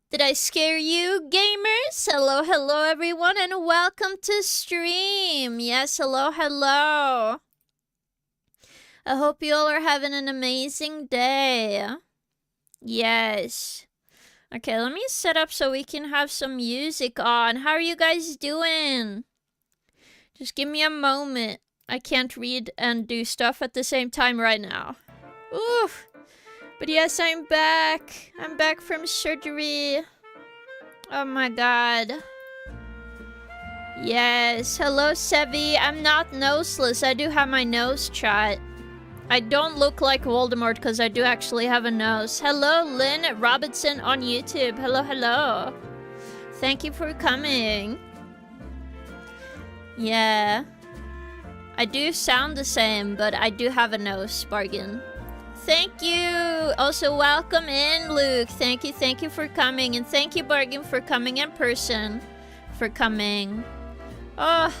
Did I scare you, gamers? Hello, hello, everyone, and welcome to stream. Yes, hello, hello. I hope you all are having an amazing day. Yes. Okay, let me set up so we can have some music on. How are you guys doing? Just give me a moment. I can't read and do stuff at the same time right now. Oof. But yes, I'm back. I'm back from surgery. Oh my god. Yes. Hello, Sevi. I'm not noseless. I do have my nose, chat. I don't look like Voldemort because I do actually have a nose. Hello, Lynn Robinson on YouTube. Hello, hello. Thank you for coming. Yeah. I do sound the same, but I do have a nose, bargain. Thank you! Also, welcome in, Luke. Thank you for coming. And thank you, Bargain, for coming in person. For coming. Oh.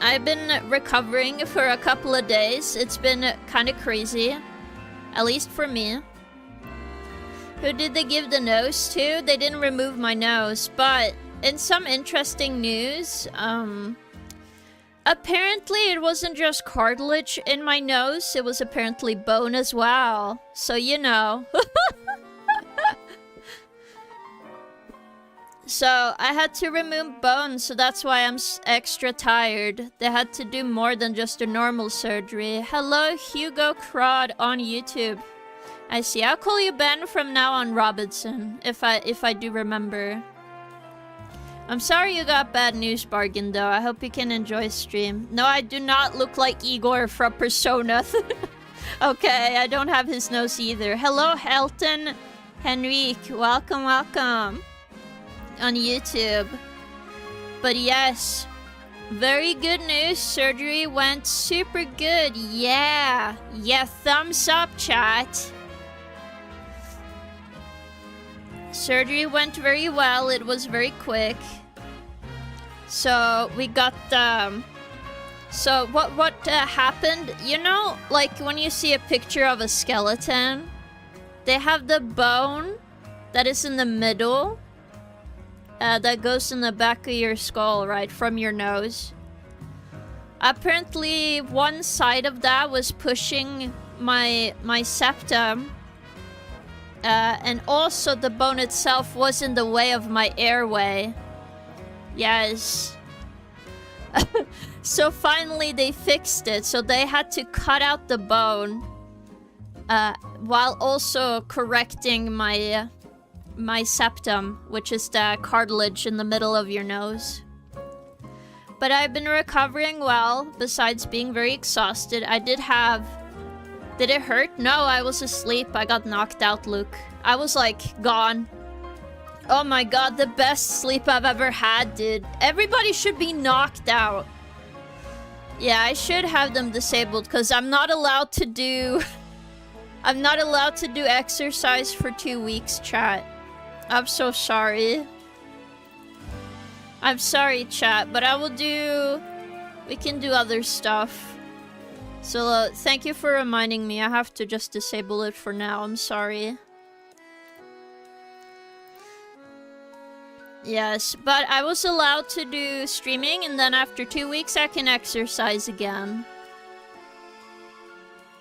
I've been recovering for a couple of days. It's been kind of crazy. At least for me. Who did they give the nose to? They didn't remove my nose. But in some interesting news, apparently it wasn't just cartilage in my nose, it was apparently bone as well. So, you know. So, I had to remove bone, so that's why I'm extra tired. They had to do more than just a normal surgery. Hello, Hugo Crod on YouTube. I see. I'll call you Ben from now on, Robinson, if I do remember. I'm sorry you got bad news, Bargain, though. I hope you can enjoy stream. No, I do not look like Igor from Persona. Okay, I don't have his nose either. Hello, Helton Henrique. Welcome, welcome. On YouTube. But yes, very good news. Surgery went super good. Yeah. Yeah, thumbs up, chat. Surgery went very well. It was very quick. So we got so what happened, you know, like when you see a picture of a skeleton, they have the bone that is in the middle, that goes in the back of your skull, right, from your nose. Apparently one side of that was pushing my septum, and also the bone itself was in the way of my airway. Yes. So finally they fixed it. So they had to cut out the bone, while also correcting my septum, which is the cartilage in the middle of your nose. But I've been recovering well, besides being very exhausted. I did have... Did it hurt? No, I was asleep. I got knocked out, Luke. I was like, gone. Oh my god, the best sleep I've ever had, dude. Everybody should be knocked out. Yeah, I should have them disabled, because I'm not allowed to do... I'm not allowed to do exercise for 2 weeks, chat. I'm so sorry. I'm sorry, chat, but I will do... We can do other stuff. So, thank you for reminding me. I have to just disable it for now. I'm sorry. Yes, but I was allowed to do streaming, and then after 2 weeks I can exercise again.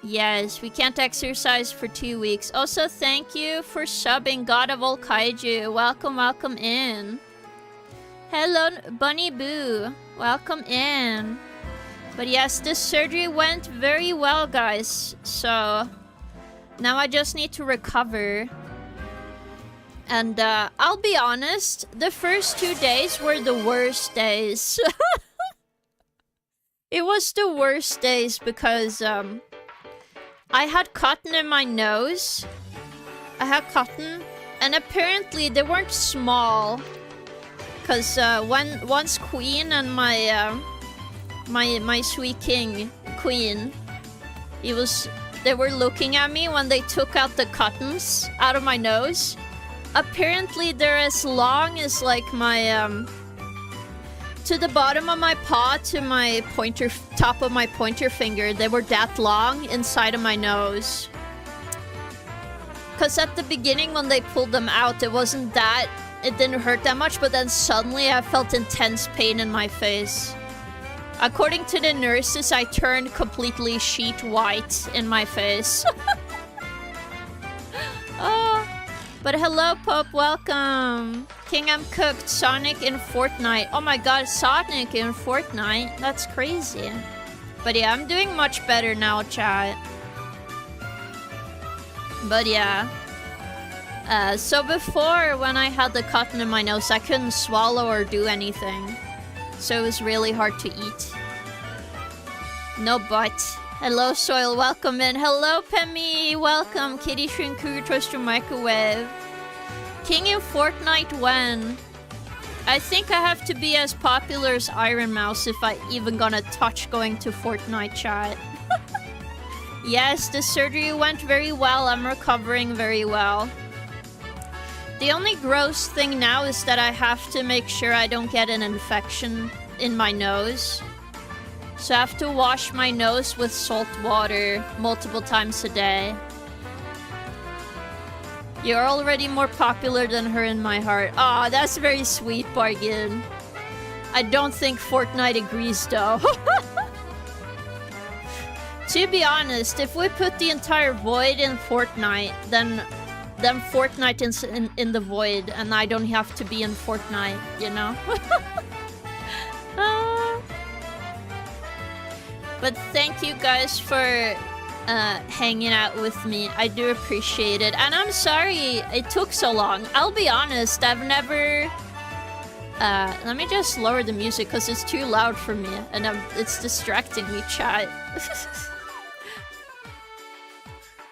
Yes, we can't exercise for 2 weeks. Also, thank you for subbing, God of All Kaiju. Welcome, welcome in. Hello, Bunny Boo. Welcome in. But yes, this surgery went very well, guys. So, now I just need to recover. And, I'll be honest, the first 2 days were the worst days. It was the worst days because, I had cotton in my nose. I had cotton. And apparently they weren't small. Because, once Queen and my sweet king, Queen, they were looking at me when they took out the cottons out of my nose. Apparently they're as long as like my to the bottom of my paw to my top of my pointer finger. They were that long inside of my nose. Because at the beginning when they pulled them out, it wasn't that... It didn't hurt that much, but then suddenly I felt intense pain in my face. According to the nurses, I turned completely sheet white in my face. Oh, but hello, Pope, welcome. King, I'm cooked. Sonic in Fortnite. Oh my god, Sonic in Fortnite? That's crazy. But yeah, I'm doing much better now, chat. But yeah. So before, when I had the cotton in my nose, I couldn't swallow or do anything. So it was really hard to eat. No butt. Hello, Soil, welcome in. Hello, Pemmy, welcome. Kitty Shrink Cougar Toaster Microwave. King in Fortnite when? I think I have to be as popular as Iron Mouse if I even gonna touch going to Fortnite, chat. Yes, the surgery went very well. I'm recovering very well. The only gross thing now is that I have to make sure I don't get an infection in my nose. So I have to wash my nose with salt water multiple times a day. You're already more popular than her in my heart. Aw, oh, that's very sweet, Bargain. I don't think Fortnite agrees, though. To be honest, if we put the entire void in Fortnite, then Fortnite is in the void, and I don't have to be in Fortnite, you know? But thank you guys for hanging out with me. I do appreciate it. And I'm sorry it took so long. I'll be honest, I've never... let me just lower the music because it's too loud for me. And it's distracting me, chat.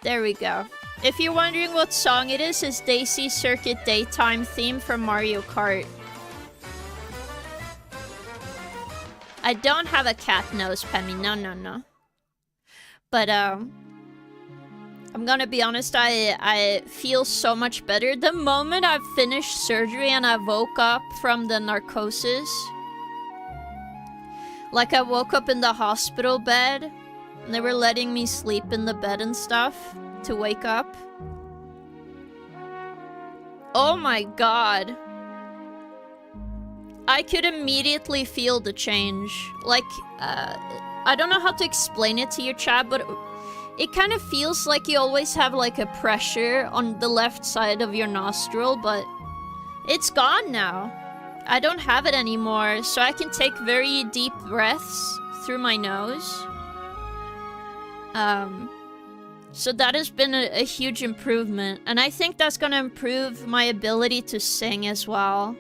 There we go. If you're wondering what song it is Daisy Circuit Daytime Theme from Mario Kart. I don't have a cat nose, Pemmy. No. But, I'm gonna be honest, I feel so much better. The moment I finished surgery and I woke up from the narcosis. Like, I woke up in the hospital bed. And they were letting me sleep in the bed and stuff to wake up. Oh my god. I could immediately feel the change. Like, I don't know how to explain it to your chat, but it kind of feels like you always have like a pressure on the left side of your nostril, but it's gone now. I don't have it anymore, so I can take very deep breaths through my nose. So that has been a huge improvement, and I think that's gonna improve my ability to sing as well.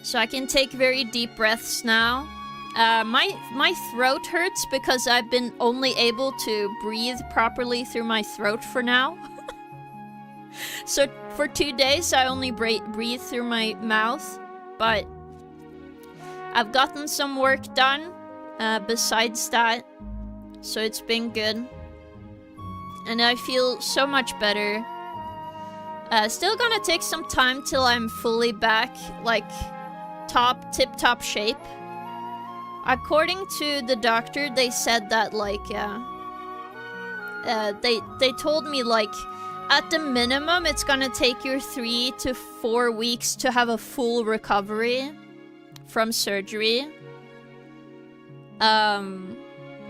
So I can take very deep breaths now. My throat hurts because I've been only able to breathe properly through my throat for now. So for 2 days I only breathe through my mouth, but I've gotten some work done besides that. So it's been good. And I feel so much better. Still gonna take some time till I'm fully back, like, tip-top shape. According to the doctor, they said that, like, they told me, like, at the minimum, it's gonna take you 3 to 4 weeks to have a full recovery from surgery.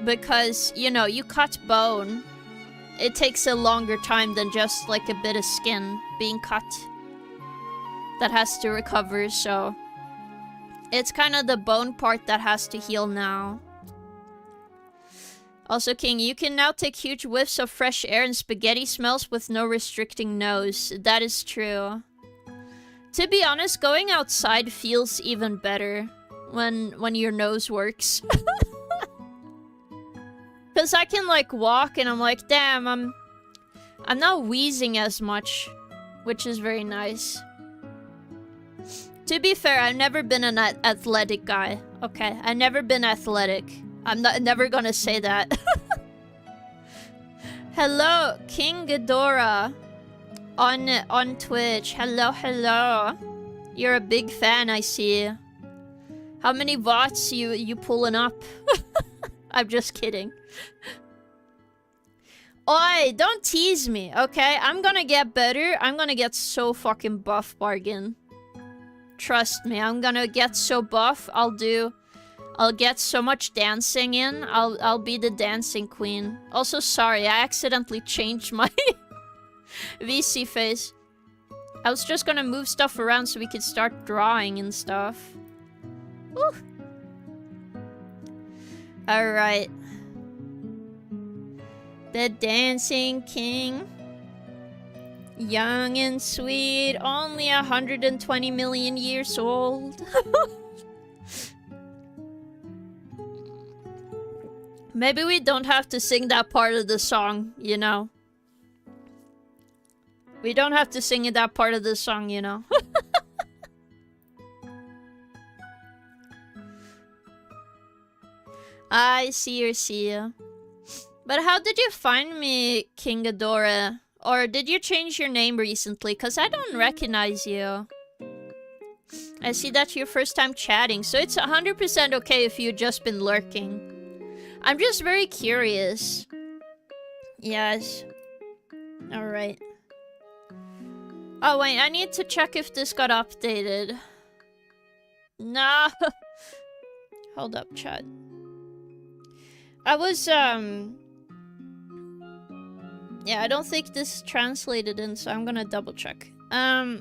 Because, you know, you cut bone. It takes a longer time than just, like, a bit of skin being cut. That has to recover, so... It's kind of the bone part that has to heal now. Also, King, you can now take huge whiffs of fresh air and spaghetti smells with no restricting nose. That is true. To be honest, going outside feels even better when your nose works. Because I can, like, walk and I'm like, damn, I'm not wheezing as much, which is very nice. To be fair, I've never been an athletic guy. Okay, I've never been athletic. I'm never gonna say that. Hello, King Ghidorah on Twitch. Hello. You're a big fan, I see. How many watts you pulling up? I'm just kidding. Oi, don't tease me, okay? I'm gonna get better. I'm gonna get so fucking buff, Bargain. Trust me, I'm gonna get so buff. I'll get so much dancing in. I'll be the dancing queen. Also, sorry, I accidentally changed my VC face. I was just gonna move stuff around so we could start drawing and stuff. Woo. Alright. The Dancing King. Young and sweet, only 120 million years old. Maybe we don't have to sing that part of the song, you know? We don't have to sing that part of the song, you know? I see you. But how did you find me, King Adora? Or did you change your name recently? Because I don't recognize you. I see that's your first time chatting, so it's 100% okay if you've just been lurking. I'm just very curious. Yes. Alright. Oh wait, I need to check if this got updated. Nah. Hold up, chat. I was, yeah, I don't think this translated in, so I'm gonna double check. I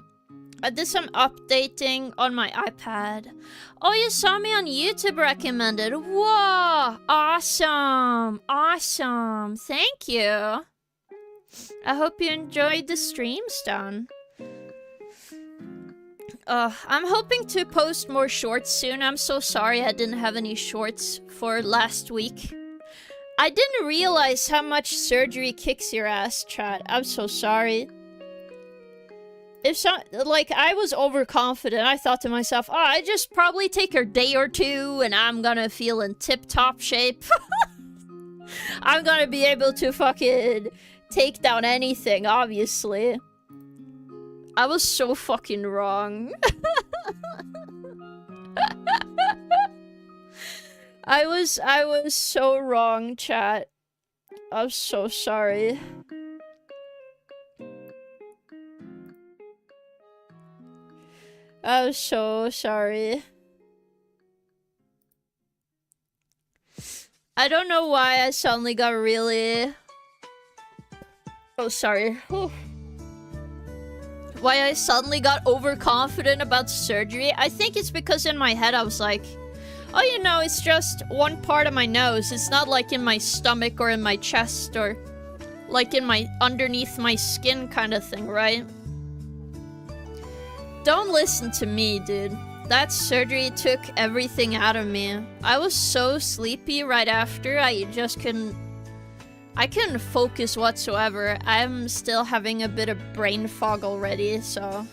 did some updating on my iPad. Oh, you saw me on YouTube recommended. Whoa! Awesome! Awesome! Thank you! I hope you enjoyed the stream, Stan. I'm hoping to post more shorts soon. I'm so sorry I didn't have any shorts for last week. I didn't realize how much surgery kicks your ass, chat. I'm so sorry. Like, I was overconfident. I thought to myself, oh, I just probably take a day or two and I'm gonna feel in tip-top shape. I'm gonna be able to fucking take down anything, obviously. I was so fucking wrong. I was so wrong, chat. I'm so sorry. I'm so sorry. I don't know why I suddenly got really... Oh, sorry. Whew. Why I suddenly got overconfident about surgery. I think it's because in my head I was like, oh, you know, it's just one part of my nose. It's not like in my stomach or in my chest or like in my underneath my skin kind of thing, right? Don't listen to me, dude. That surgery took everything out of me. I was so sleepy right after. I couldn't focus whatsoever. I'm still having a bit of brain fog already, so...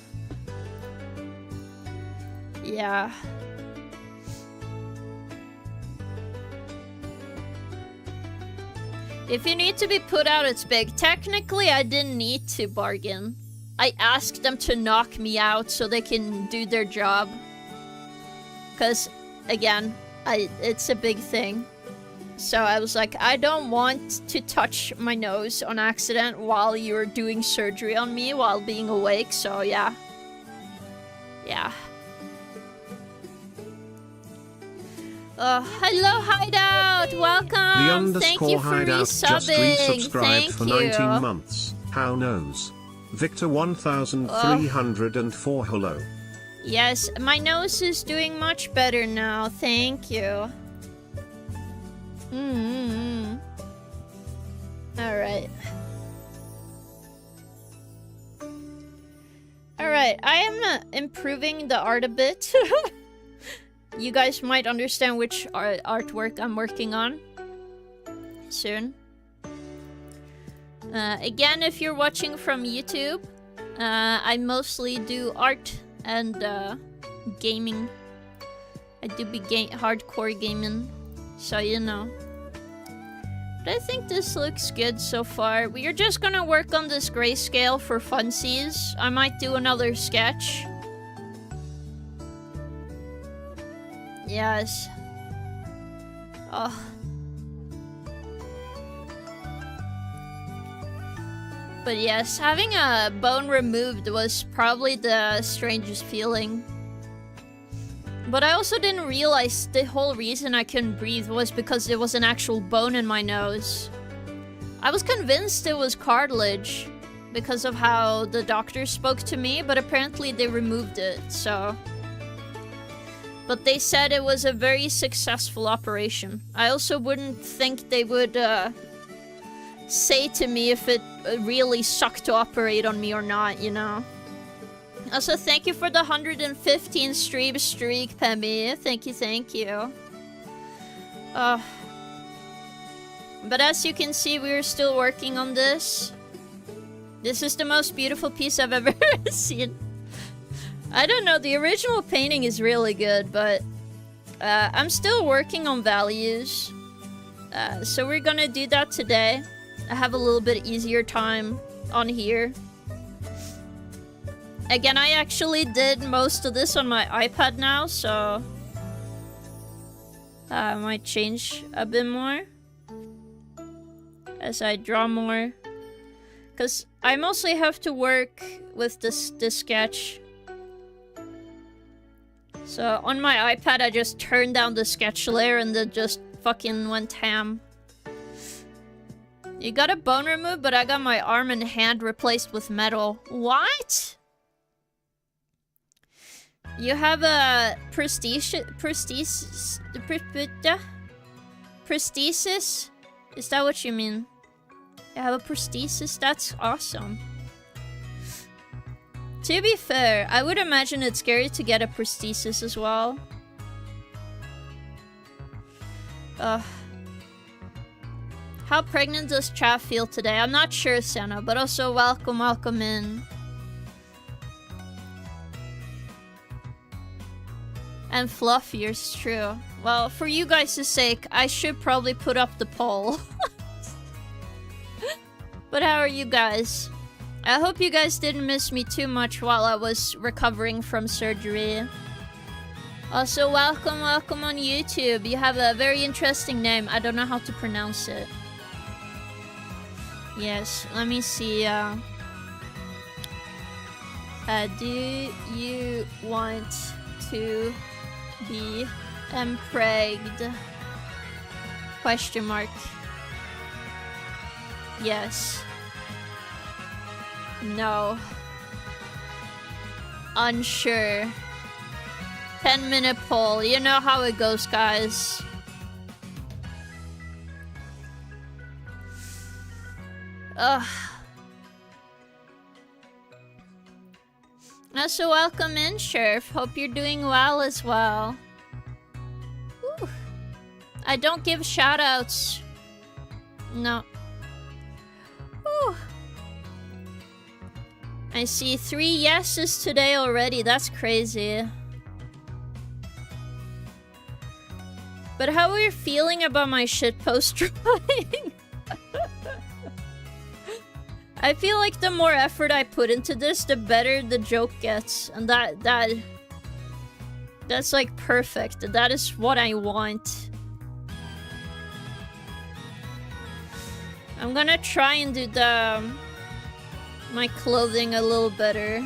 Yeah. If you need to be put out, it's big. Technically, I didn't need to bargain. I asked them to knock me out so they can do their job. Because, again, it's a big thing. So I was like, I don't want to touch my nose on accident while you're doing surgery on me while being awake, so yeah. Yeah. Hello, Hideout! Welcome! Thank you for Hideout just resubscribed for 19 you. months. How knows? Victor 1304 hello. Yes, my nose is doing much better now. Thank you. Alright. Alright, I am improving the art a bit. You guys might understand which artwork I'm working on soon. Again, if you're watching from YouTube, I mostly do art and gaming. I do be hardcore gaming, so you know. But I think this looks good so far. We are just gonna work on this grayscale for funsies. I might do another sketch. Yes. Oh. But yes, having a bone removed was probably the strangest feeling. But I also didn't realize the whole reason I couldn't breathe was because there was an actual bone in my nose. I was convinced it was cartilage because of how the doctor spoke to me, but apparently they removed it, so... But they said it was a very successful operation. I also wouldn't think they would say to me if it really sucked to operate on me or not, you know? Also, thank you for the 115 stream streak, Pemmy. Thank you, thank you. But as you can see, we're still working on this. This is the most beautiful piece I've ever seen. I don't know, the original painting is really good, but I'm still working on values. So we're gonna do that today. I have a little bit easier time on here. Again, I actually did most of this on my iPad now, so... I might change a bit more as I draw more. Because I mostly have to work with this sketch. So on my iPad, I just turned down the sketch layer and then just fucking went ham. You got a bone removed, but I got my arm and hand replaced with metal. What? You have a prosthesis? Is that what you mean? You have a prosthesis? That's awesome. To be fair, I would imagine it's scary to get a prosthesis as well. How pregnant does Chav feel today? I'm not sure, Senna, but also welcome in. And fluffier, it's true. Well, for you guys' sake, I should probably put up the poll. But how are you guys? I hope you guys didn't miss me too much while I was recovering from surgery. Also, welcome on YouTube. You have a very interesting name. I don't know how to pronounce it. Yes, let me see. Do you want to be impregned? Question mark. Yes. No. Unsure. 10-minute poll. You know how it goes, guys. Ugh. Also, welcome in, Sheriff. Hope you're doing well as well. Whew. I don't give shoutouts. No. Whew. I see 3 yeses today already. That's crazy. But how are you feeling about my shitpost drawing? I feel like the more effort I put into this, the better the joke gets. And that's like perfect. That is what I want. I'm gonna try and do my clothing a little better.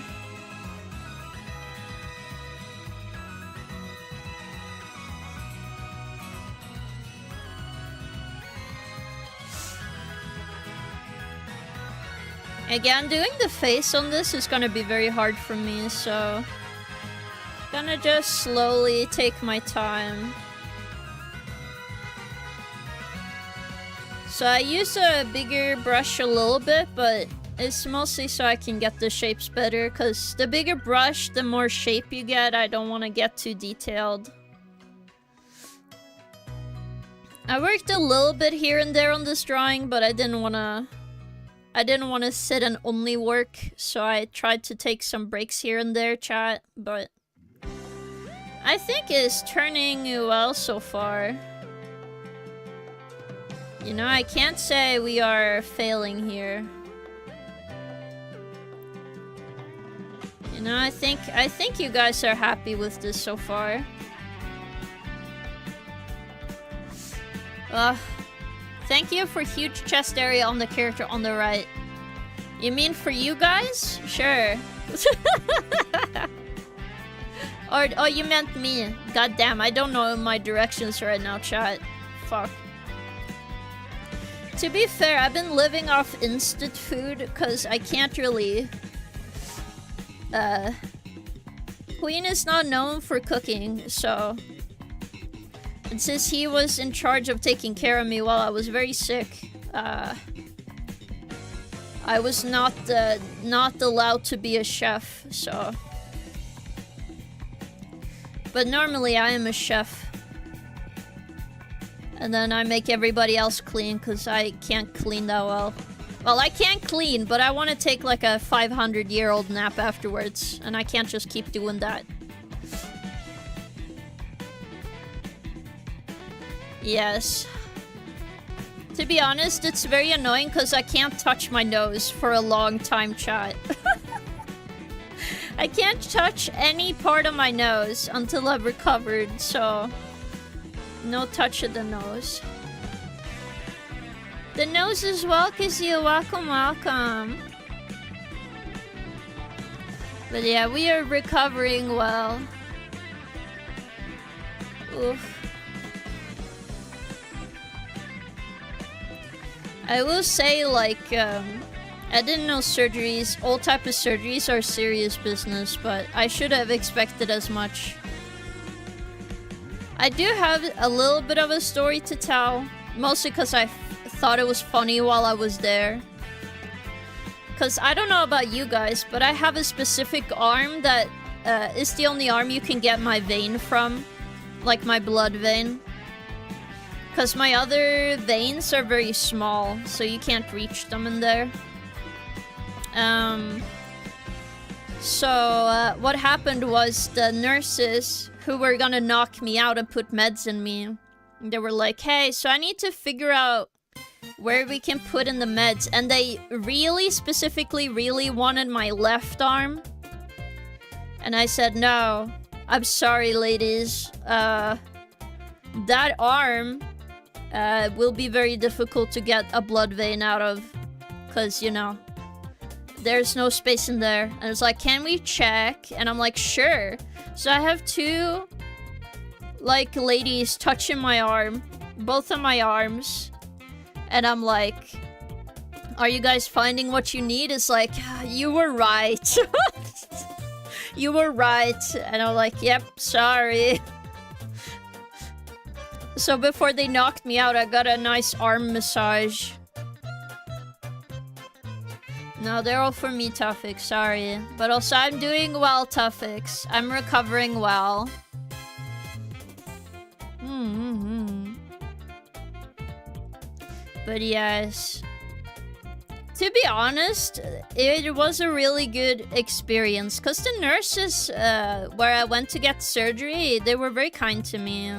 Again, doing the face on this is gonna be very hard for me, so... Gonna just slowly take my time. So I use a bigger brush a little bit, but it's mostly so I can get the shapes better, because the bigger brush, the more shape you get. I don't want to get too detailed. I worked a little bit here and there on this drawing, but I didn't want to sit and only work, so I tried to take some breaks here and there, chat, but I think it's turning well so far. You know, I can't say we are failing here. You know, I think you guys are happy with this so far. Thank you for huge chest area on the character on the right. You mean for you guys? Sure. Or, oh, you meant me. God damn, I don't know my directions right now, chat. Fuck. To be fair, I've been living off instant food because I can't really... Queen is not known for cooking, so... And since he was in charge of taking care of me while I was very sick, I was not allowed to be a chef, so... But normally I am a chef. And then I make everybody else clean because I can't clean that well. Well, I can't clean, but I want to take like a 500-year-old nap afterwards. And I can't just keep doing that. Yes. To be honest, it's very annoying because I can't touch my nose for a long time, chat. I can't touch any part of my nose until I've recovered, so... No touch of the nose. The nose is welcome, you welcome, welcome. But yeah, we are recovering well. Oof. I will say, like, I didn't know surgeries, all type of surgeries are serious business, but I should have expected as much. I do have a little bit of a story to tell, mostly because I thought it was funny while I was there. Because I don't know about you guys, but I have a specific arm that is the only arm you can get my vein from, like my blood vein. Because my other veins are very small, so you can't reach them in there. So what happened was the nurses who were gonna knock me out and put meds in me, they were like, hey, so I need to figure out where we can put in the meds. And they really specifically really wanted my left arm. And I said, no, I'm sorry, ladies. That arm will be very difficult to get a blood vein out of. Because, you know, there's no space in there. And it's like, can we check? And I'm like, sure. So I have two, like, ladies touching my arm. Both of my arms. And I'm like, are you guys finding what you need? It's like, you were right. You were right. And I'm like, yep, sorry. So before they knocked me out, I got a nice arm massage. No, they're all for me, Tuffix, sorry. But also, I'm doing well, Tuffix. I'm recovering well. But yes. To be honest, it was a really good experience. Because the nurses where I went to get surgery, they were very kind to me.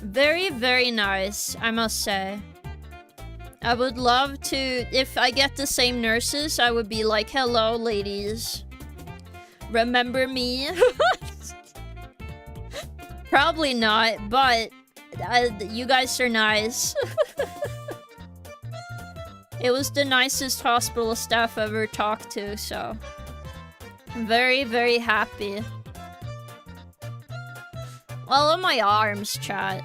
Very, very nice, I must say. I would love to, if I get the same nurses, I would be like, hello, ladies. Remember me? Probably not, but you guys are nice. It was the nicest hospital staff I've ever talked to, so... I'm very, very happy. Well, on my arms, chat.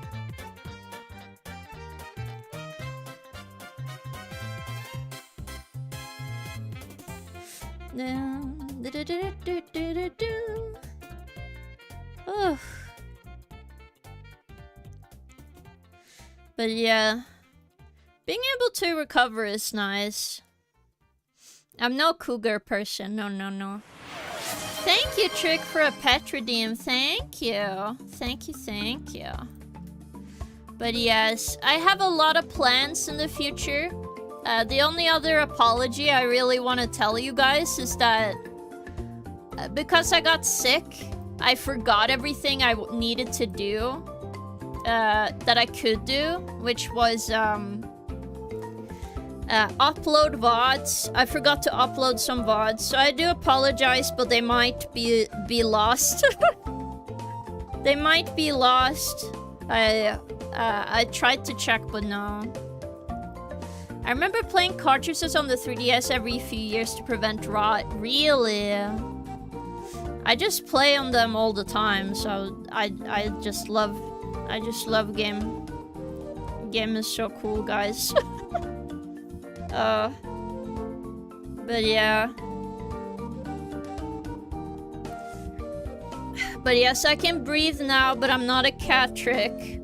But yeah, being able to recover is nice. I'm no cougar person, no. Thank you, Trick, for a pet redeem. Thank you. Thank you. But yes, I have a lot of plans in the future. The only other apology I really want to tell you guys is that because I got sick, I forgot everything I needed to do that I could do, which was upload VODs. I forgot to upload some VODs, so I do apologize, but they might be lost. They might be lost. I tried to check, but no. I remember playing cartridges on the 3DS every few years to prevent rot. Really? I just play on them all the time, so I just love game. Game is so cool, guys. But yeah. But yes, I can breathe now, but I'm not a cat trick.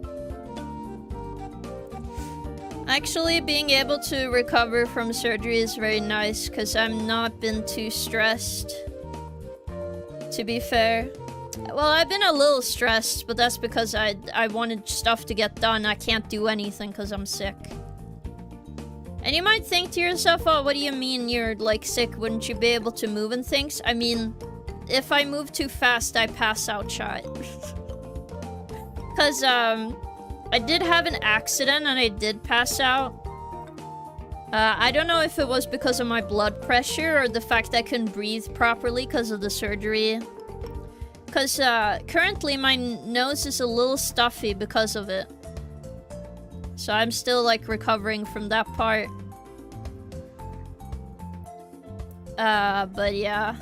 Actually, being able to recover from surgery is very nice, because I've not been too stressed. To be fair. Well, I've been a little stressed, but that's because I wanted stuff to get done. I can't do anything because I'm sick. And you might think to yourself, oh, what do you mean you're, like, sick? Wouldn't you be able to move and things? I mean, if I move too fast, I pass out, chat. Because, I did have an accident and I did pass out. I don't know if it was because of my blood pressure or the fact I couldn't breathe properly because of the surgery. Because, currently my nose is a little stuffy because of it. So I'm still, like, recovering from that part. But yeah.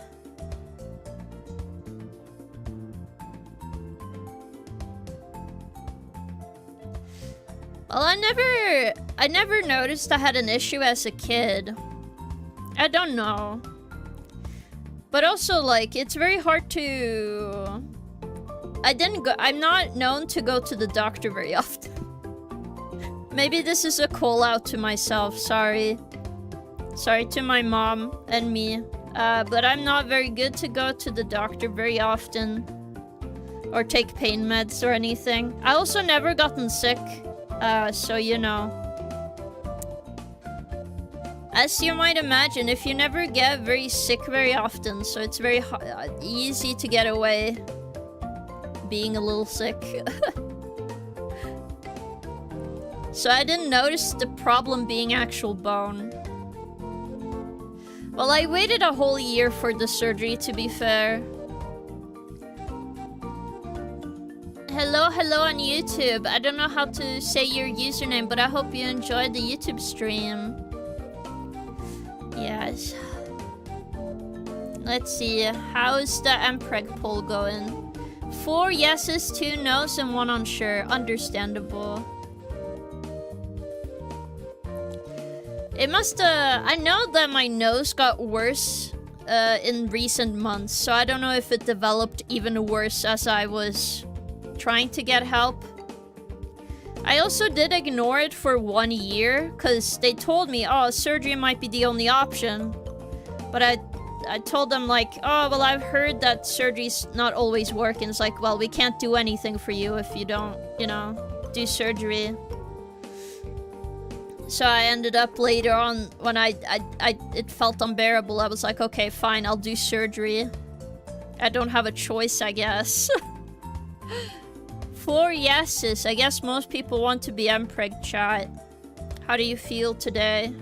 Well, I never noticed I had an issue as a kid. I don't know. But also, like, it's very hard to... I'm not known to go to the doctor very often. Maybe this is a call out to myself, sorry. Sorry to my mom and me. But I'm not very good to go to the doctor very often. Or take pain meds or anything. I also never gotten sick. So you know. As you might imagine, if you never get very sick very often, so it's very easy to get away being a little sick. So I didn't notice the problem being actual bone. Well, I waited a whole year for the surgery, to be fair. Hello on YouTube. I don't know how to say your username, but I hope you enjoyed the YouTube stream. Yes. Let's see. How's the Mpreg poll going? 4 yeses, 2 nos, and 1 unsure. Understandable. It must, I know that my nose got worse in recent months, so I don't know if it developed even worse as I was trying to get help. I also did ignore it for 1 year, because they told me, oh, surgery might be the only option. But I told them, like, oh, well, I've heard that surgery's not always working. It's like, well, we can't do anything for you if you don't, you know, do surgery. So I ended up later on, when it felt unbearable, I was like, okay, fine, I'll do surgery. I don't have a choice, I guess. 4 yeses. I guess most people want to be Mpreg, chat. How do you feel today?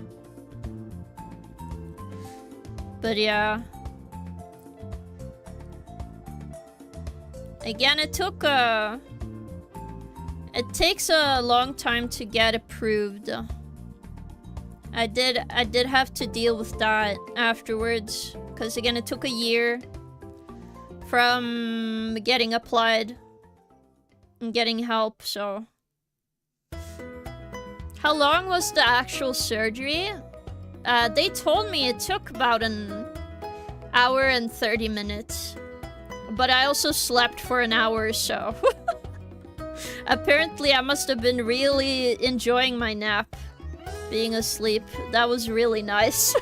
But yeah. Again, it takes a long time to get approved. I did have to deal with that afterwards, because again, it took a year from getting applied and getting help, so. How long was the actual surgery? They told me it took about an hour and 30 minutes. But I also slept for an hour or so. Apparently, I must have been really enjoying my nap. Being asleep. That was really nice.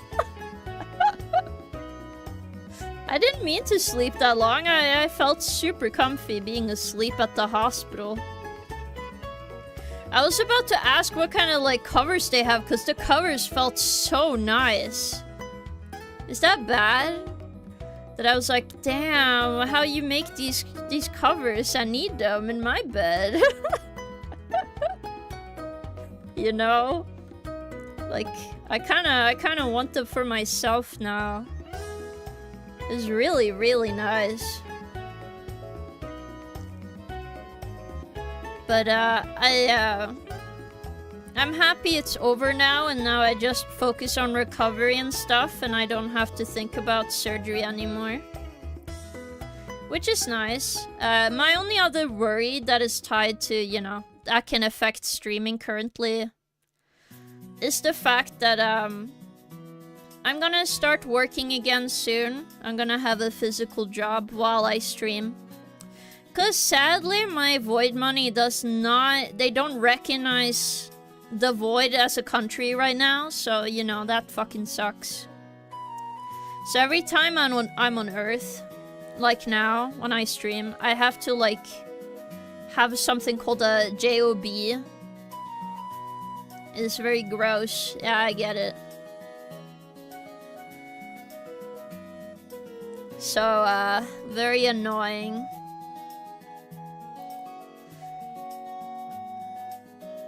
I didn't mean to sleep that long. I felt super comfy being asleep at the hospital. I was about to ask what kind of, like, covers they have, because the covers felt so nice. Is that bad? That I was like, damn, how you make these covers? I need them in my bed. You know? Like, I kinda want them for myself now. It's really, really nice. But, I'm happy it's over now, and now I just focus on recovery and stuff, and I don't have to think about surgery anymore. Which is nice. My only other worry that is tied to, you know, that can affect streaming currently is the fact that, I'm gonna start working again soon. I'm gonna have a physical job while I stream. Cause sadly, my Void money does not... They don't recognize the Void as a country right now, so, you know, that fucking sucks. So every time I'm on Earth, like now, when I stream, I have to, like, have something called a JOB. It's very gross. Yeah, I get it. So, very annoying.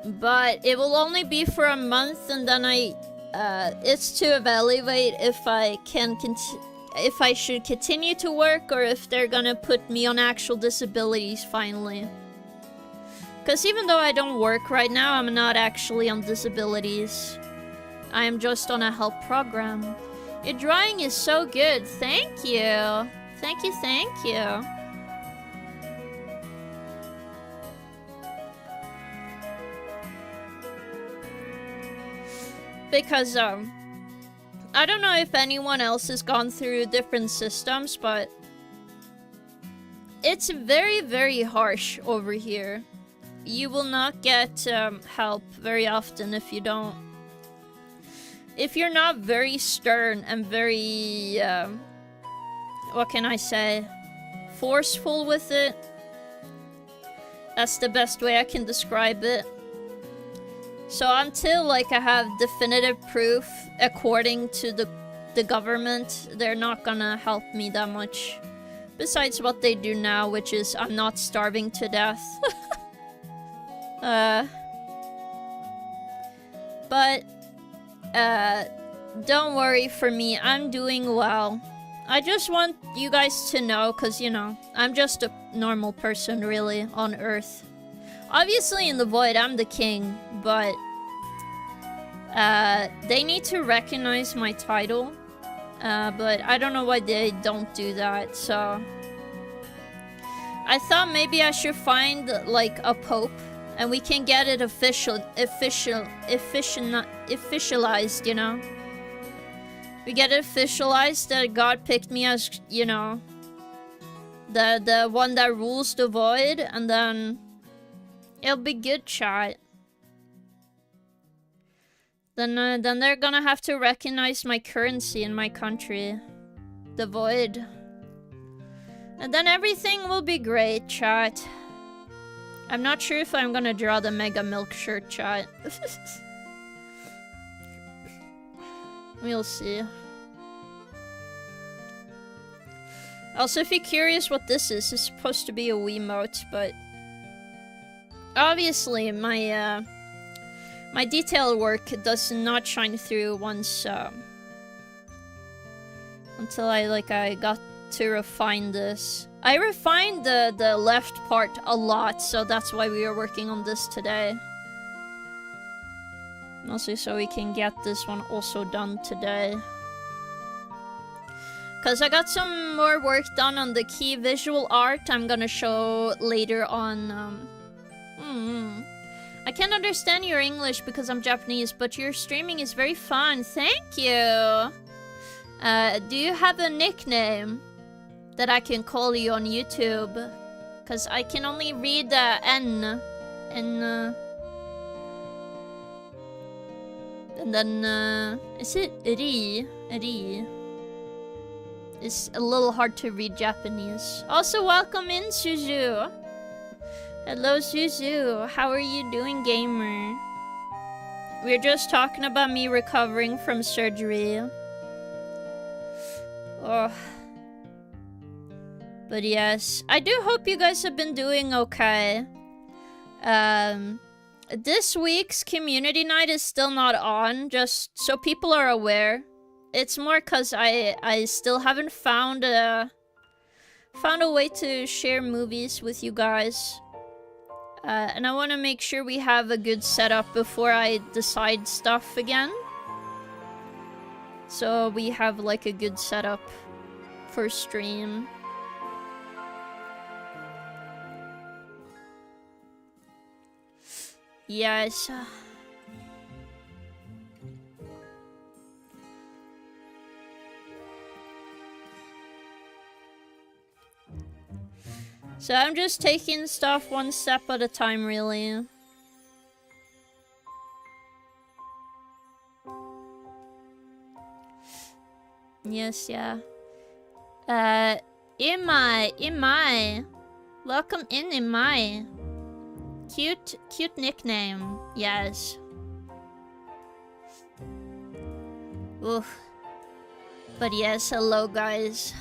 But it will only be for a month, and then it's to evaluate if I can if I should continue to work, or if they're gonna put me on actual disabilities finally. Because even though I don't work right now, I'm not actually on disabilities. I am just on a help program. Your drawing is so good. Thank you. Thank you, thank you. Because, I don't know if anyone else has gone through different systems, but it's very, very harsh over here. You will not get help very often if you don't. If you're not very stern and very, what can I say, forceful with it. That's the best way I can describe it. So until, like, I have definitive proof according to the government, they're not gonna help me that much. Besides what they do now, which is I'm not starving to death. But, don't worry for me, I'm doing well. I just want you guys to know, cause, you know, I'm just a normal person, really, on Earth. Obviously, in the Void, I'm the king, but they need to recognize my title. But I don't know why they don't do that, so I thought maybe I should find, like, a pope, and we can get it officialized, you know? We get it officialized that God picked me as, you know, the one that rules the Void, and then it'll be good, chat. Then they're gonna have to recognize my currency in my country. The Void. And then everything will be great, chat. I'm not sure if I'm gonna draw the Mega Milk shirt, chat. We'll see. Also, if you're curious what this is, it's supposed to be a Wiimote, but obviously my my detail work does not shine through once until I got to refine this. I refined the left part a lot, so that's why we are working on this today. Also, so we can get this one also done today. Because I got some more work done on the key visual art I'm gonna show later on. I can't understand your English because I'm Japanese, but your streaming is very fun. Thank you! Do you have a nickname that I can call you on YouTube? Because I can only read the N. And then, is it Ri? Ri. It's a little hard to read Japanese. Also, welcome in, Suzu. Hello, Suzu. How are you doing, gamer? We're just talking about me recovering from surgery. Oh. But yes, I do hope you guys have been doing okay. This week's community night is still not on, just so people are aware. It's more cause I still haven't found a way to share movies with you guys. And I want to make sure we have a good setup before I decide stuff again. So we have like a good setup for stream. Yes. So I'm just taking stuff one step at a time, really. Yes, yeah. Imai. Welcome in, Imai. Cute nickname. Yes. Oof. But yes, hello guys.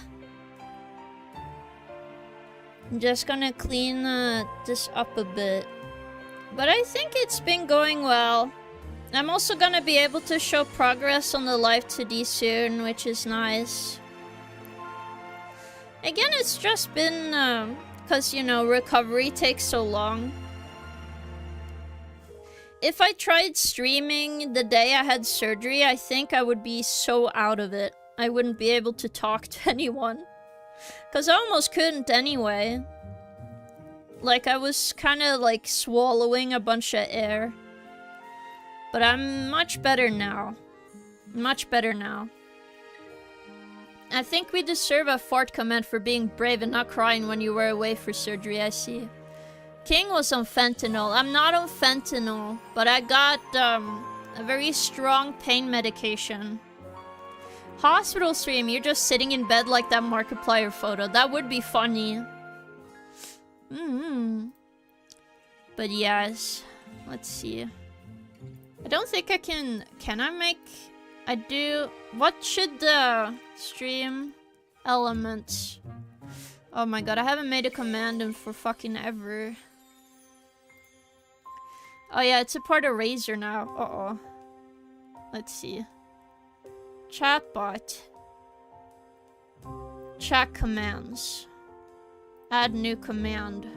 I'm just gonna clean this up a bit. But I think it's been going well. I'm also gonna be able to show progress on the live 2D soon, which is nice. Again, it's just been, cause you know, recovery takes so long. If I tried streaming the day I had surgery, I think I would be so out of it. I wouldn't be able to talk to anyone. Cause I almost couldn't anyway. Like, I was kinda like swallowing a bunch of air. But I'm much better now. Much better now. I think we deserve a fart comment for being brave and not crying when you were away for surgery, I see. King was on fentanyl. I'm not on fentanyl, but I got a very strong pain medication. Hospital stream, you're just sitting in bed like that Markiplier photo. That would be funny. But yes, let's see. I don't think I can I make... I do... What should the stream elements... Oh my god, I haven't made a command in for fucking ever. Oh yeah, it's a part of Razer now. Uh-oh. Let's see. Chatbot. Chat commands. Add new command.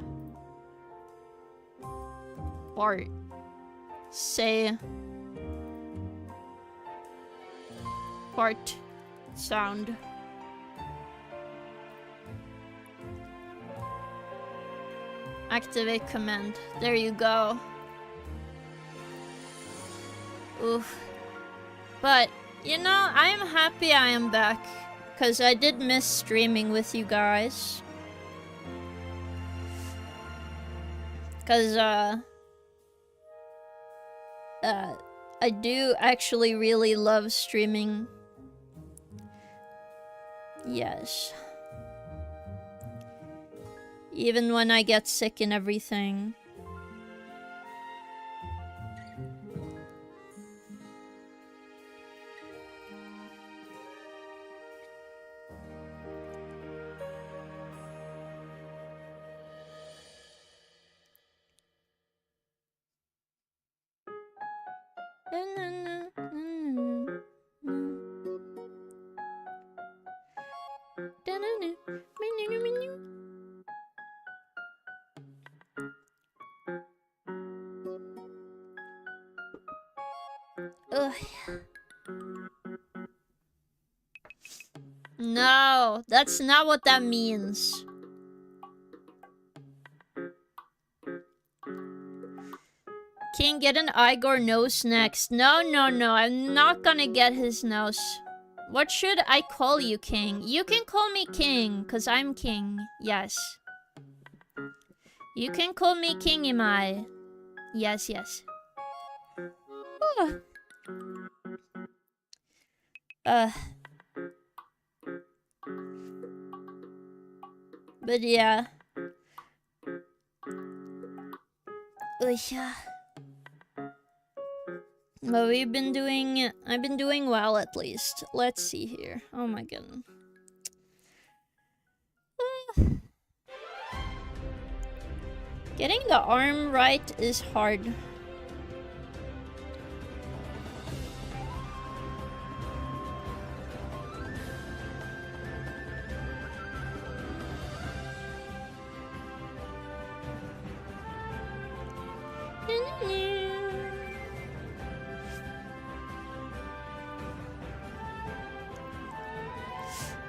Bart. Say. Bart. Sound. Activate command. There you go. Oof. But, you know, I am happy I am back. Because I did miss streaming with you guys. Because, I do actually really love streaming. Yes. Even when I get sick and everything. Ugh. No, that's not what that means. King, get an Igor nose next. No, I'm not gonna get his nose. What should I call you, King? You can call me King, cause I'm King. Yes. You can call me King, Imai. Yes. But yeah. But I've been doing well at least. Let's see here. Oh my goodness. Getting the arm right is hard.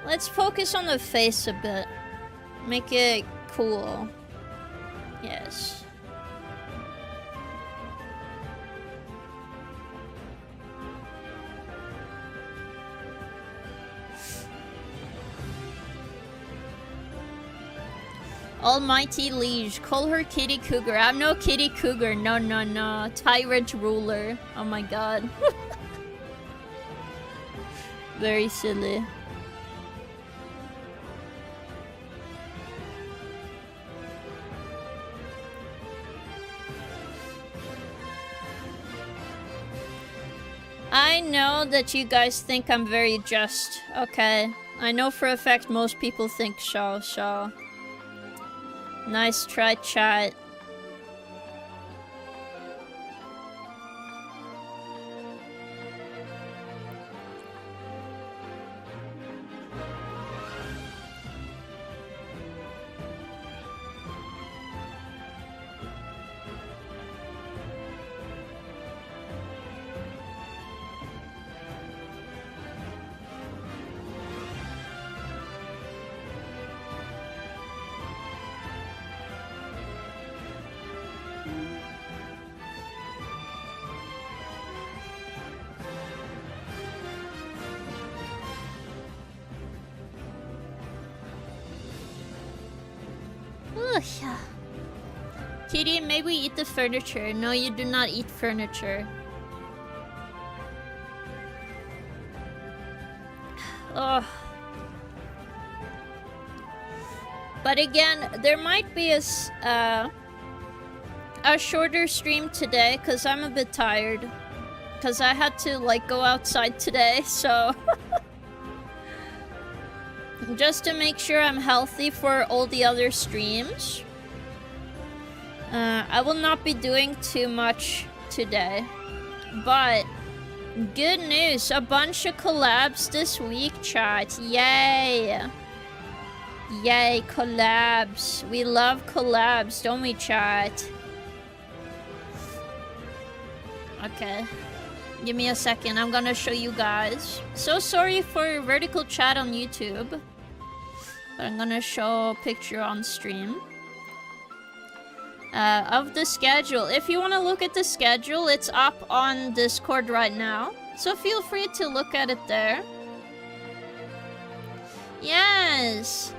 Let's focus on the face a bit. Make it cool. Yes. Almighty Liege, call her Kitty Cougar. I'm no Kitty Cougar. No, no, no. Tyrant ruler. Oh my god. Very silly. I know that you guys think I'm very just. Okay. I know for a fact most people think so. Nice try, chat. Kitty, may we eat the furniture? No, you do not eat furniture. Ugh. But again, there might be a shorter stream today because I'm a bit tired. Because I had to, like, go outside today, so... Just to make sure I'm healthy for all the other streams. I will not be doing too much today. But, good news. A bunch of collabs this week, chat. Yay! Yay, collabs. We love collabs, don't we, chat? Okay. Give me a second. I'm gonna show you guys. So sorry for vertical chat on YouTube. But I'm gonna show a picture on stream. Of the schedule. If you want to look at the schedule, it's up on Discord right now. So feel free to look at it there. Yes!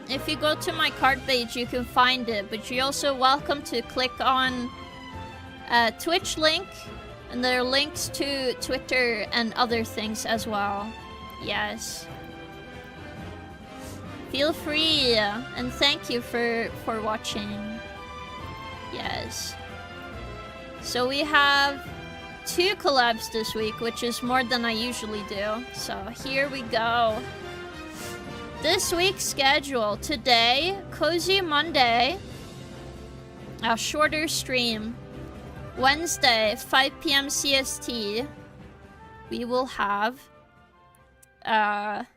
If you go to my card page, you can find it. But you're also welcome to click on Twitch link. And there are links to Twitter and other things as well. Yes. Feel free. And thank you for watching. Yes. So we have 2 collabs this week, which is more than I usually do. So here we go. This week's schedule. Today, Cozy Monday. A shorter stream. Wednesday, 5 PM CST. We will have Ocarina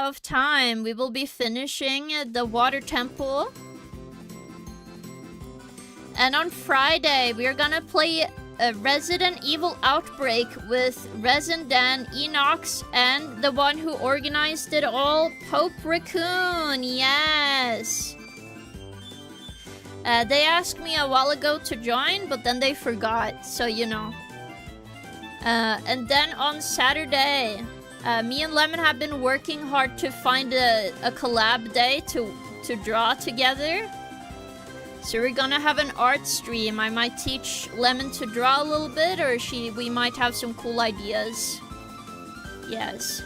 of Time. We will be finishing the Water Temple. And on Friday, we're gonna play Resident Evil Outbreak with Resin Dan, Enox, and the one who organized it all, Pope Raccoon. Yes! They asked me a while ago to join, but then they forgot, so you know. And then on Saturday, me and Lemon have been working hard to find a collab day to draw together. So we're gonna have an art stream. I might teach Lemon to draw a little bit, or we might have some cool ideas. Yes.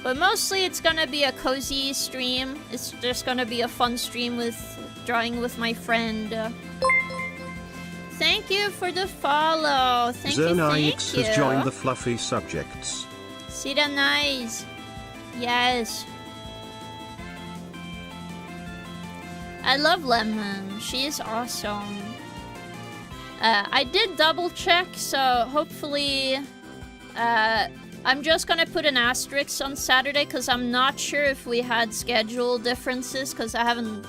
But mostly it's gonna be a cozy stream. It's just gonna be a fun stream with drawing with my friend. Thank you for the follow. Thank you. Zonix has joined the fluffy subjects. See that nice. Yes. I love Lemon. She is awesome. I did double check, so hopefully... I'm just gonna put an asterisk on Saturday because I'm not sure if we had schedule differences because I haven't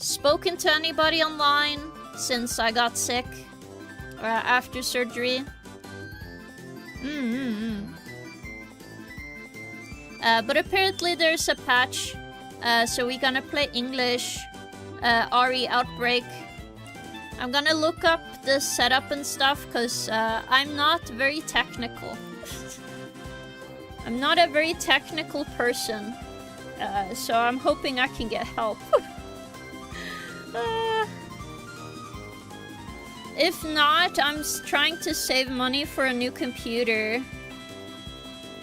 spoken to anybody online since I got sick or after surgery. But apparently there's a patch, so we're gonna play English, RE Outbreak. I'm gonna look up the setup and stuff, because I'm not very technical. I'm not a very technical person, so I'm hoping I can get help. If not, I'm trying to save money for a new computer.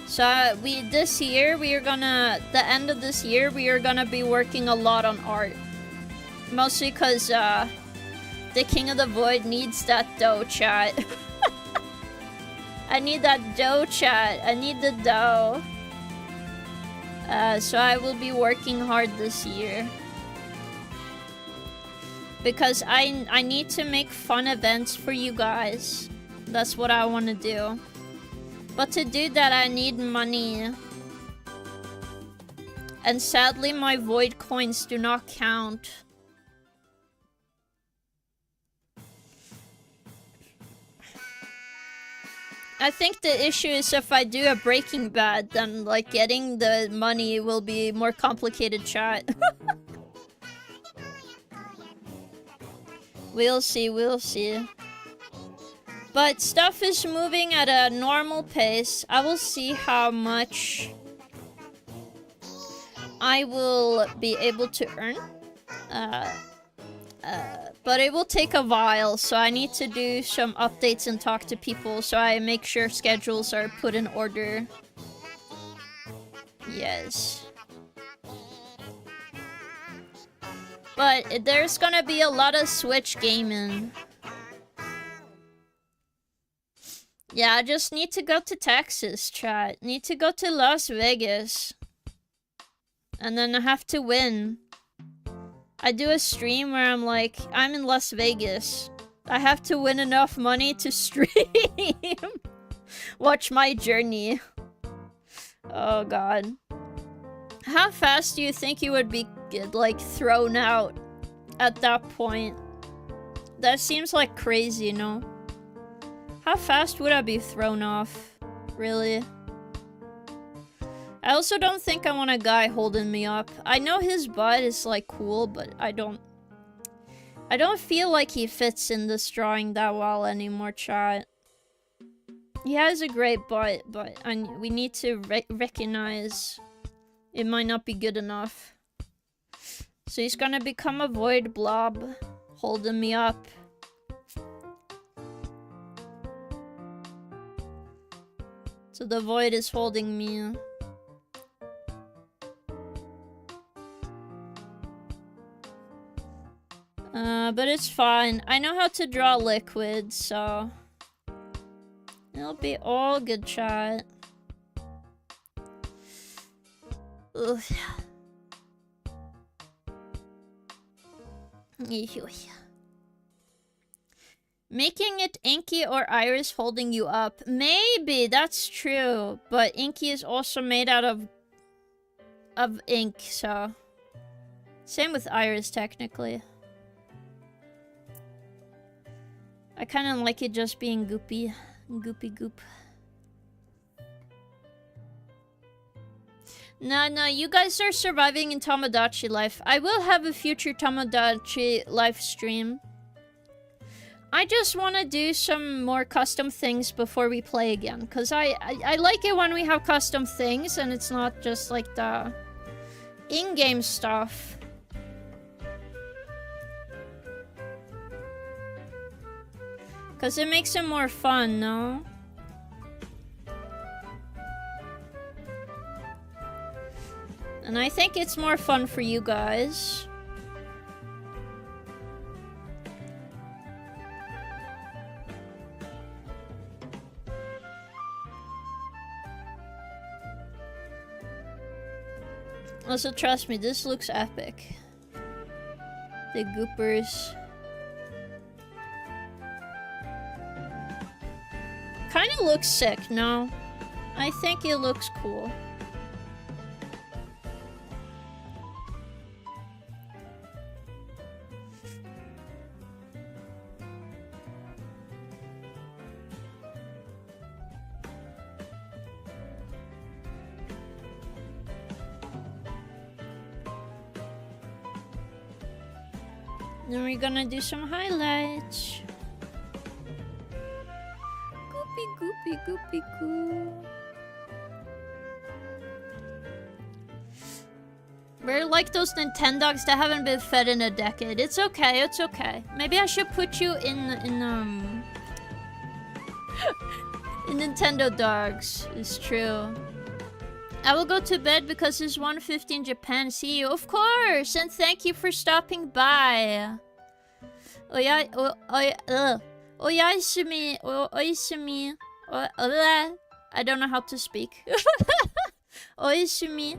So this year, the end of this year, we are gonna be working a lot on art. Mostly because, the King of the Void needs that dough, chat. I need that dough, chat. I need the dough. So I will be working hard this year. Because I need to make fun events for you guys. That's what I want to do. But to do that, I need money. And sadly, my Void coins do not count. I think the issue is if I do a Breaking Bad, then like getting the money will be more complicated, chat. We'll see, we'll see. But stuff is moving at a normal pace. I will see how much I will be able to earn. But it will take a while, so I need to do some updates and talk to people so I make sure schedules are put in order. Yes. But there's gonna be a lot of Switch gaming. Yeah, I just need to go to Texas, chat. Need to go to Las Vegas. And then I have to win. I do a stream where I'm like, I'm in Las Vegas. I have to win enough money to stream. Watch my journey. Oh god. How fast do you think you would be, like, thrown out at that point? That seems like crazy, no? How fast would I be thrown off? Really? I also don't think I want a guy holding me up. I know his butt is, like, cool, but I don't feel like he fits in this drawing that well anymore, chat. He has a great butt, but we need to recognize it might not be good enough. So he's gonna become a void blob, holding me up. So the void is holding me. But it's fine. I know how to draw liquid, so it'll be all good, chat. Ugh. Making it Inky or Iris holding you up. Maybe, that's true. But Inky is also made out of ink, so... Same with Iris, technically. I kind of like it just being goopy. Goopy goop. No, you guys are surviving in Tomodachi life. I will have a future Tomodachi live stream. I just want to do some more custom things before we play again. Because I like it when we have custom things and it's not just like the in-game stuff. Because it makes it more fun, no? And I think it's more fun for you guys. Also, trust me, this looks epic. The goopers. Kind of looks sick, no? I think it looks cool. Then we're gonna do some highlights. Goopy, goopy, goopy, goo. We're like those Nintendogs that haven't been fed in a decade. It's okay, it's okay. Maybe I should put you in in Nintendo dogs. It's true. I will go to bed because it's 1:50 in Japan. See you, of course, and thank you for stopping by. Oyaisumi, oisumi, I don't know how to speak. Oisumi.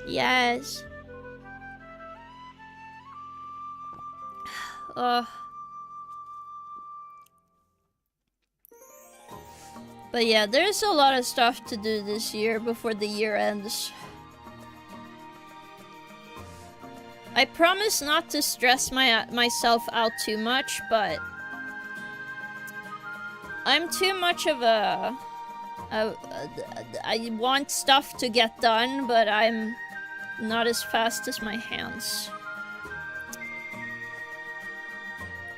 Yes. But yeah, there's a lot of stuff to do this year before the year ends. I promise not to stress myself out too much, but I'm too much of a I want stuff to get done, but I'm not as fast as my hands.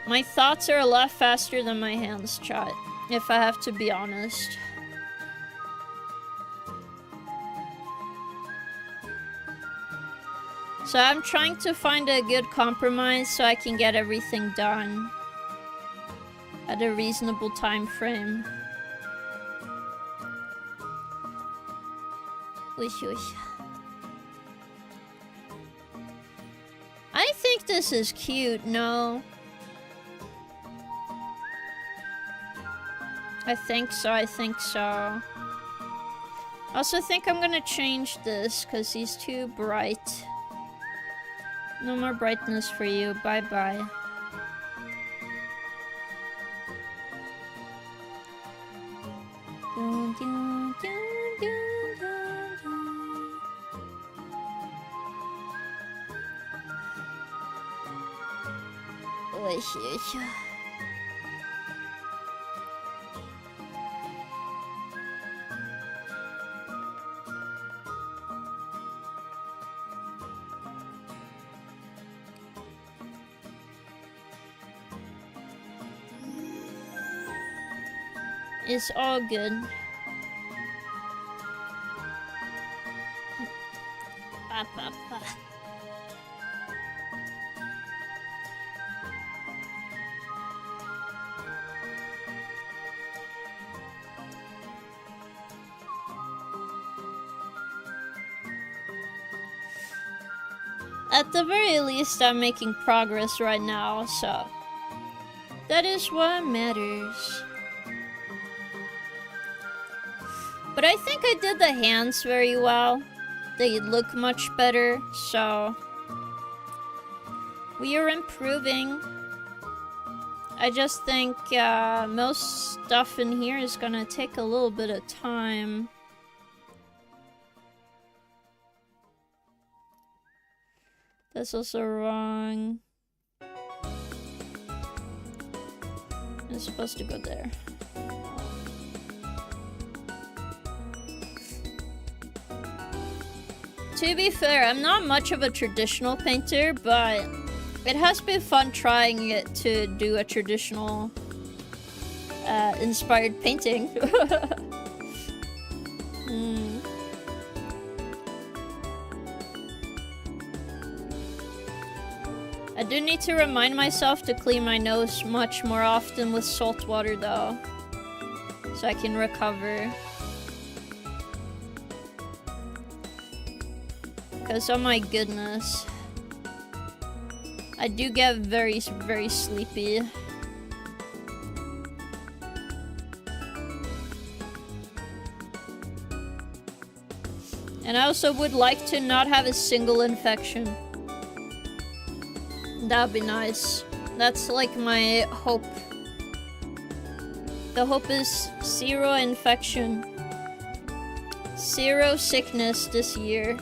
My thoughts are a lot faster than my hands, chat, if I have to be honest. So I'm trying to find a good compromise so I can get everything done at a reasonable time frame. Wish. I think this is cute, no? I think so. I also think I'm gonna change this because he's too bright. No more brightness for you. Bye-bye. It's all good. At the very least, I'm making progress right now, so that is what matters. But I think I did the hands very well. They look much better, so we are improving. I just think most stuff in here is gonna take a little bit of time. That's also wrong. It's supposed to go there. To be fair, I'm not much of a traditional painter, but it has been fun trying it to do a traditional inspired painting. I do need to remind myself to clean my nose much more often with salt water though, so I can recover. Because, oh my goodness, I do get very, very sleepy. And I also would like to not have a single infection. That'd be nice. That's like my hope. The hope is 0 infection. 0 sickness this year.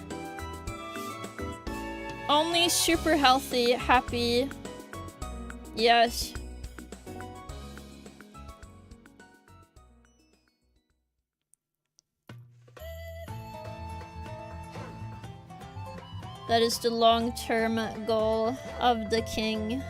Only super healthy, happy. Yes. That is the long-term goal of the king.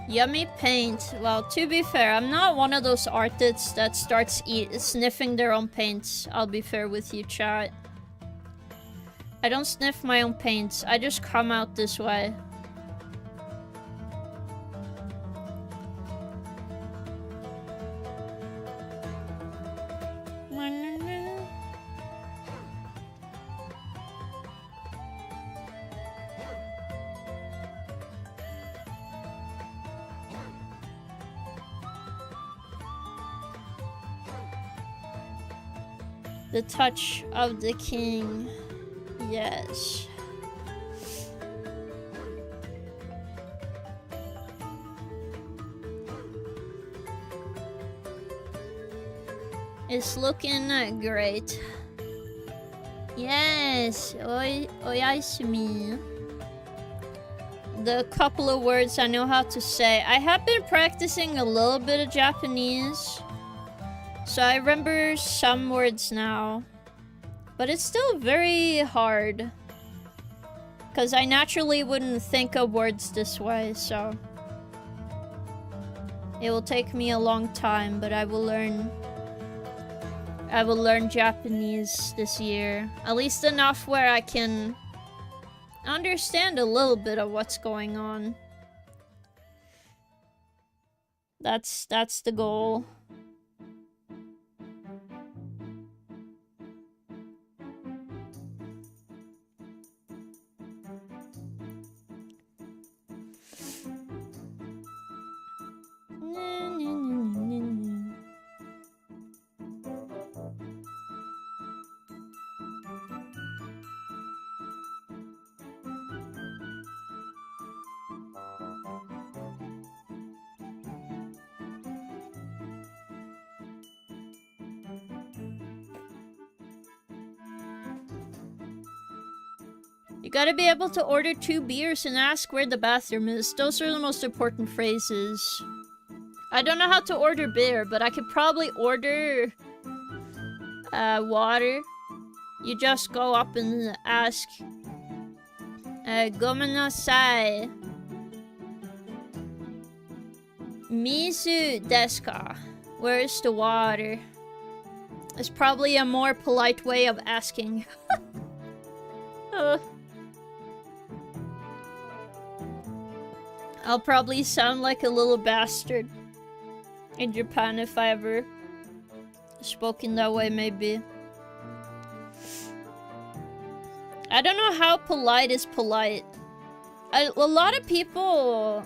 Yummy paint. Well, to be fair, I'm not one of those artists that starts sniffing their own paints. I'll be fair with you, chat. I don't sniff my own paints. I just come out this way. The touch of the king. Yes. It's looking great. Yes. Oyaisumi. The couple of words I know how to say. I have been practicing a little bit of Japanese. So I remember some words now, but it's still very hard because I naturally wouldn't think of words this way, so it will take me a long time, but I will learn Japanese this year, at least enough where I can understand a little bit of what's going on. That's the goal. You gotta be able to order 2 beers and ask where the bathroom is. Those are the most important phrases. I don't know how to order beer, but I could probably order water. You just go up and ask, Gomenasai. Mizu desu ka? Where's the water? It's probably a more polite way of asking. I'll probably sound like a little bastard in Japan if I ever spoken that way, maybe. I don't know how polite is polite. A lot of people...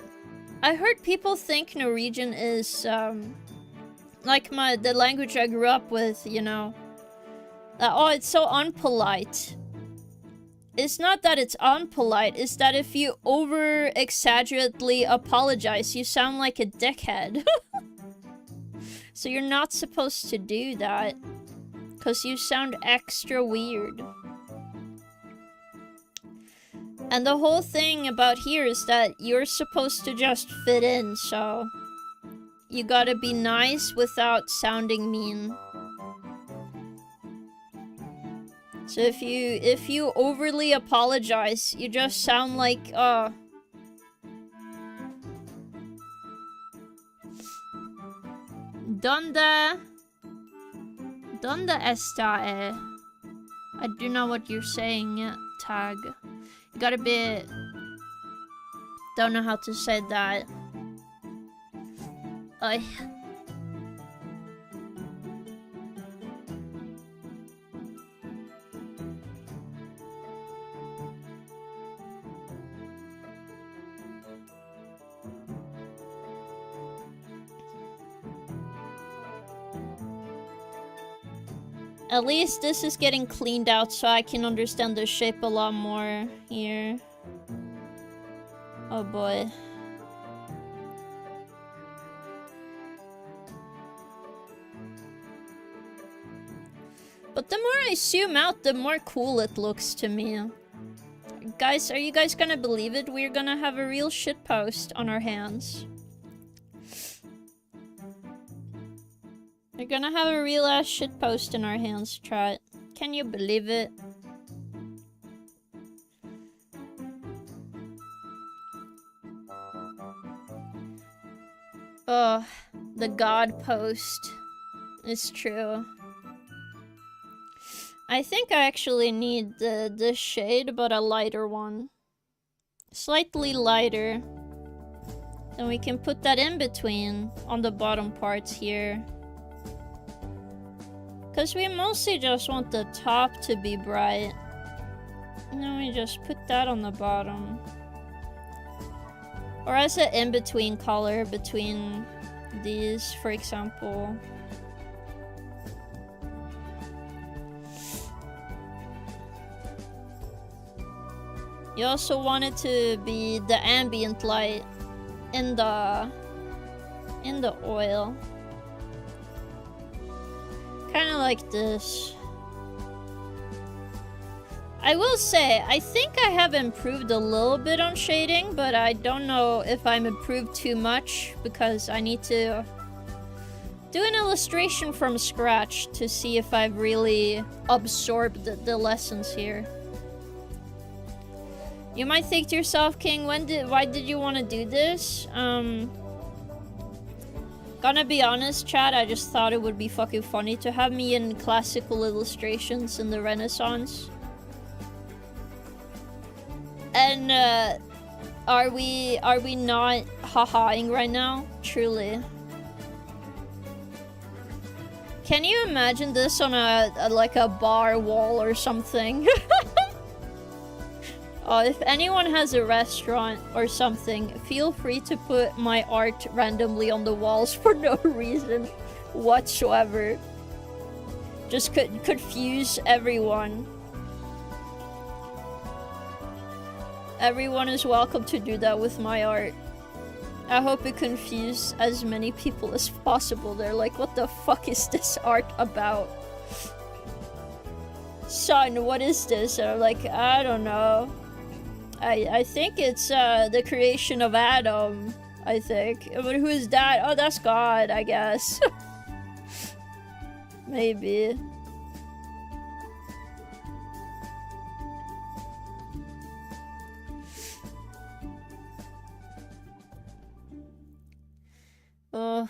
I heard people think Norwegian is, like the language I grew up with, you know. Oh, it's so unpolite. It's not that it's unpolite, it's that if you over-exaggerately apologize, you sound like a dickhead. So you're not supposed to do that, because you sound extra weird. And the whole thing about here is that you're supposed to just fit in, so you gotta be nice without sounding mean. So if you overly apologize, you just sound like Donde está? I do know what you're saying, Tag. You gotta be... Don't know how to say that. At least this is getting cleaned out so I can understand the shape a lot more here. Oh boy. But the more I zoom out, the more cool it looks to me. Guys, are you guys gonna believe it? We're gonna have a real shitpost on our hands. We're gonna have a real ass shitpost in our hands, chat. Can you believe it? Oh, the God post is true. I think I actually need the shade, but a lighter one. Slightly lighter. Then we can put that in between on the bottom parts here. Because we mostly just want the top to be bright. And then we just put that on the bottom. Or as an in-between color between these, for example. You also want it to be the ambient light in the oil. Kind of like this. I will say, I think I have improved a little bit on shading, but I don't know if I'm improved too much because I need to do an illustration from scratch to see if I've really absorbed the lessons here. You might think to yourself, King, why did you want to do this? Gonna be honest, chat, I just thought it would be fucking funny to have me in classical illustrations in the Renaissance. And, are we not ha-haing right now? Truly. Can you imagine this on like a bar wall or something? If anyone has a restaurant or something, feel free to put my art randomly on the walls for no reason whatsoever. Just confuse everyone. Everyone is welcome to do that with my art. I hope it confuses as many people as possible. They're like, what the fuck is this art about? Son, what is this? And I'm like, I don't know. I think it's the creation of Adam, I think. But who is that? Oh, that's God, I guess. Maybe. Oh.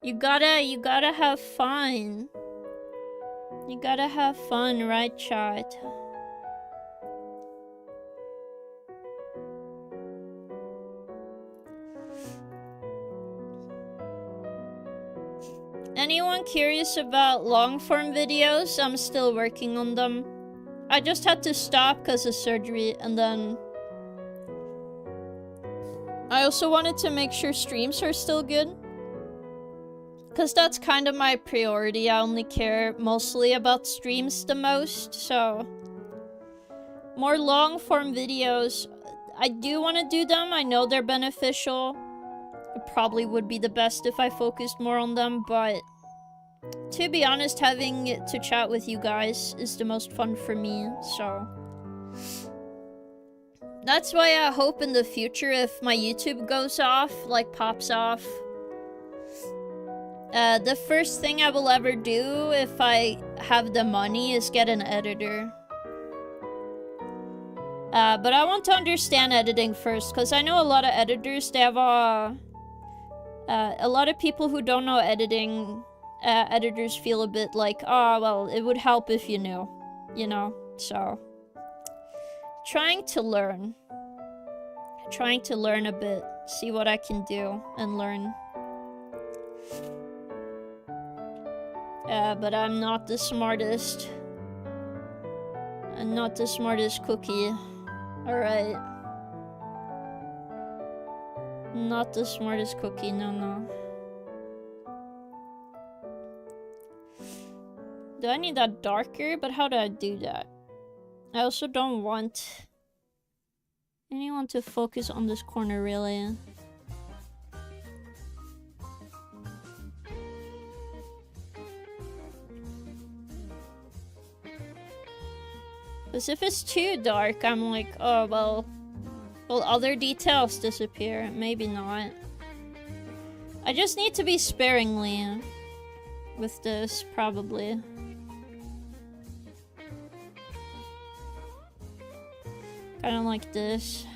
You gotta have fun. You gotta have fun, right, chat? Anyone curious about long-form videos? I'm still working on them. I just had to stop because of surgery, and then I also wanted to make sure streams are still good. Because that's kind of my priority. I only care mostly about streams the most, so more long-form videos. I do want to do them. I know they're beneficial. It probably would be the best if I focused more on them, but to be honest, having to chat with you guys is the most fun for me, so that's why I hope in the future, if my YouTube goes off, like pops off, the first thing I will ever do if I have the money is get an editor. But I want to understand editing first, because I know a lot of editors, they have a lot of people who don't know editing. Editors feel a bit like, oh, well, it would help if you knew, you know? So, trying to learn a bit, see what I can do and learn. But I'm not the smartest. I'm not the smartest cookie. Alright. Not the smartest cookie, no. Do I need that darker? But how do I do that? I also don't want anyone to focus on this corner, really. Because if it's too dark, I'm like, oh, well, will other details disappear? Maybe not. I just need to be sparingly with this, probably. Kind of like this.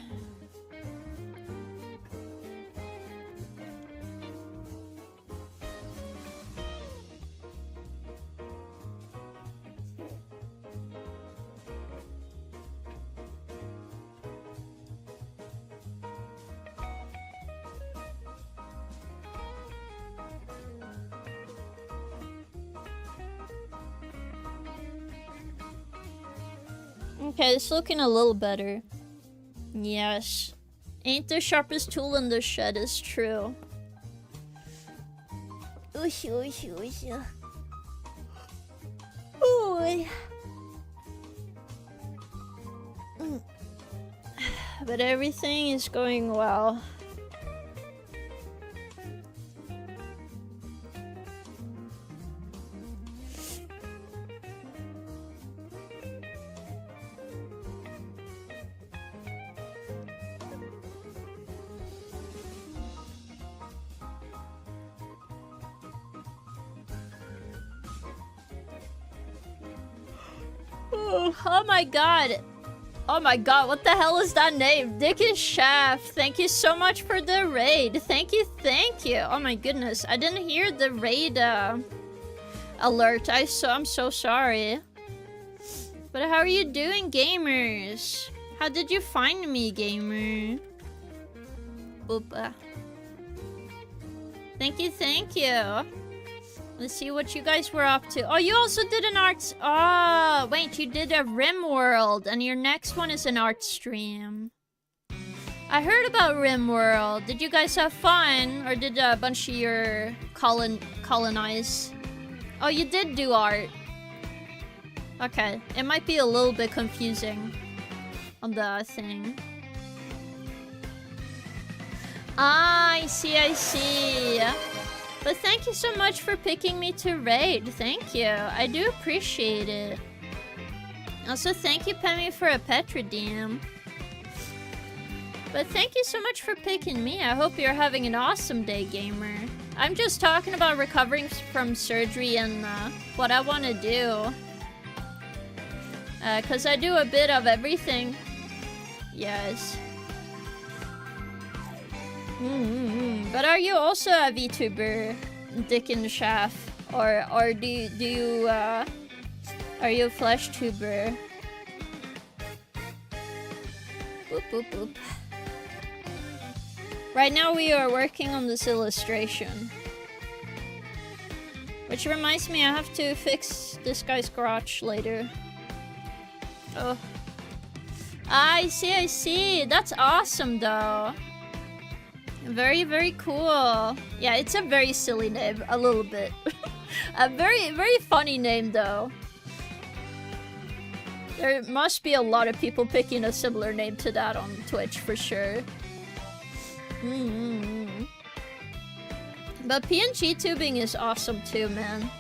Okay, it's looking a little better. Yes. Ain't the sharpest tool in the shed is true. But everything is going well. Oh my god. Oh my god, what the hell is that name? Dickish Shaft. Thank you so much for the raid. Thank you, thank you. Oh my goodness. I didn't hear the raid alert. I'm so sorry. But how are you doing, gamers? How did you find me, gamer? Oopa. Thank you, thank you. Let's see what you guys were up to. Oh, you also did an art... Oh, wait, you did a RimWorld, and your next one is an art stream. I heard about RimWorld. Did you guys have fun? Or did a bunch of your colonize? Oh, you did do art. Okay, it might be a little bit confusing on the thing. Ah, I see, I see. But thank you so much for picking me to raid. Thank you. I do appreciate it. Also, thank you, Pemmy, for a pet redeem. But thank you so much for picking me. I hope you're having an awesome day, gamer. I'm just talking about recovering from surgery and what I want to do. Because I do a bit of everything. Yes. But are you also a VTuber, Dick and Shaft, or do you are you a flesh tuber? Boop boop boop. Right now we are working on this illustration, which reminds me I have to fix this guy's garage later. Oh, I see. That's awesome though. Very, very cool. Yeah, it's a very silly name, a little bit. A very, very funny name, though. There must be a lot of people picking a similar name to that on Twitch, for sure. But PNG tubing is awesome too, man.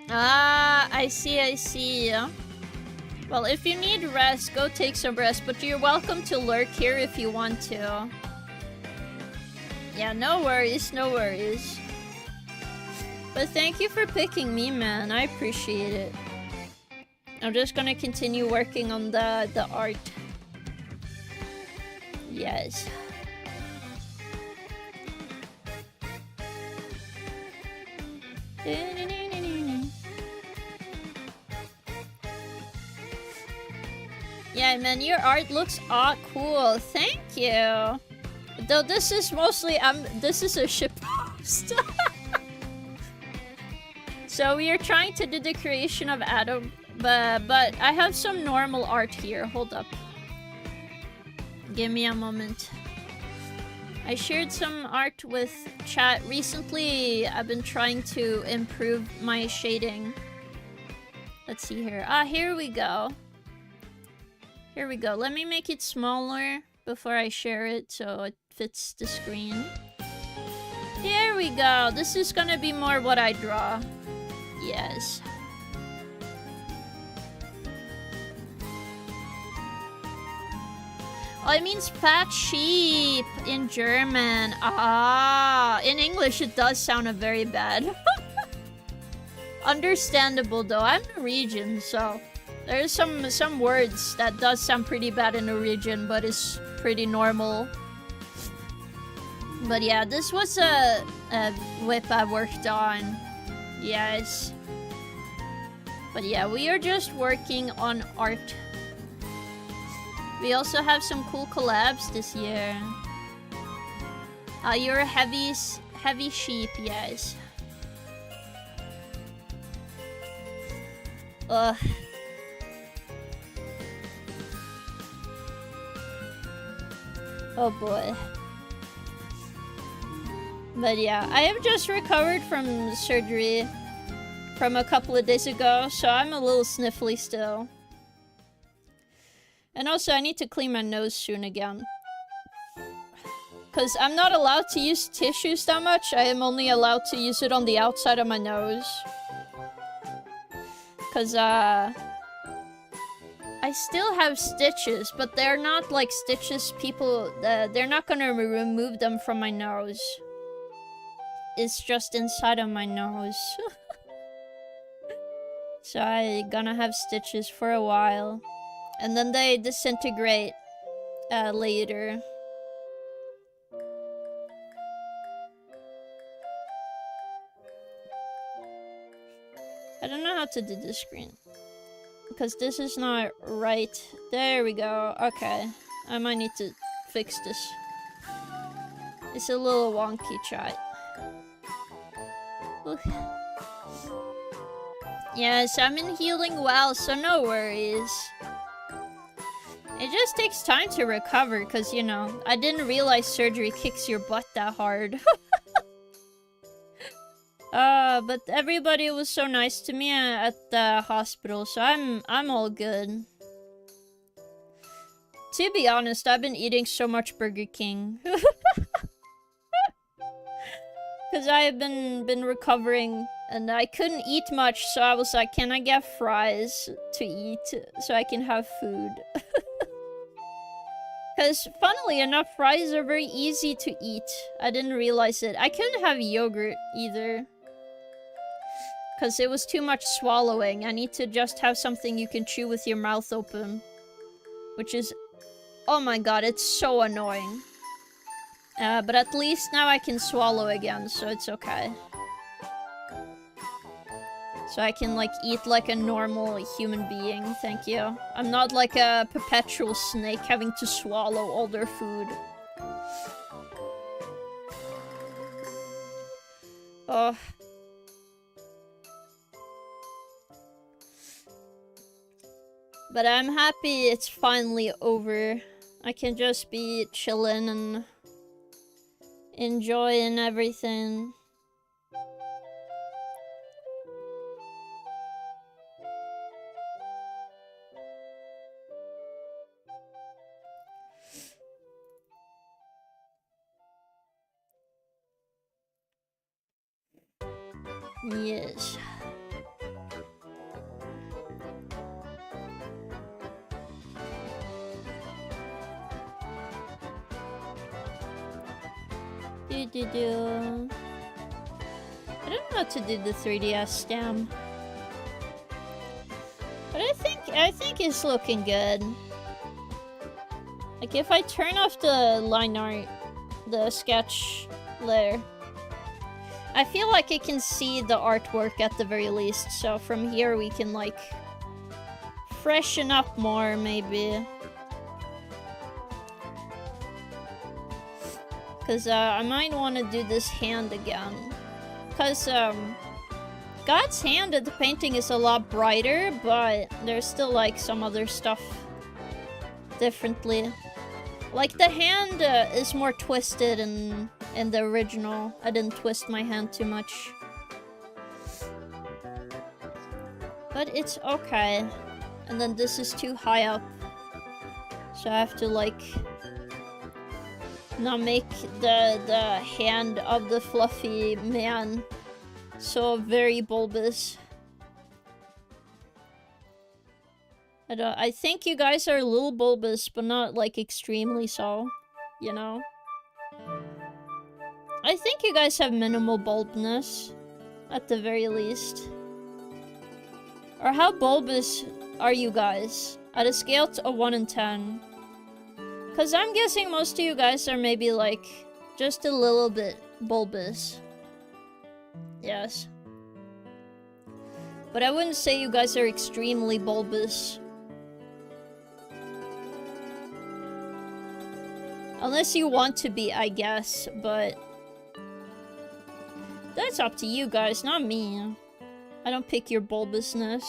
Ah, I see. Well, if you need rest, go take some rest, but you're welcome to lurk here if you want to. Yeah, no worries. But thank you for picking me, man. I appreciate it. I'm just gonna continue working on the art. Yes. Yeah, man, your art looks cool. Thank you. Though this is mostly this is a ship post. So we are trying to do the creation of Adam, but I have some normal art here. Hold up. Give me a moment. I shared some art with chat recently. I've been trying to improve my shading. Let's see here. Ah, here we go. Here we go. Let me make it smaller before I share it so it fits the screen. Here we go. This is gonna be more what I draw. Yes. Oh, it means fat sheep in German. Ah, in English it does sound very bad. Understandable though. I'm Norwegian, so there's some words that does sound pretty bad in Norwegian, but it's pretty normal. But yeah, this was a whip I worked on. Yes. But yeah, we are just working on art. We also have some cool collabs this year. You're a heavy sheep, yes. Ugh. Oh boy. But yeah, I have just recovered from surgery from a couple of days ago, so I'm a little sniffly still. And also, I need to clean my nose soon again. Because I'm not allowed to use tissues that much. I am only allowed to use it on the outside of my nose. Because, I still have stitches, but they're not like stitches people... they're not gonna remove them from my nose. It's just inside of my nose. So I'm gonna have stitches for a while. And then they disintegrate later. I don't know how to do this screen. Because this is not right. There we go. Okay. I might need to fix this. It's a little wonky, chat. Yes, I'm in healing well, so no worries. It just takes time to recover, because, you know, I didn't realize surgery kicks your butt that hard. But everybody was so nice to me at the hospital, so I'm all good. To be honest, I've been eating so much Burger King. Because I have been recovering, and I couldn't eat much, so I was like, can I get fries to eat so I can have food? Because, funnily enough, fries are very easy to eat. I didn't realize it. I couldn't have yogurt either. Because it was too much swallowing. I need to just have something you can chew with your mouth open. Which is... oh my god, it's so annoying. But at least now I can swallow again, so it's okay. So I can, like, eat like a normal human being, thank you. I'm not like a perpetual snake having to swallow all their food. Oh. But I'm happy it's finally over. I can just be chilling and enjoying everything. Yes. I don't know how to do the 3DS stem. But I think it's looking good. Like if I turn off the line art, the sketch layer, I feel like I can see the artwork at the very least. So from here we can like freshen up more maybe. Because I might want to do this hand again. Because God's hand at the painting is a lot brighter, but there's still like some other stuff differently. Like, the hand is more twisted in the original. I didn't twist my hand too much. But it's okay. And then this is too high up. So I have to, like, not make the hand of the fluffy man so very bulbous. I think you guys are a little bulbous, but not, like, extremely so, you know? I think you guys have minimal bulbness, at the very least. Or how bulbous are you guys? At a scale of 1 in 10. Because I'm guessing most of you guys are maybe, like, just a little bit bulbous. Yes. But I wouldn't say you guys are extremely bulbous. Unless you want to be, I guess, but... that's up to you guys, not me. I don't pick your bulbousness.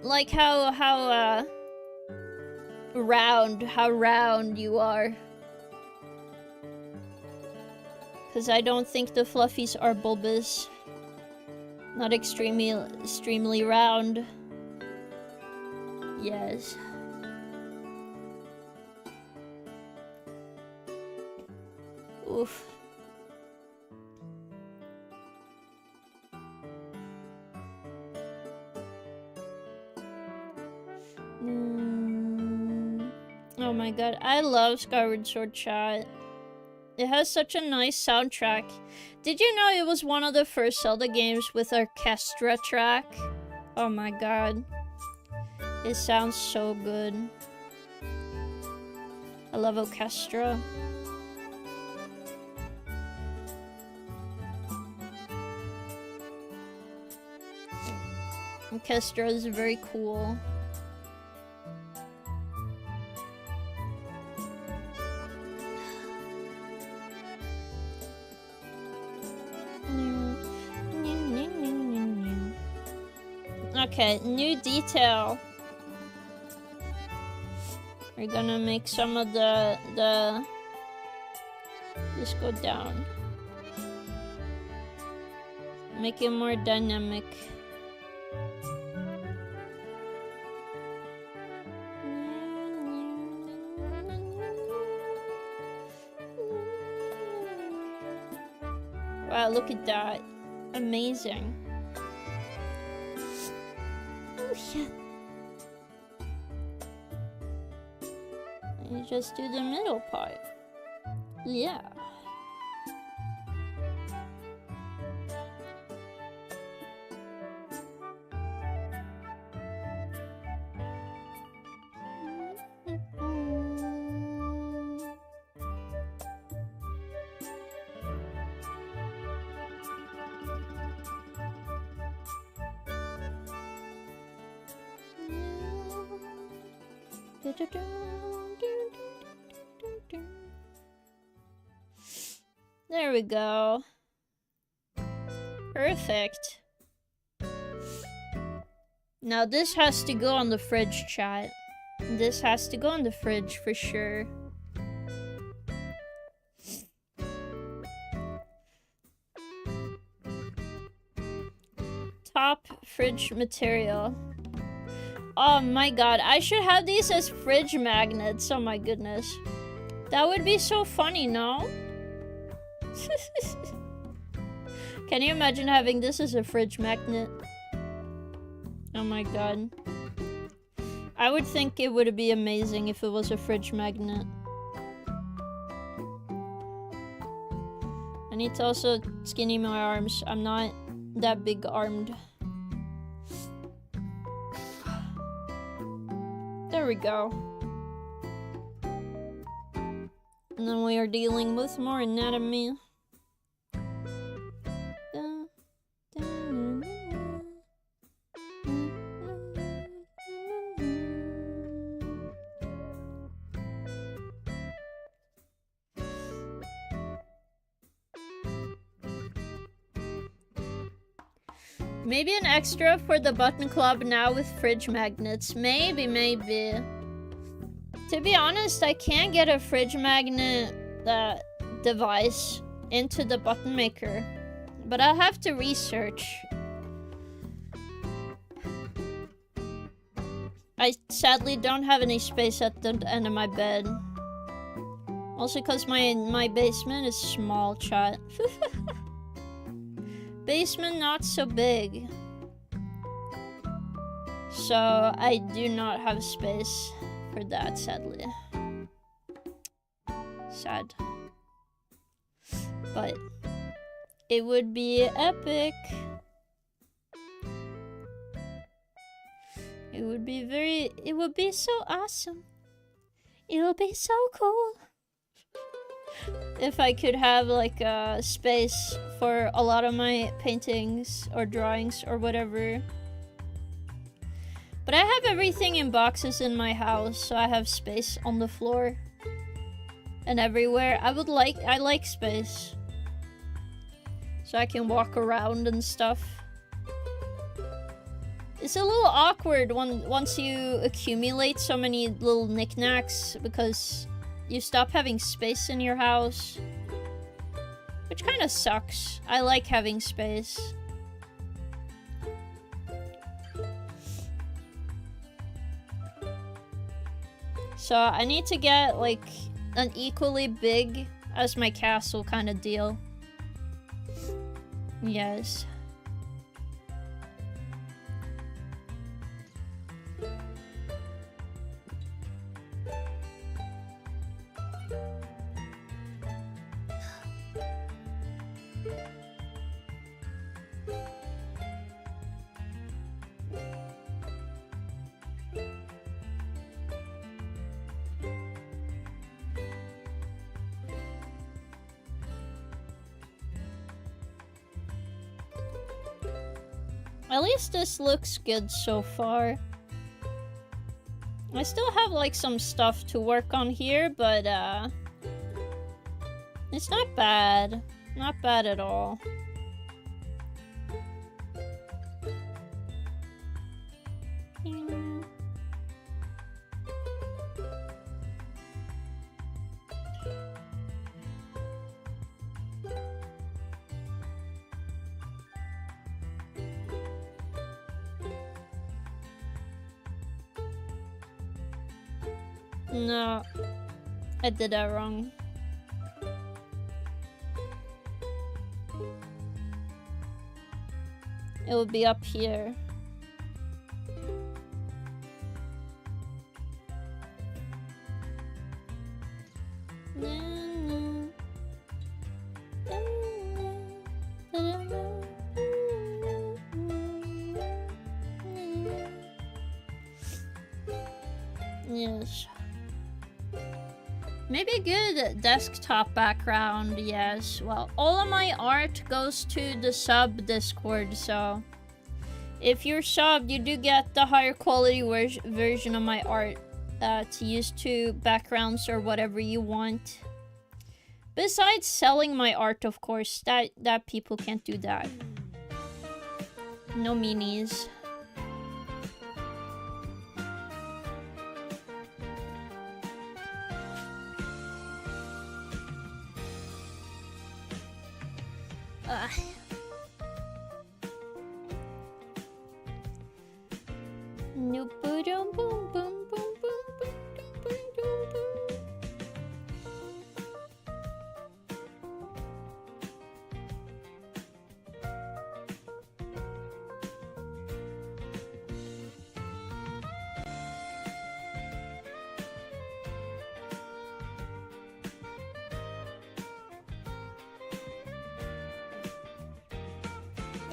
Like how round you are. Because I don't think the fluffies are bulbous. Not extremely round. Yes. Oof. Oh my god, I love Skyward Sword chat. It has such a nice soundtrack. Did you know it was one of the first Zelda games with orchestra track? Oh my god. It sounds so good. I love orchestra. Orchestra is very cool. Okay, new detail. We're gonna make some of the just go down. Make it more dynamic. Wow, look at that. Amazing. Oh, yeah. You just do the middle part. Yeah. There we go. Perfect. Now this has to go on the fridge, chat. This has to go on the fridge for sure. Top fridge material. Oh my god, I should have these as fridge magnets. Oh my goodness. That would be so funny, no? Can you imagine having this as a fridge magnet? Oh my god. I would think it would be amazing if it was a fridge magnet. I need to also skinny my arms. I'm not that big armed. There we go. And then we are dealing with more anatomy. Maybe an extra for the button club now with fridge magnets. Maybe. To be honest, I can't get a fridge magnet device into the button maker. But I'll have to research. I sadly don't have any space at the end of my bed. Also because my basement is small, chat. Basement not so big. So I do not have space for that, sadly. Sad. But it would be epic. It would be so awesome. It would be so cool. If I could have like a space for a lot of my paintings or drawings or whatever. But I have everything in boxes in my house, so I have space on the floor and everywhere. I like space. So I can walk around and stuff. It's a little awkward once you accumulate so many little knickknacks because you stop having space in your house. Which kind of sucks. I like having space. So I need to get like an equally big as my castle kind of deal. Yes. At least this looks good so far. I still have like some stuff to work on here, but it's not bad. Not bad at all. No, I did that wrong. It would be up here. Yes. Maybe a good desktop background, yes. Well, all of my art goes to the sub Discord, so if you're subbed, you do get the higher quality version of my art to use to backgrounds or whatever you want. Besides selling my art, of course, that people can't do that. No meanies.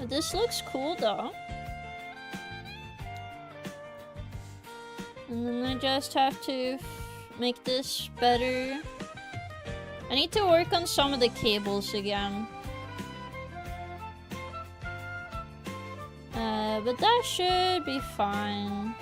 This looks cool though. And then I just have to make this better. I need to work on some of the cables again. But that should be fine.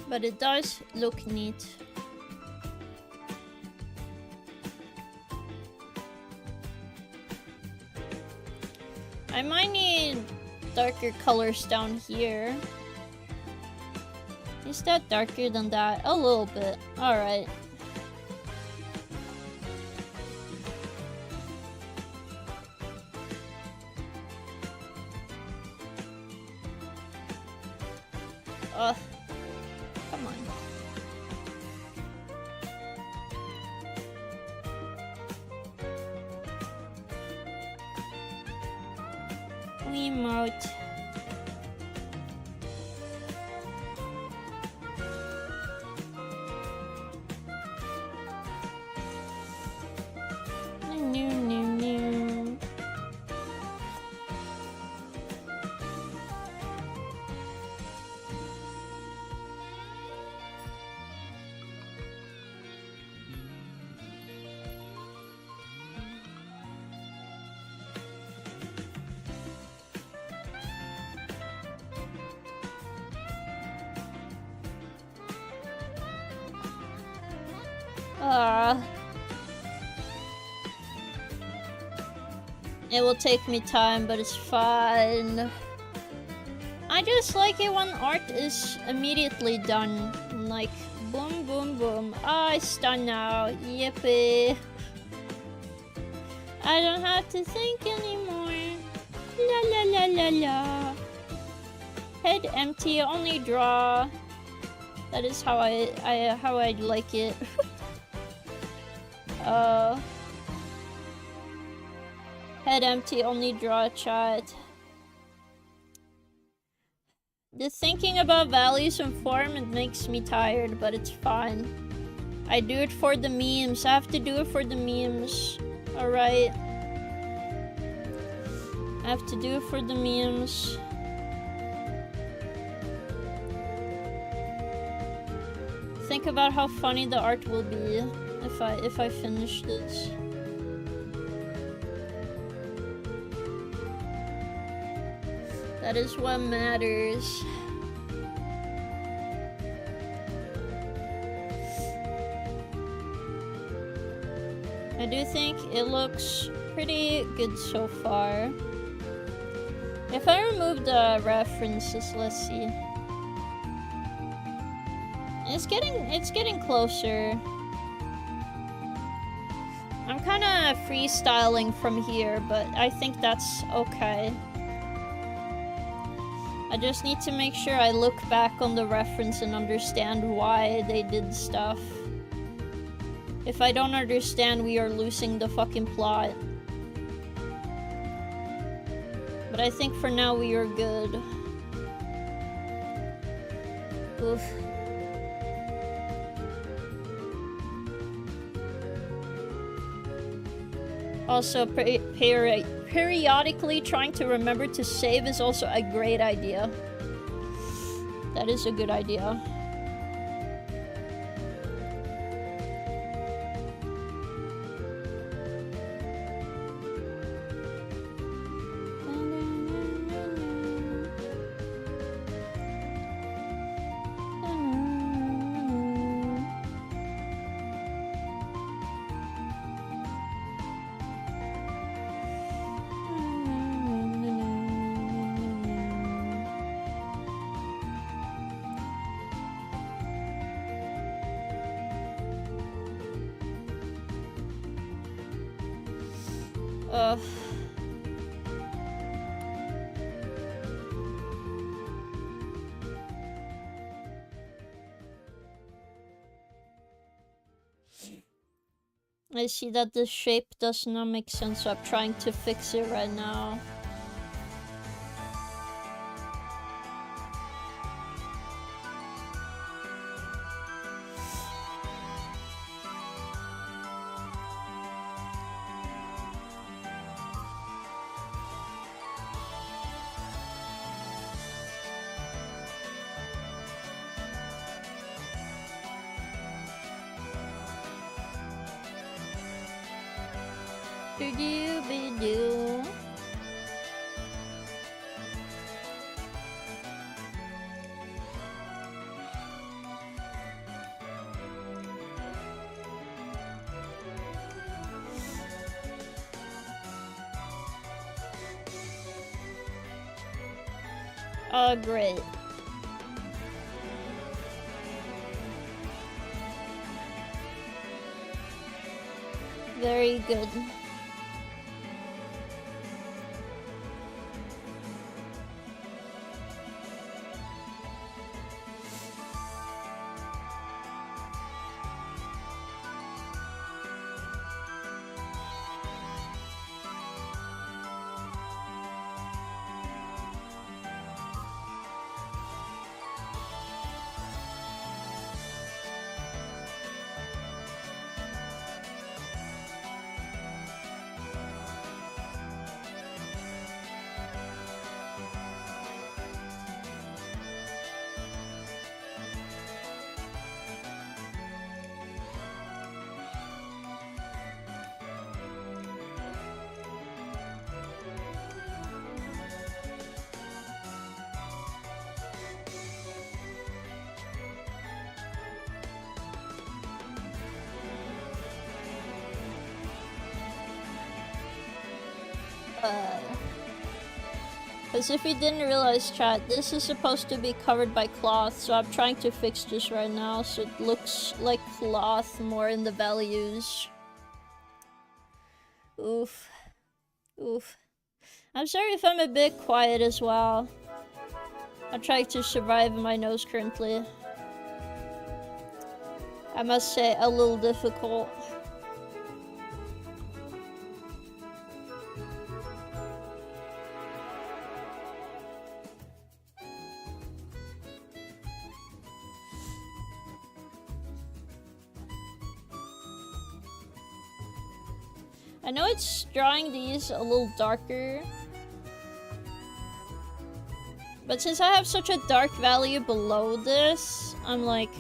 But it does look neat. I might need darker colors down here. Is that darker than that? A little bit. Alright. Come on. Wiimote. It will take me time, but it's fine. I just like it when art is immediately done. Like, boom, boom, boom. Oh, it's done now. Yippee. I don't have to think anymore. La la la la la. Head empty, only draw. That is how I like it. Head empty, only draw chat. The thinking about values and form, it makes me tired, but it's fine. I do it for the memes. I have to do it for the memes. Alright. I have to do it for the memes. Think about how funny the art will be if I finish this. That is what matters. I do think it looks pretty good so far. If I remove the references, let's see. It's getting closer. I'm kind of freestyling from here, but I think that's okay. I just need to make sure I look back on the reference and understand why they did stuff. If I don't understand, we are losing the fucking plot. But I think for now we are good. Oof. Also, periodically trying to remember to save is also a great idea. That is a good idea. I see that the shape does not make sense, so I'm trying to fix it right now. Do-do-be-do. Oh, great. Very good. As if you didn't realize, chat, this is supposed to be covered by cloth, so I'm trying to fix this right now so it looks like cloth more in the values. Oof. Oof. I'm sorry if I'm a bit quiet as well. I'm trying to survive my nose currently. I must say, a little difficult. I know it's drawing these a little darker, but since I have such a dark value below this, I'm like,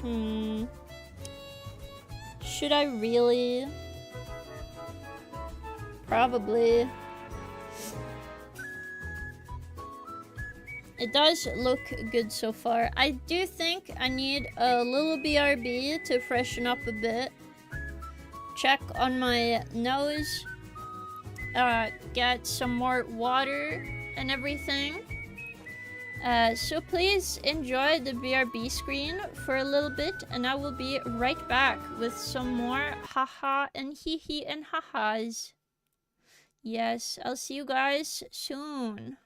should I really? Probably. It does look good so far. I do think I need a little BRB to freshen up a bit. Check on my nose. Get some more water and everything. So please enjoy the BRB screen for a little bit, and I will be right back with some more haha and hee hee and hahas. Yes, I'll see you guys soon.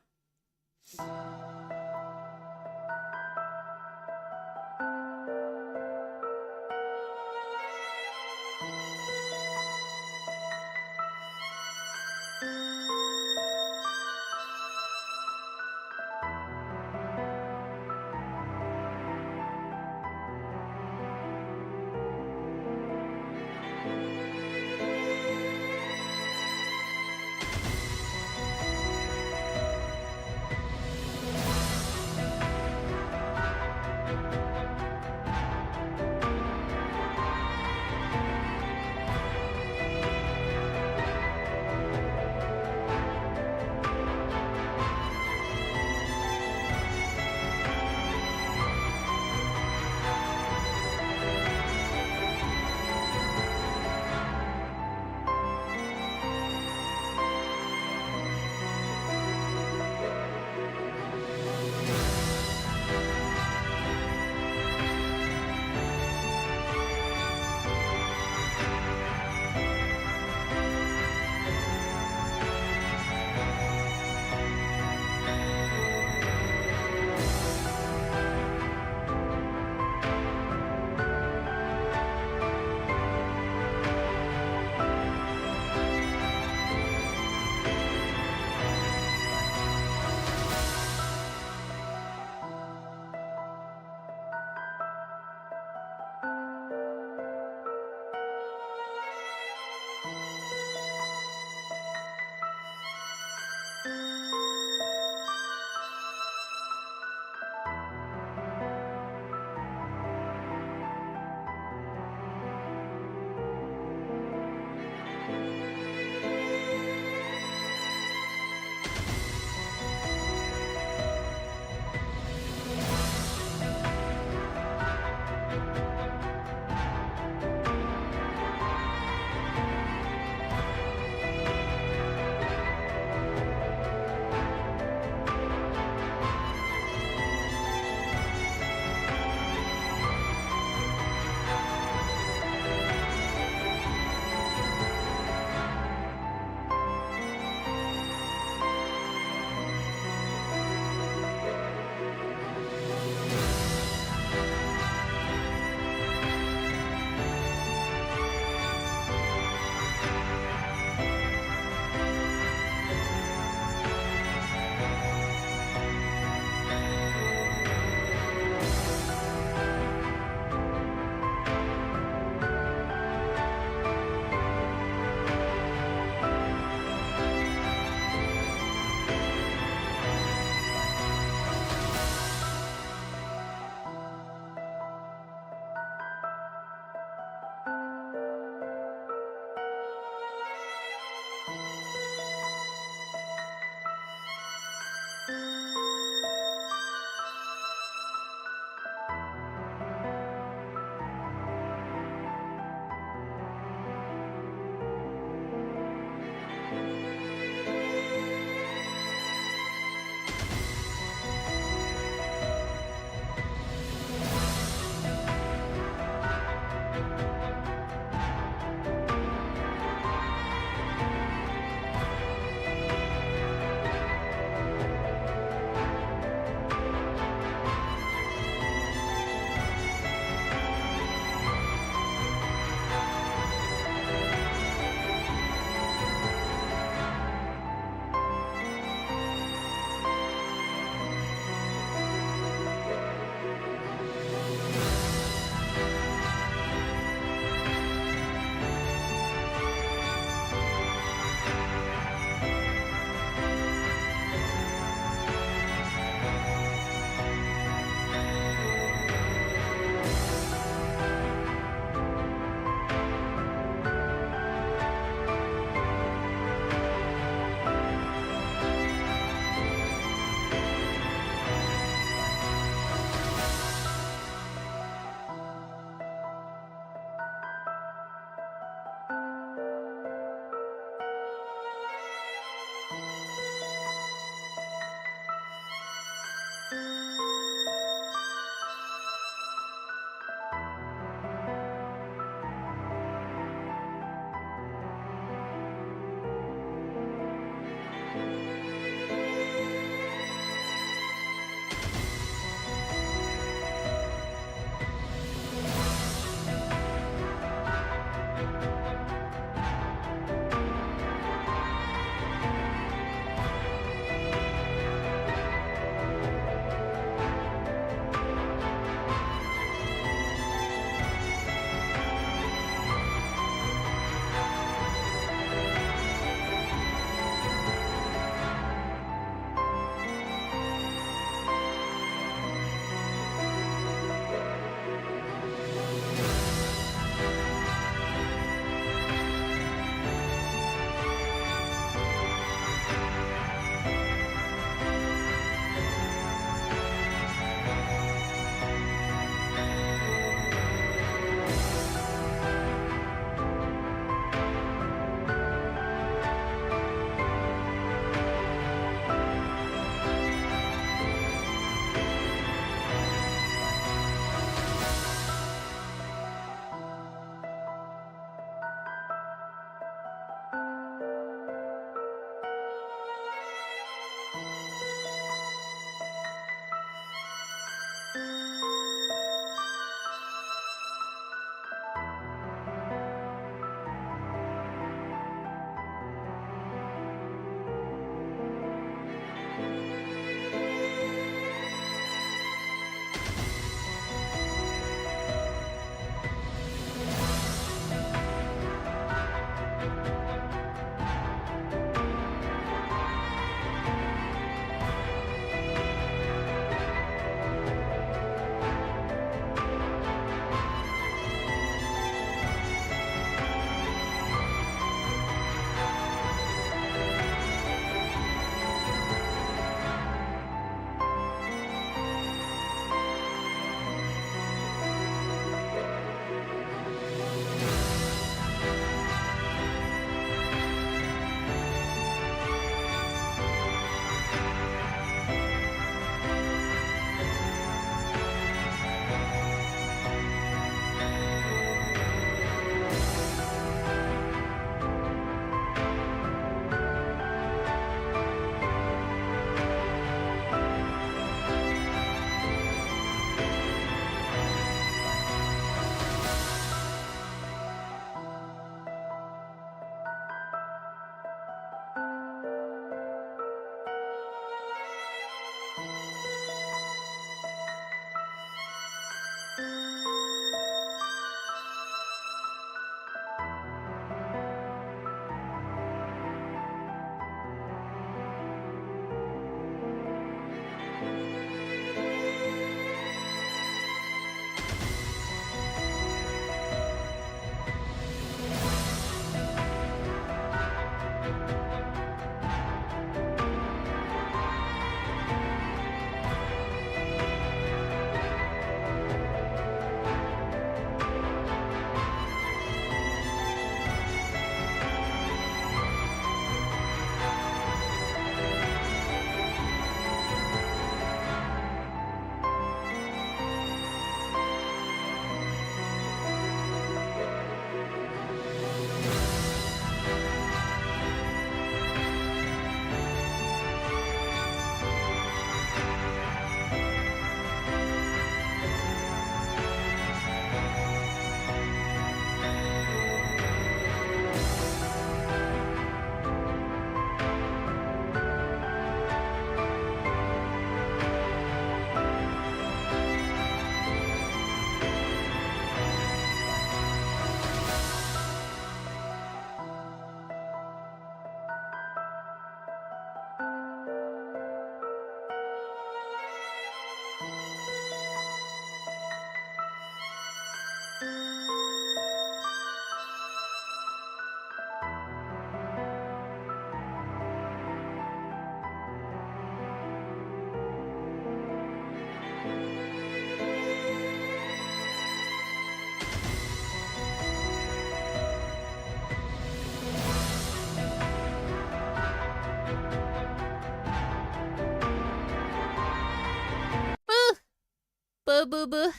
Boo boo boo.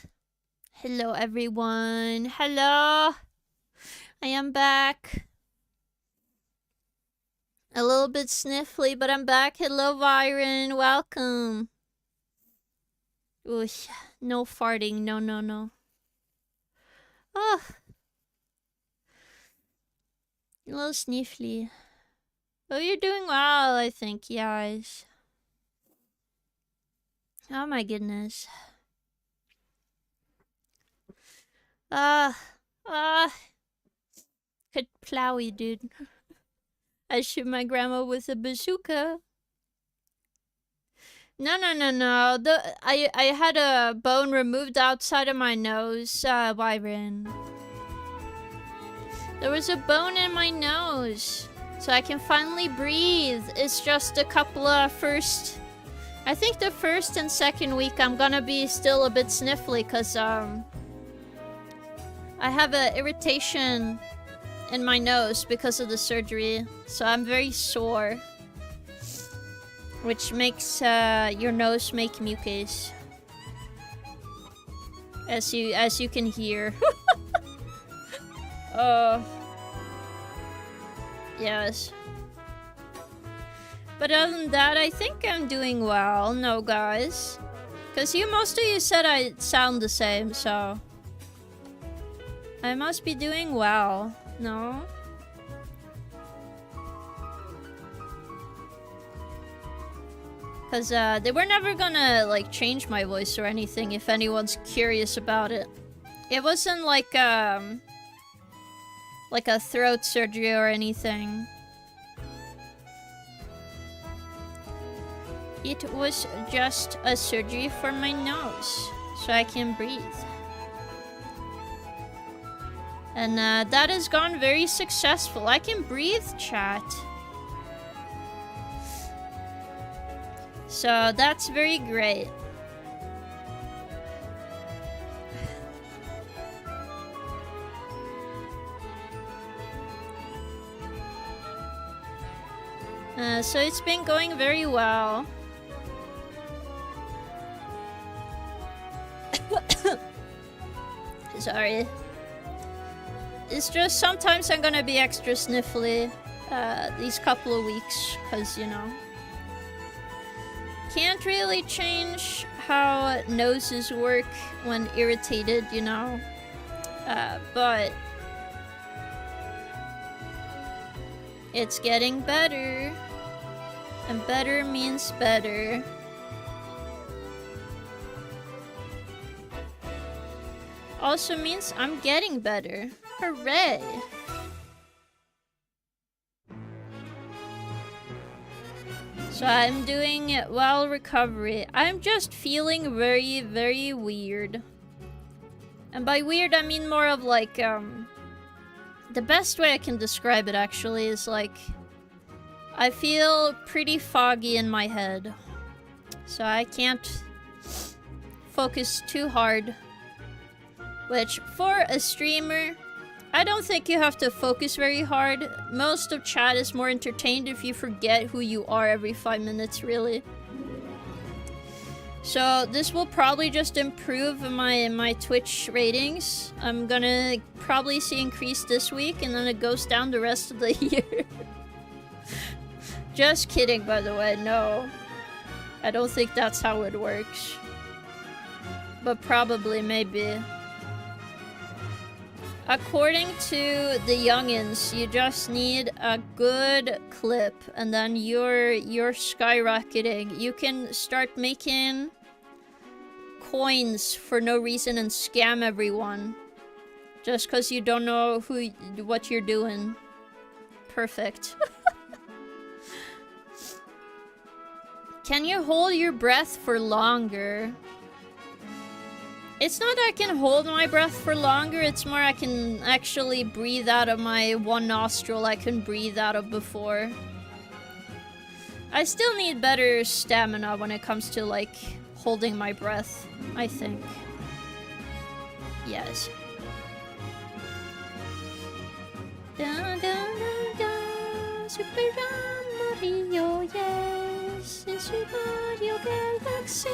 Hello everyone. Hello. I am back. A little bit sniffly, but I'm back. Hello Byron. Welcome. Ooh, no farting. No, no, no. Oh. A little sniffly. Oh, you're doing well, I think, guys. Oh my goodness. Could plowy, dude. I shoot my grandma with a bazooka. No. I had a bone removed outside of my nose, Byron. There was a bone in my nose, so I can finally breathe. It's just a couple of I think the first and second week I'm gonna be still a bit sniffly, cause I have an irritation in my nose because of the surgery, so I'm very sore, which makes your nose make mucus, as you can hear. Yes. But other than that, I think I'm doing well. No, guys, because most of you said I sound the same, so I must be doing well. No? Because they were never gonna, like, change my voice or anything, if anyone's curious about it. It wasn't like a throat surgery or anything. It was just a surgery for my nose, so I can breathe. And that has gone very successful. I can breathe, chat. So that's very great. So it's been going very well. Sorry. It's just sometimes I'm gonna be extra sniffly these couple of weeks, because, you know, can't really change how noses work when irritated, you know. But it's getting better, and better means better. Also means I'm getting better. Hooray! So I'm doing well recovery. I'm just feeling very, very weird. And by weird, I mean more of like, the best way I can describe it actually is like, I feel pretty foggy in my head. So I can't focus too hard. Which, for a streamer, I don't think you have to focus very hard. Most of chat is more entertained if you forget who you are every 5 minutes, really. So this will probably just improve my Twitch ratings. I'm gonna probably see increase this week, and then it goes down the rest of the year. Just kidding, by the way, no. I don't think that's how it works. But probably, maybe. According to the youngins, you just need a good clip, and then you're skyrocketing. You can start making coins for no reason and scam everyone, just because you don't know what you're doing. Perfect. Can you hold your breath for longer? It's not that I can hold my breath for longer, it's more I can actually breathe out of my one nostril I couldn't breathe out of before. I still need better stamina when it comes to, like, holding my breath, I think. Yes. Da, da, da, da, Super Mario, yes, in Super Mario Galaxy.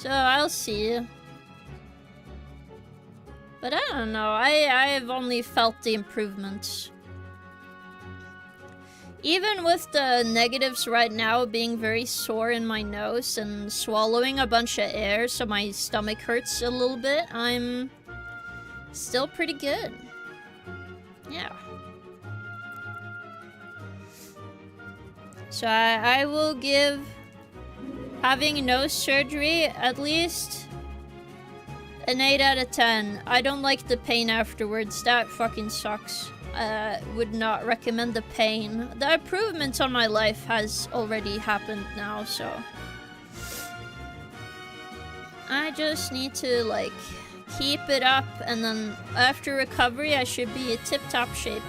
So I'll see. But I don't know, I've only felt the improvements. Even with the negatives right now being very sore in my nose and swallowing a bunch of air so my stomach hurts a little bit, I'm still pretty good. Yeah. So I will give having nose surgery at least an 8 out of 10. I don't like the pain afterwards. That fucking sucks. Would not recommend the pain. The improvements on my life has already happened now, so I just need to like keep it up, and then after recovery I should be in tip-top shape.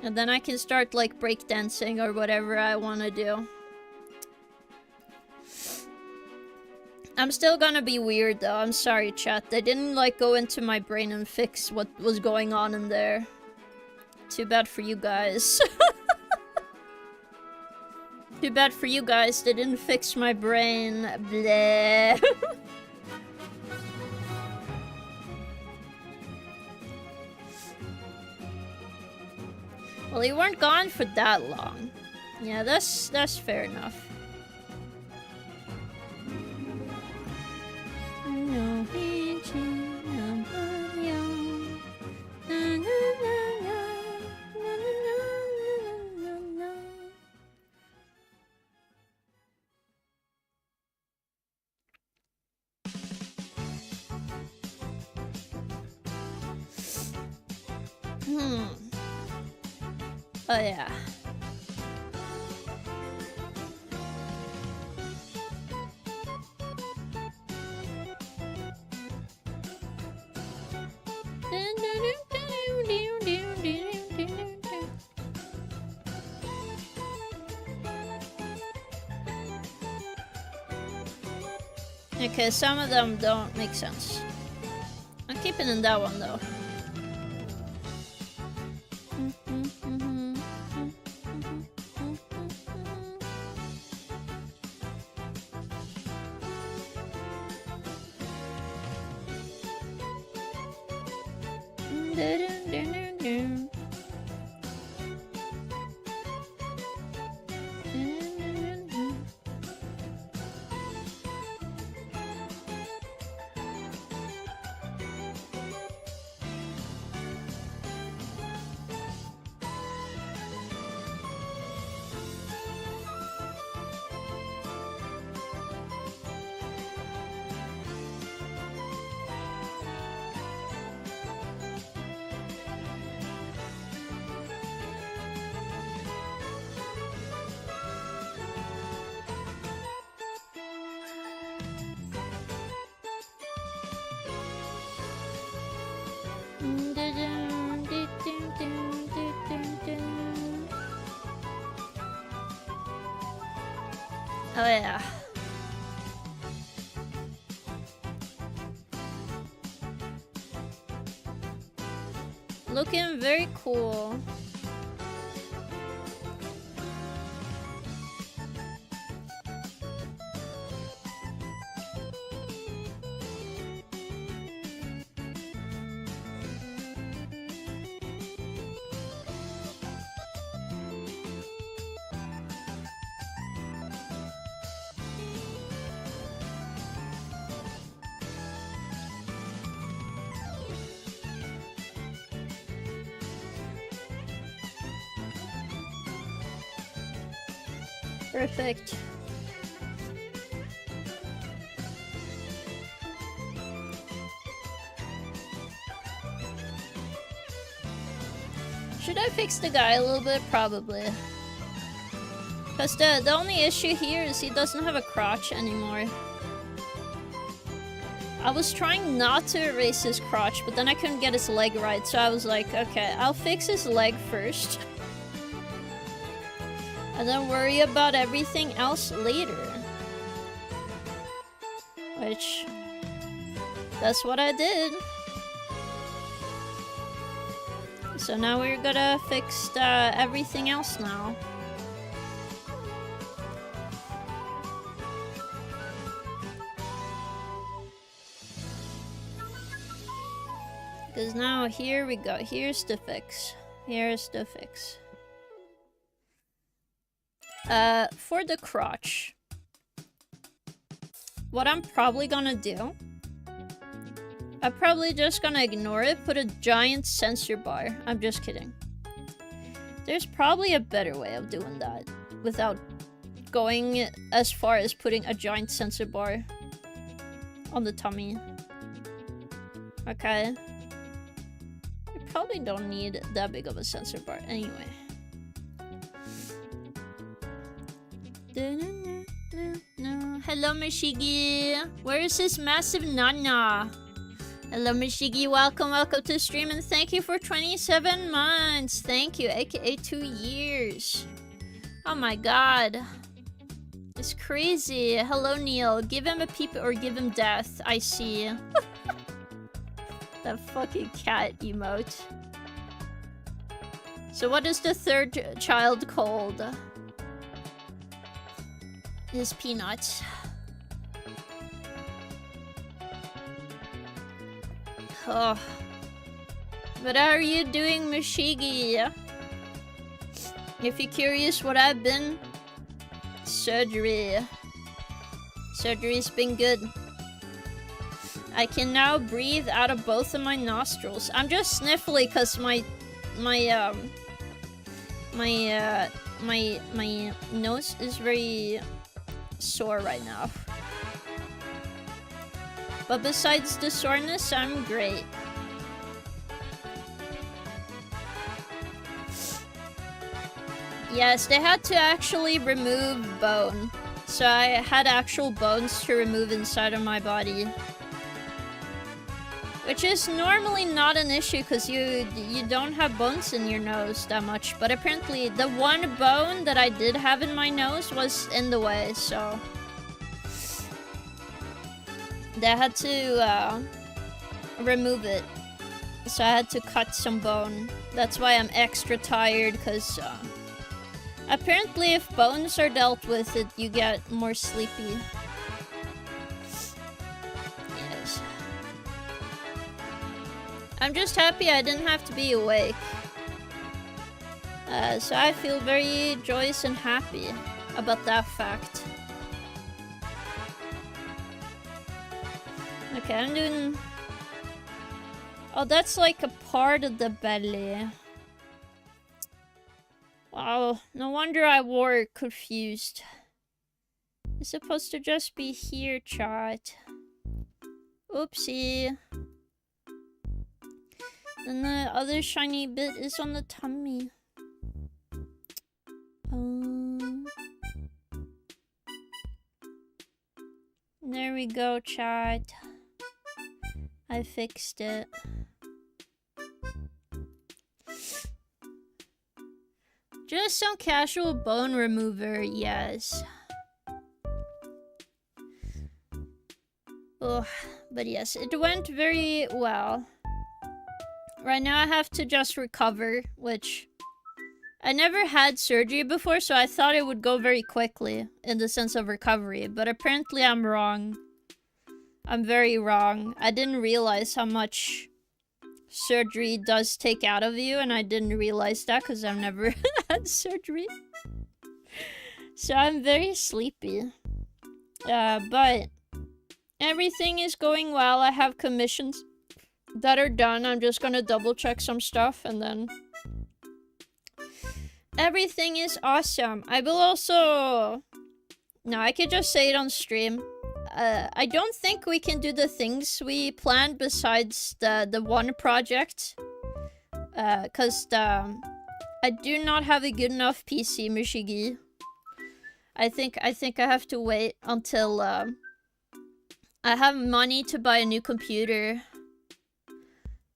And then I can start like breakdancing or whatever I want to do. I'm still gonna be weird though, I'm sorry chat. They didn't like go into my brain and fix what was going on in there. Too bad for you guys. Too bad for you guys, they didn't fix my brain. Bleh. Well, you weren't gone for that long. Yeah, that's fair enough. Oh yeah. Okay, some of them don't make sense. I'm keeping in that one though. Oh yeah. Looking very cool. Perfect. Should I fix the guy a little bit? Probably. Because the only issue here is he doesn't have a crotch anymore. I was trying not to erase his crotch, but then I couldn't get his leg right, so I was like, okay, I'll fix his leg first. And then worry about everything else later. Which, that's what I did. So now we're gonna fix everything else now. Because now here we go. Here's the fix. Here's the fix. For the crotch, what I'm probably gonna do, I'm probably just gonna ignore it, put a giant sensor bar. I'm just kidding. There's probably a better way of doing that without going as far as putting a giant sensor bar on the tummy. Okay. You probably don't need that big of a sensor bar anyway. Hello, Mashigi. Where is this massive nana? Hello, Mashigi. Welcome to the stream, and thank you for 27 months. Thank you, aka 2 years. Oh my god. It's crazy. Hello, Neil. Give him a peep or give him death. I see. That fucking cat emote. So what is the third child called? Is Peanuts. Oh. What are you doing, Mashigi? If you're curious what I've been... Surgery. Surgery's been good. I can now breathe out of both of my nostrils. I'm just sniffly because my nose is very sore right now. But besides the soreness, I'm great. Yes, they had to actually remove bone. So I had actual bones to remove inside of my body. Which is normally not an issue because you don't have bones in your nose that much. But apparently the one bone that I did have in my nose was in the way, so... They had to remove it. So I had to cut some bone. That's why I'm extra tired, because apparently if bones are dealt with, you get more sleepy. Yes. I'm just happy I didn't have to be awake. So I feel very joyous and happy about that fact. Okay, I'm doing... Oh, that's like a part of the belly. Wow, no wonder I wore confused. It's supposed to just be here, chat. Oopsie. And the other shiny bit is on the tummy. There we go, chat. I fixed it. Just some casual bone remover, yes. Oh, but yes, it went very well. Right now I have to just recover, which... I never had surgery before, so I thought it would go very quickly in the sense of recovery, but apparently I'm wrong. I'm very wrong. I didn't realize how much surgery does take out of you, and I didn't realize that because I've never had surgery. So I'm very sleepy. But everything is going well. I have commissions that are done. I'm just gonna double check some stuff and then... Everything is awesome. I will also... No, I could just say it on stream. I don't think we can do the things we planned besides the one project. Cause I do not have a good enough PC, Mashigi. I think I have to wait until I have money to buy a new computer.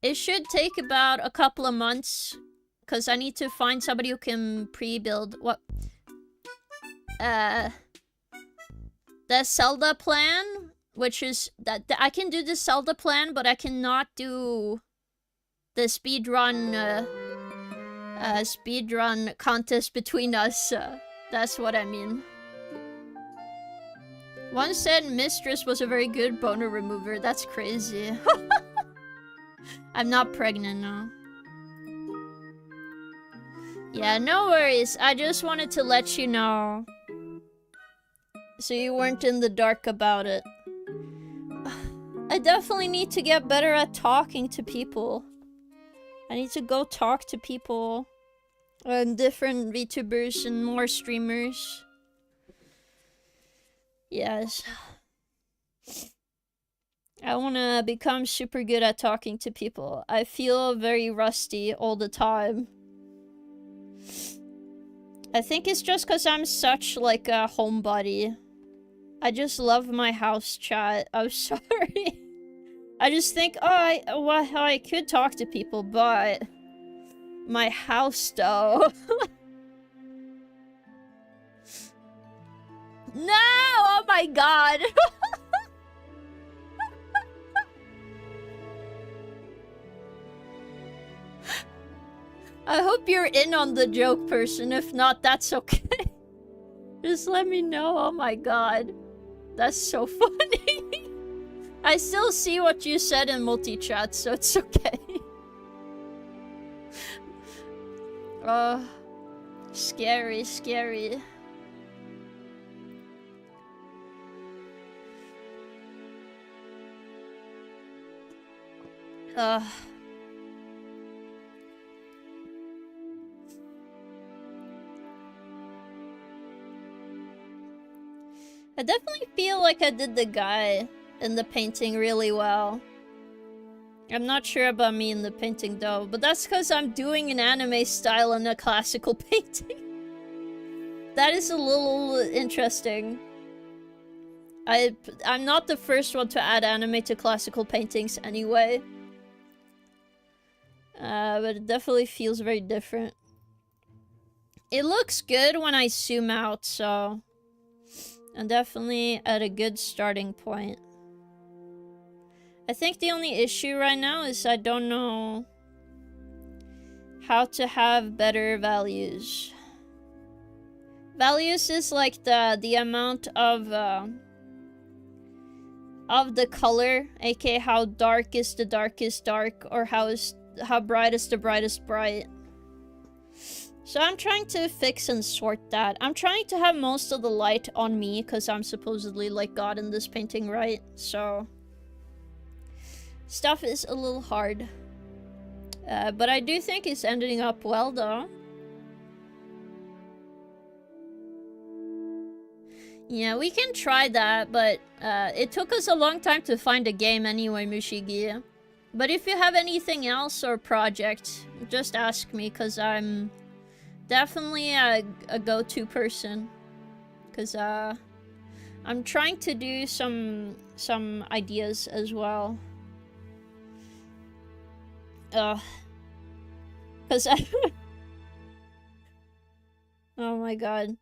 It should take about a couple of months. Cause I need to find somebody who can pre-build what the Zelda plan, which is that I can do the Zelda plan, but I cannot do the speedrun contest between us. That's what I mean. One said Mistress was a very good boner remover. That's crazy. I'm not pregnant now. Yeah, no worries. I just wanted to let you know. So you weren't in the dark about it. I definitely need to get better at talking to people. I need to go talk to people. And different VTubers and more streamers. Yes. I want to become super good at talking to people. I feel very rusty all the time. I think it's just because I'm such like a homebody. I just love my house chat. I'm sorry. I just think, oh, I could talk to people, but my house though. No! Oh my god! I hope you're in on the joke, person. If not, that's okay. Just let me know. Oh my god. That's so funny. I still see what you said in multi-chat, so it's okay. Scary, scary. I definitely feel like I did the guy in the painting really well. I'm not sure about me in the painting though, but that's because I'm doing an anime style in a classical painting. That is a little interesting. I'm not the first one to add anime to classical paintings anyway. But it definitely feels very different. It looks good when I zoom out, so I'm definitely at a good starting point. I think the only issue right now is I don't know how to have better values. Values is like the amount of the color, aka how dark is the darkest dark, or how bright is the brightest bright. So I'm trying to fix and sort that. I'm trying to have most of the light on me, because I'm supposedly like God in this painting, right? So stuff is a little hard. But I do think it's ending up well, though. Yeah, we can try that, but it took us a long time to find a game anyway, Mushigi. But if you have anything else or project, just ask me, because I'm definitely a go-to person. Because I'm trying to do some ideas as well. Because oh my god.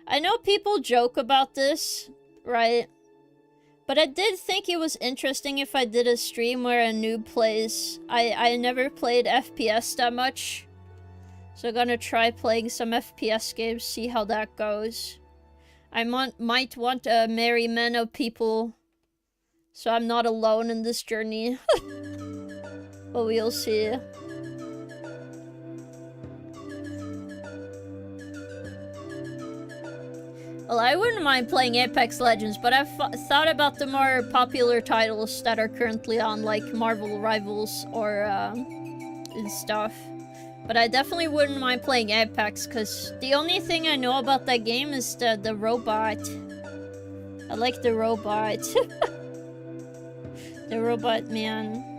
I know people joke about this, right? But I did think it was interesting if I did a stream where a noob plays. I never played FPS that much. So I'm gonna try playing some FPS games, see how that goes. I might want a merry men of people, so I'm not alone in this journey. But we'll see. Well, I wouldn't mind playing Apex Legends, but I've thought about the more popular titles that are currently on, like Marvel Rivals or and stuff. But I definitely wouldn't mind playing Apex, because the only thing I know about that game is the robot. I like the robot. The robot man.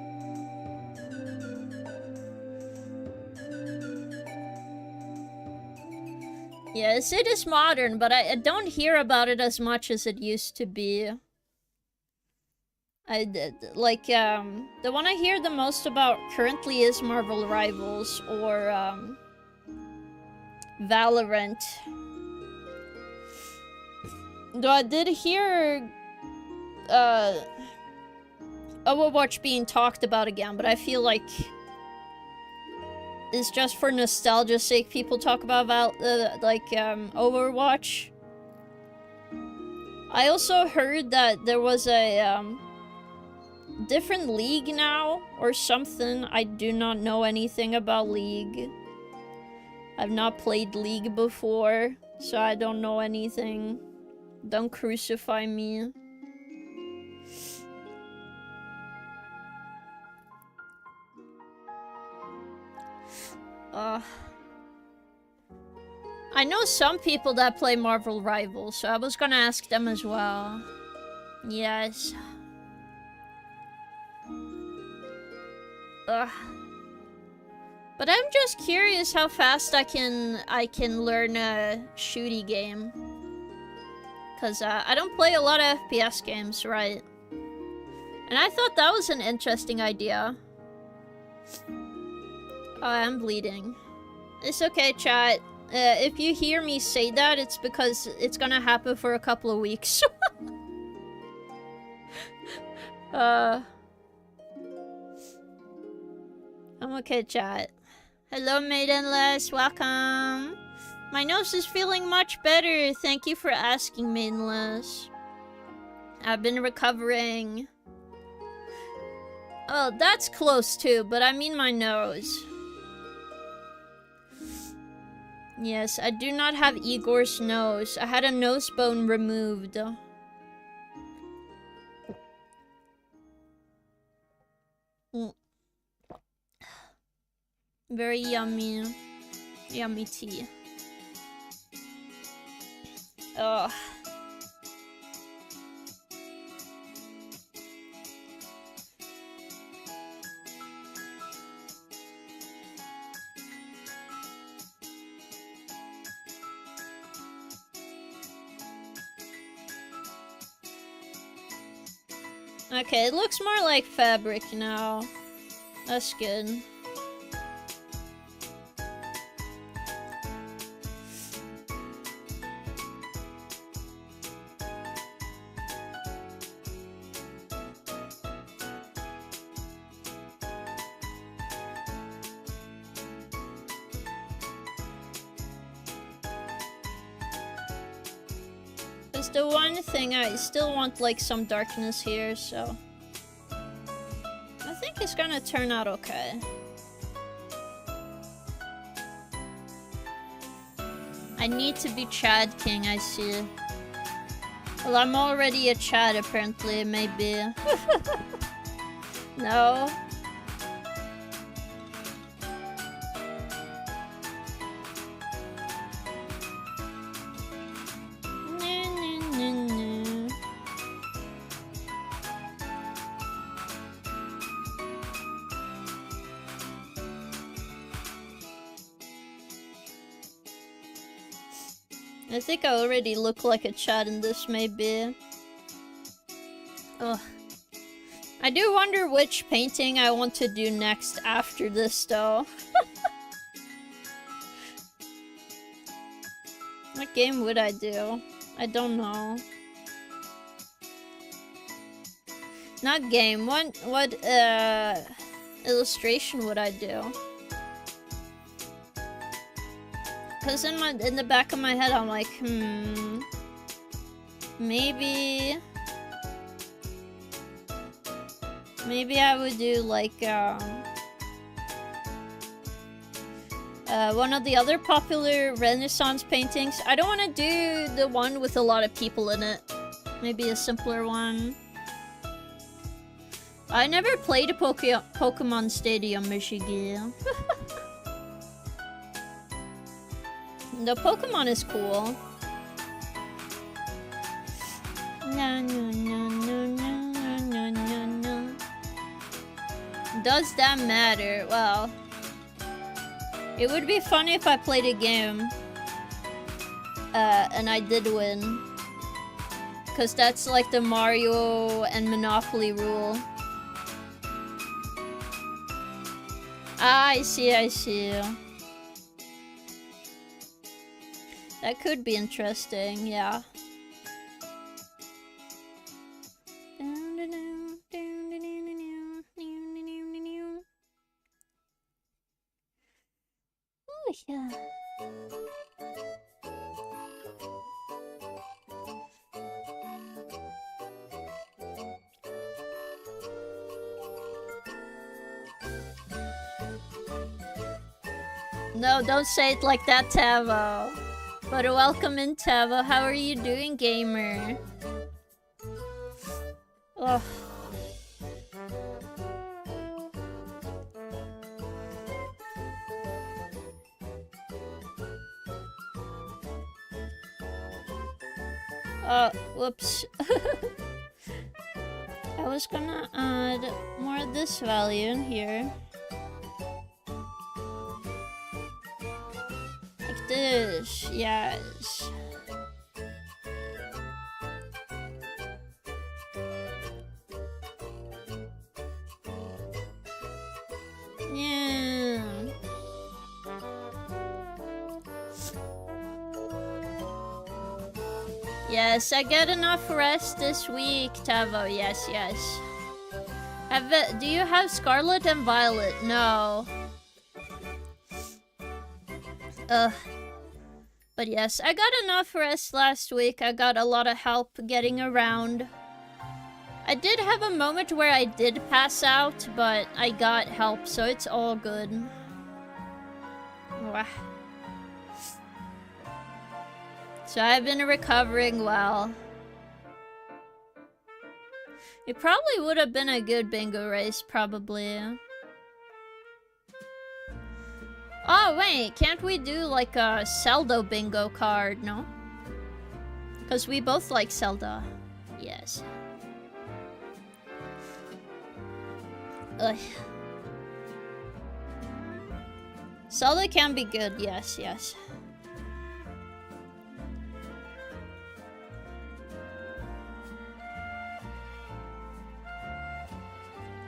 Yes, it is modern, but I don't hear about it as much as it used to be. The one I hear the most about currently is Marvel Rivals or Valorant. Though I did hear Overwatch being talked about again, but I feel like it's just for nostalgia's sake people talk about Overwatch. I also heard that there was a different league now or something. I do not know anything about League. I've not played League before, so I don't know anything. Don't crucify me. I know some people that play Marvel Rivals, so I was gonna ask them as well. Yes. Ugh. But I'm just curious how fast I can learn a shooty game. Cause I don't play a lot of FPS games, right? And I thought that was an interesting idea. Oh, I'm bleeding. It's okay, chat. If you hear me say that, it's because it's gonna happen for a couple of weeks. I'm okay, chat. Hello, Maidenless. Welcome. My nose is feeling much better. Thank you for asking, Maidenless. I've been recovering. Oh, that's close too, but I mean my nose. Yes, I do not have Igor's nose. I had a nose bone removed. Very yummy. Yummy tea. Ugh. Okay, it looks more like fabric now. That's good. It's the one thing I still want, like, some darkness here, so I think it's gonna turn out okay. I need to be Chad King, I see. Well, I'm already a Chad, apparently, maybe. No. I think I already look like a Chad in this, maybe. Ugh. I do wonder which painting I want to do next after this, though. What game would I do? I don't know. Not game. What illustration would I do? Cause in the back of my head, I'm like, maybe I would do like one of the other popular Renaissance paintings. I don't want to do the one with a lot of people in it. Maybe a simpler one. I never played a Pokemon Stadium, Michigan. The Pokemon is cool. No, no, no, no, no, no, no, no. Does that matter? Well, it would be funny if I played a game and I did win. Because that's like the Mario and Monopoly rule. Ah, I see, I see. That could be interesting, yeah. Oh, yeah. No, don't say it like that, Tavo. But welcome in, Tavo. How are you doing, gamer? Oh. Whoops. I was gonna add more of this value in here. Like this, yes. Yeah. Yes, I get enough rest this week, Tavo. Yes, yes. Do you have Scarlet and Violet? No. But yes, I got enough rest last week. I got a lot of help getting around. I did have a moment where I did pass out, but I got help, so it's all good. Wow. So I've been recovering well. It probably would have been a good bingo race, probably. Oh, wait, can't we do like a Zelda bingo card, no? Because we both like Zelda. Yes. Ugh. Zelda can be good, yes, yes.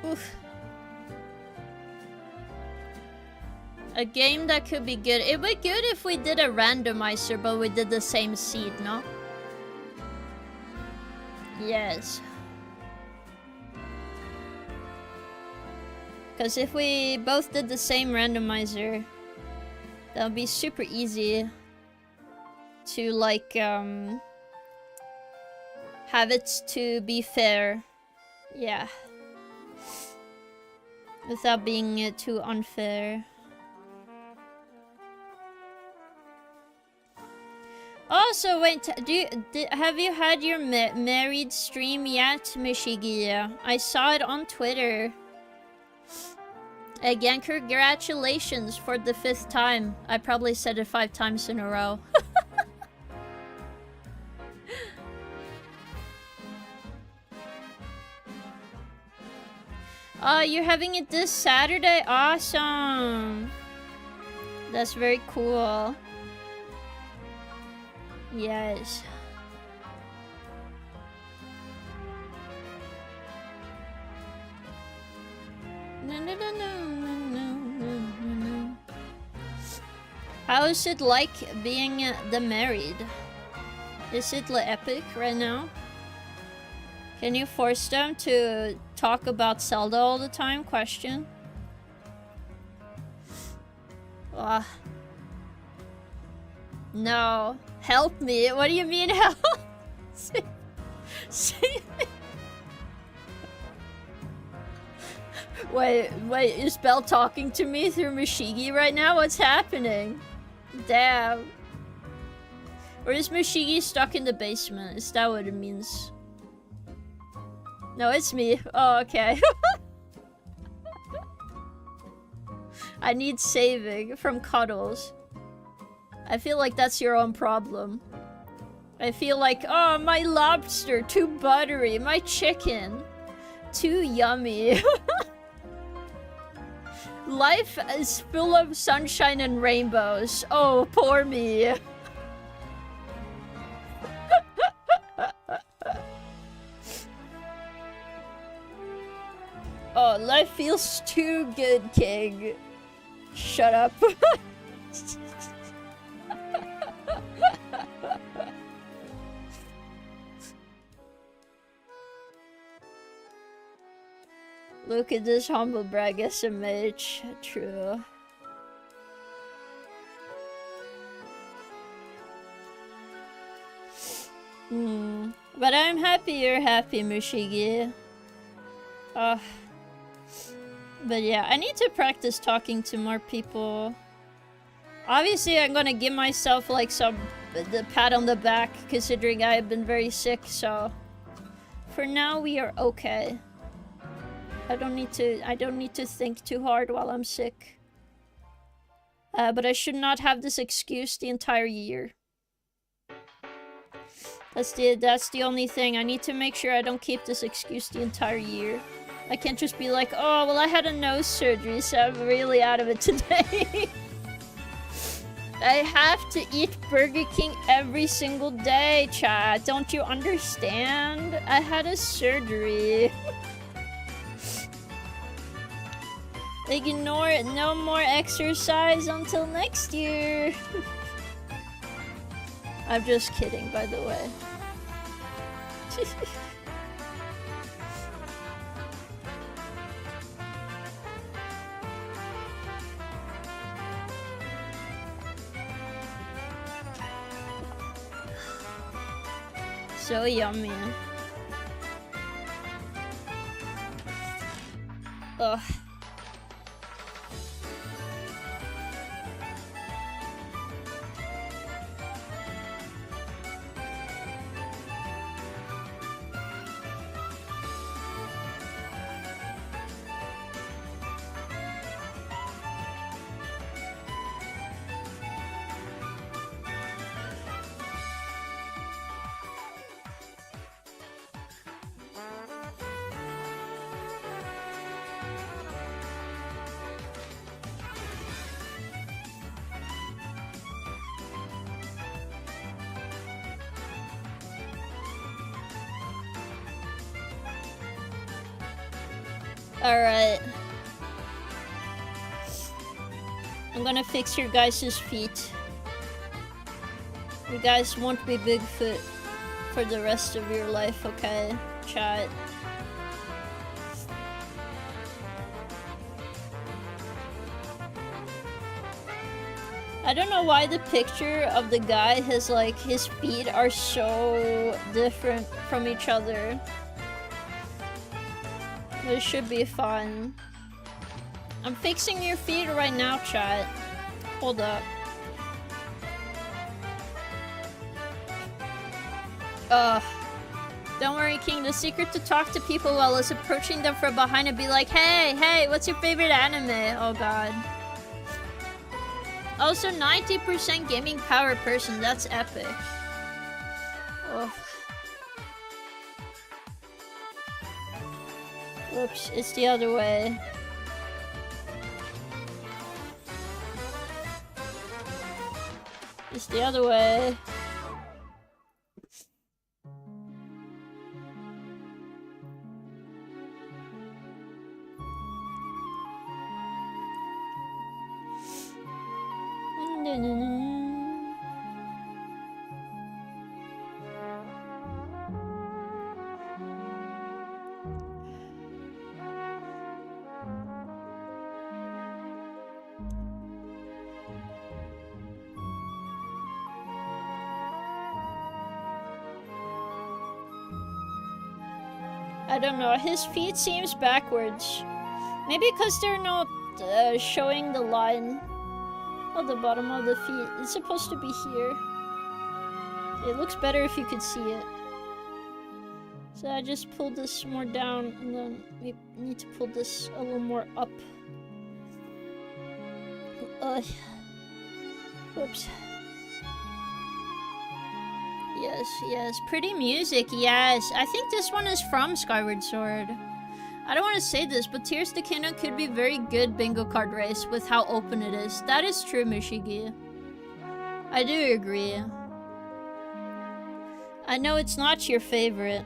Oof. A game that could be good. It would be good if we did a randomizer, but we did the same seed, no? Yes. Because if we both did the same randomizer, that would be super easy to, like, have it to be fair. Yeah. Without being too unfair. Also, wait, have you had your married stream yet, Mishigi? I saw it on Twitter. Again, congratulations for the 5th time. I probably said it 5 times in a row. Oh, you're having it this Saturday? Awesome. That's very cool. Yes. No. How is it like being the married? Is it like epic right now? Can you force them to talk about Zelda all the time? Question. No. Help me. What do you mean help? Save me. Wait, is Belle talking to me through Mishigi right now? What's happening? Damn. Or is Mishigi stuck in the basement? Is that what it means? No, it's me. Oh, okay. I need saving from Cuddles. I feel like that's your own problem. I feel like, oh, my lobster, too buttery. My chicken, too yummy. Life is full of sunshine and rainbows. Oh, poor me. Oh, life feels too good, King. Shut up. Look at this humble brag SMH. True. But I'm happy you're happy, Mushigi. But yeah, I need to practice talking to more people. Obviously, I'm gonna give myself like the pat on the back, considering I have been very sick. So, for now, we are okay. I don't need to think too hard while I'm sick. But I should not have this excuse the entire year. That's the only thing. I need to make sure I don't keep this excuse the entire year. I can't just be like, oh, well, I had a nose surgery, so I'm really out of it today. I have to eat Burger King every single day, chat. Don't you understand? I had a surgery. Ignore it. No more exercise until next year. I'm just kidding, by the way. So yummy. Ugh. Alright. I'm gonna fix your guys' feet. You guys won't be Bigfoot for the rest of your life, okay? Chat. I don't know why the picture of the guy has like, his feet are so different from each other. This should be fun. I'm fixing your feet right now, chat. Hold up. Don't worry, King. The secret to talk to people well is approaching them from behind and be like, hey, what's your favorite anime? Oh god. Also, 90% gaming power person. That's epic. Oh. Whoops, it's the other way. It's the other way. I don't know, his feet seems backwards. Maybe because they're not showing the line of the bottom of the feet. It's supposed to be here. It looks better if you could see it. So I just pulled this more down, and then we need to pull this a little more up. Whoops. Yes, pretty music, yes. I think this one is from Skyward Sword. I don't want to say this, but Tears of the Kingdom could be very good bingo card race with how open it is. That is true, Mishigi. I do agree. I know it's not your favorite.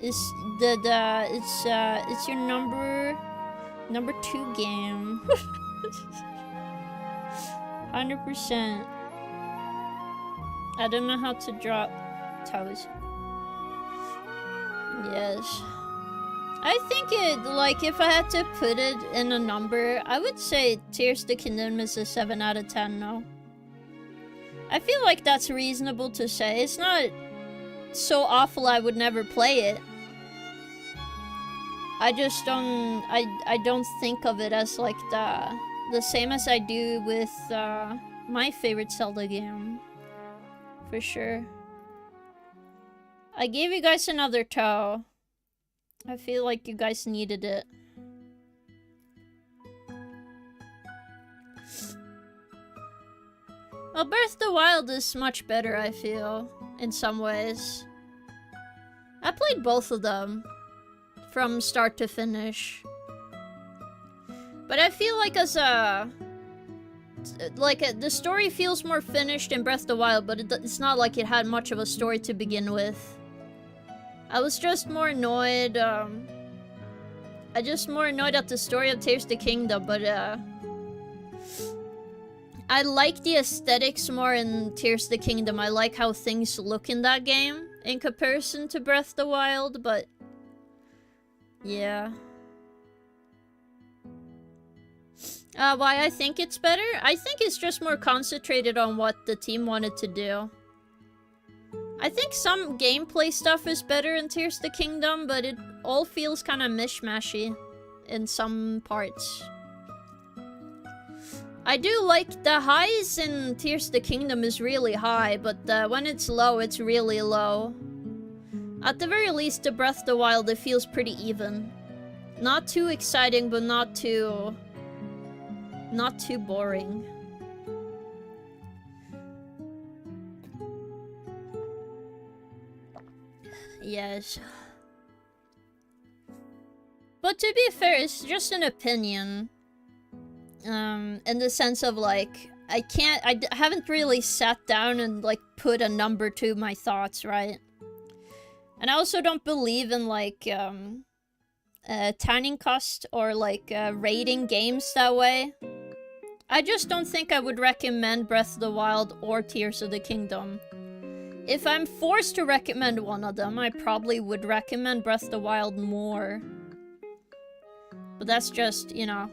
It's your number 2 game. 100%. I don't know how to drop toes. Yes. I think if I had to put it in a number, I would say Tears of the Kingdom is a 7 out of 10 now. I feel like that's reasonable to say. It's not so awful I would never play it. I just don't, I don't think of it as like The same as I do with my favorite Zelda game. For sure. I gave you guys another toe. I feel like you guys needed it. Well, Breath of the Wild is much better, I feel, in some ways. I played both of them from start to finish. But I feel like as a... the story feels more finished in Breath of the Wild, but it's not like it had much of a story to begin with. I was just more annoyed, I just more annoyed at the story of Tears of the Kingdom, but I like the aesthetics more in Tears of the Kingdom. I like how things look in that game in comparison to Breath of the Wild, but yeah. Why I think it's better? I think it's just more concentrated on what the team wanted to do. I think some gameplay stuff is better in Tears of the Kingdom, but it all feels kind of mishmashy in some parts. I do like the highs in Tears of the Kingdom is really high, but when it's low, it's really low. At the very least, the Breath of the Wild, it feels pretty even. Not too exciting, but not too boring. Yes. But to be fair, it's just an opinion. In the sense of, like, I haven't really sat down and, like, put a number to my thoughts, right? And I also don't believe in, like, tanning cost or, like, rating games that way. I just don't think I would recommend Breath of the Wild or Tears of the Kingdom. If I'm forced to recommend one of them, I probably would recommend Breath of the Wild more. But that's just, you know,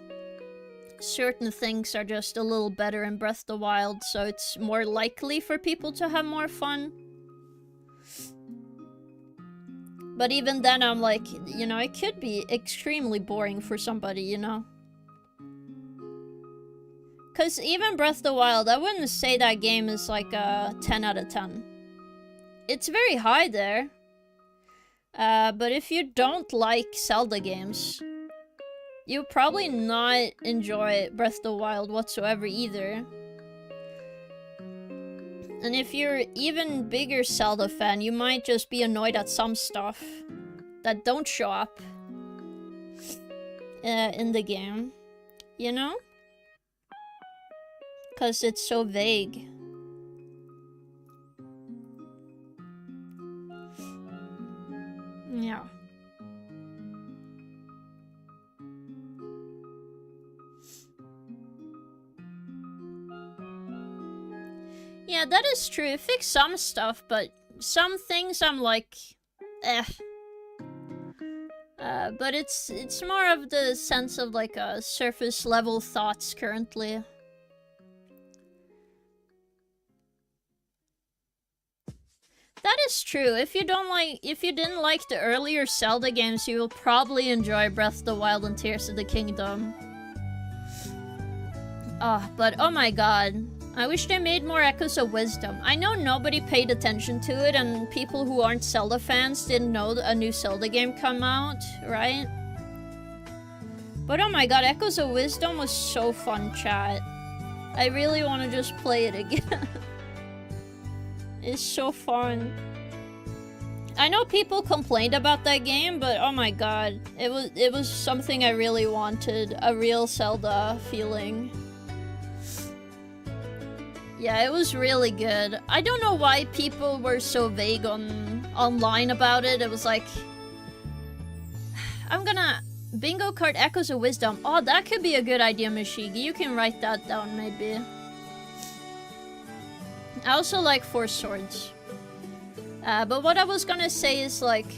certain things are just a little better in Breath of the Wild, so it's more likely for people to have more fun. But even then, I'm like, you know, it could be extremely boring for somebody, you know? Because even Breath of the Wild, I wouldn't say that game is like a 10 out of 10. It's very high there. But if you don't like Zelda games, you'll probably not enjoy Breath of the Wild whatsoever either. And if you're even bigger Zelda fan, you might just be annoyed at some stuff that don't show up in the game, you know? Because it's so vague. Yeah. Yeah, that is true. It fixed some stuff, but some things I'm like, eh. But it's more of the sense of like a surface level thoughts currently. That is true. If you didn't like the earlier Zelda games, you will probably enjoy Breath of the Wild and Tears of the Kingdom. But oh my god. I wish they made more Echoes of Wisdom. I know nobody paid attention to it, and people who aren't Zelda fans didn't know a new Zelda game come out, right? But oh my god, Echoes of Wisdom was so fun, chat. I really want to just play it again. It's so fun. I know people complained about that game, but oh my god, it was something I really wanted, a real Zelda feeling. Yeah, it was really good. I don't know why people were so vague online about it. It was like, I'm gonna bingo card Echoes of Wisdom. Oh, that could be a good idea, Mashigi. You can write that down, maybe. I also like Four Swords. But what I was gonna say is, like,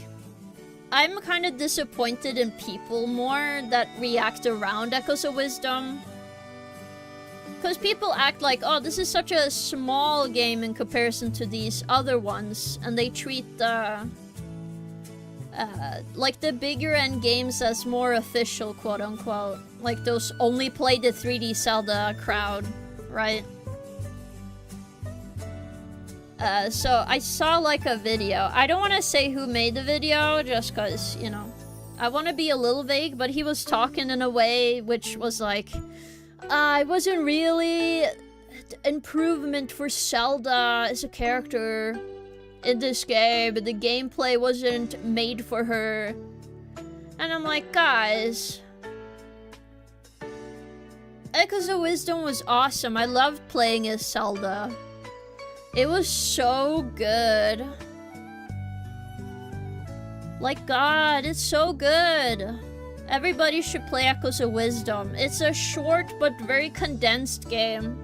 I'm kind of disappointed in people more that react around Echoes of Wisdom. Because people act like, oh, this is such a small game in comparison to these other ones. And they treat the like the bigger end games as more official, quote unquote. Like those only play the 3D Zelda crowd, right? So I saw like a video. I don't want to say who made the video just cause, you know, I want to be a little vague, but he was talking in a way which was like, it wasn't really improvement for Zelda as a character in this game, but the gameplay wasn't made for her. And I'm like, guys, Echoes of Wisdom was awesome. I loved playing as Zelda. It was so good. Like, God, it's so good. Everybody should play Echoes of Wisdom. It's a short but very condensed game.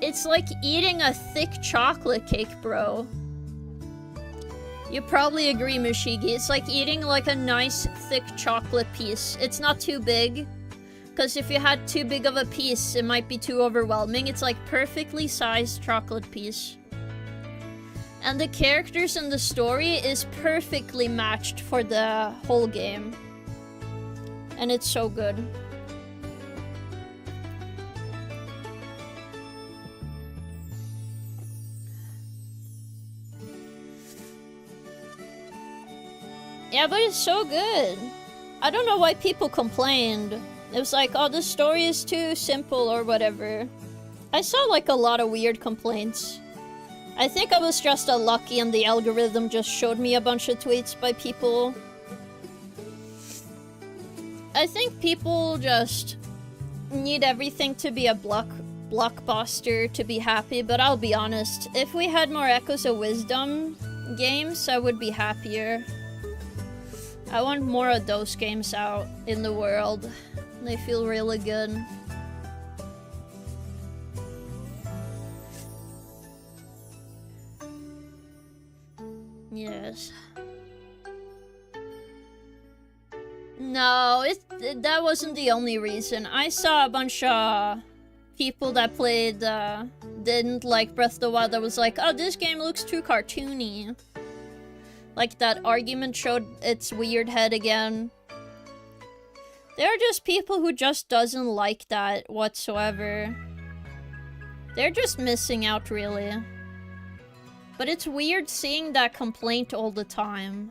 It's like eating a thick chocolate cake, bro. You probably agree, Mashigi. It's like eating like a nice thick chocolate piece. It's not too big. Because if you had too big of a piece, it might be too overwhelming. It's like perfectly sized chocolate piece. And the characters and the story is perfectly matched for the whole game. And it's so good. Yeah, but it's so good. I don't know why people complained. It was like, oh, the story is too simple or whatever. I saw like a lot of weird complaints. I think I was just unlucky and the algorithm just showed me a bunch of tweets by people. I think people just need everything to be a blockbuster to be happy, but I'll be honest, if we had more Echoes of Wisdom games, I would be happier. I want more of those games out in the world. They feel really good. Yes. No, that wasn't the only reason. I saw a bunch of people that played, didn't like Breath of the Wild that was like, oh, this game looks too cartoony. Like that argument showed its weird head again. There are just people who just doesn't like that whatsoever. They're just missing out, really. But it's weird seeing that complaint all the time,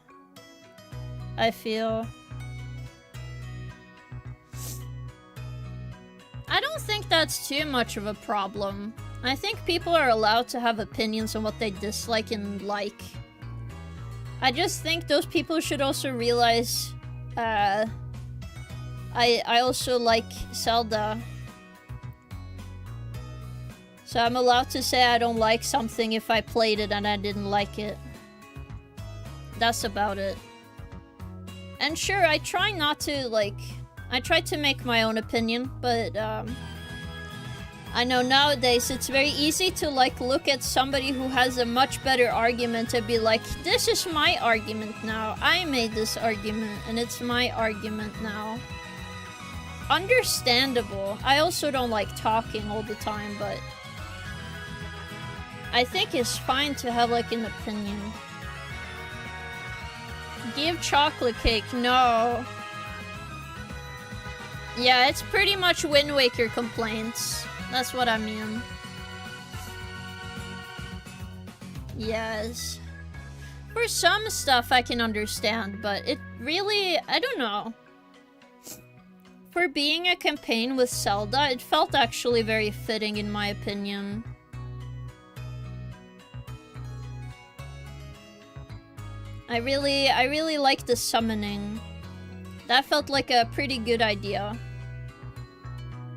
I feel. I don't think that's too much of a problem. I think people are allowed to have opinions on what they dislike and like. I just think those people should also realize, I also like Zelda. So I'm allowed to say I don't like something if I played it and I didn't like it. That's about it. And sure, I try not to, like... I try to make my own opinion, but, I know nowadays it's very easy to, like, look at somebody who has a much better argument and be like, this is my argument now. I made this argument, and it's my argument now. Understandable. I also don't like talking all the time, but... I think it's fine to have, like, an opinion. Give chocolate cake, no. Yeah, it's pretty much Wind Waker complaints. That's what I mean. Yes. For some stuff I can understand, but it really... I don't know. For being a campaign with Zelda, it felt actually very fitting in my opinion. I really like the summoning. That felt like a pretty good idea.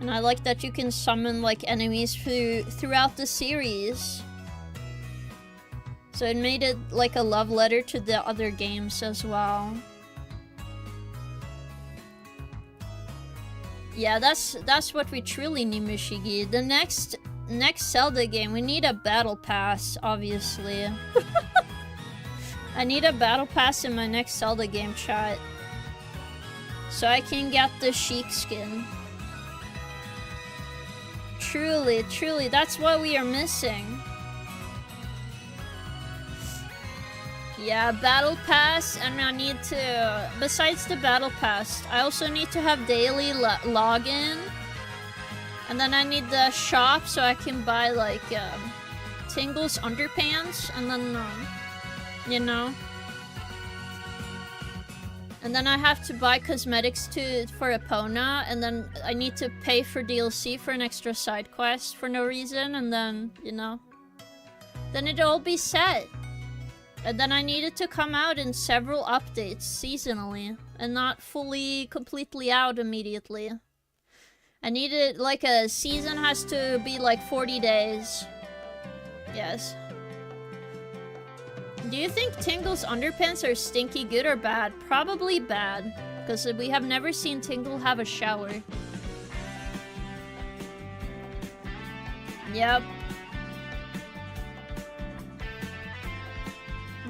And I like that you can summon like enemies throughout the series. So it made it like a love letter to the other games as well. Yeah, that's what we truly need, Mishigi. The next Zelda game, we need a battle pass, obviously. I need a battle pass in my next Zelda game, chat. So I can get the Sheik skin. Truly, truly, that's what we are missing. Yeah, battle pass, and I need to... Besides the battle pass, I also need to have daily login. And then I need the shop so I can buy, like, Tingle's underpants, and then, you know. And then I have to buy cosmetics for Epona, and then I need to pay for DLC for an extra side quest for no reason, and then, you know. Then it'll all be set. And then I need it to come out in several updates seasonally, and not completely out immediately. I need it, like, a season has to be like 40 days. Yes. Do you think Tingle's underpants are stinky good or bad? Probably bad, because we have never seen Tingle have a shower. Yep.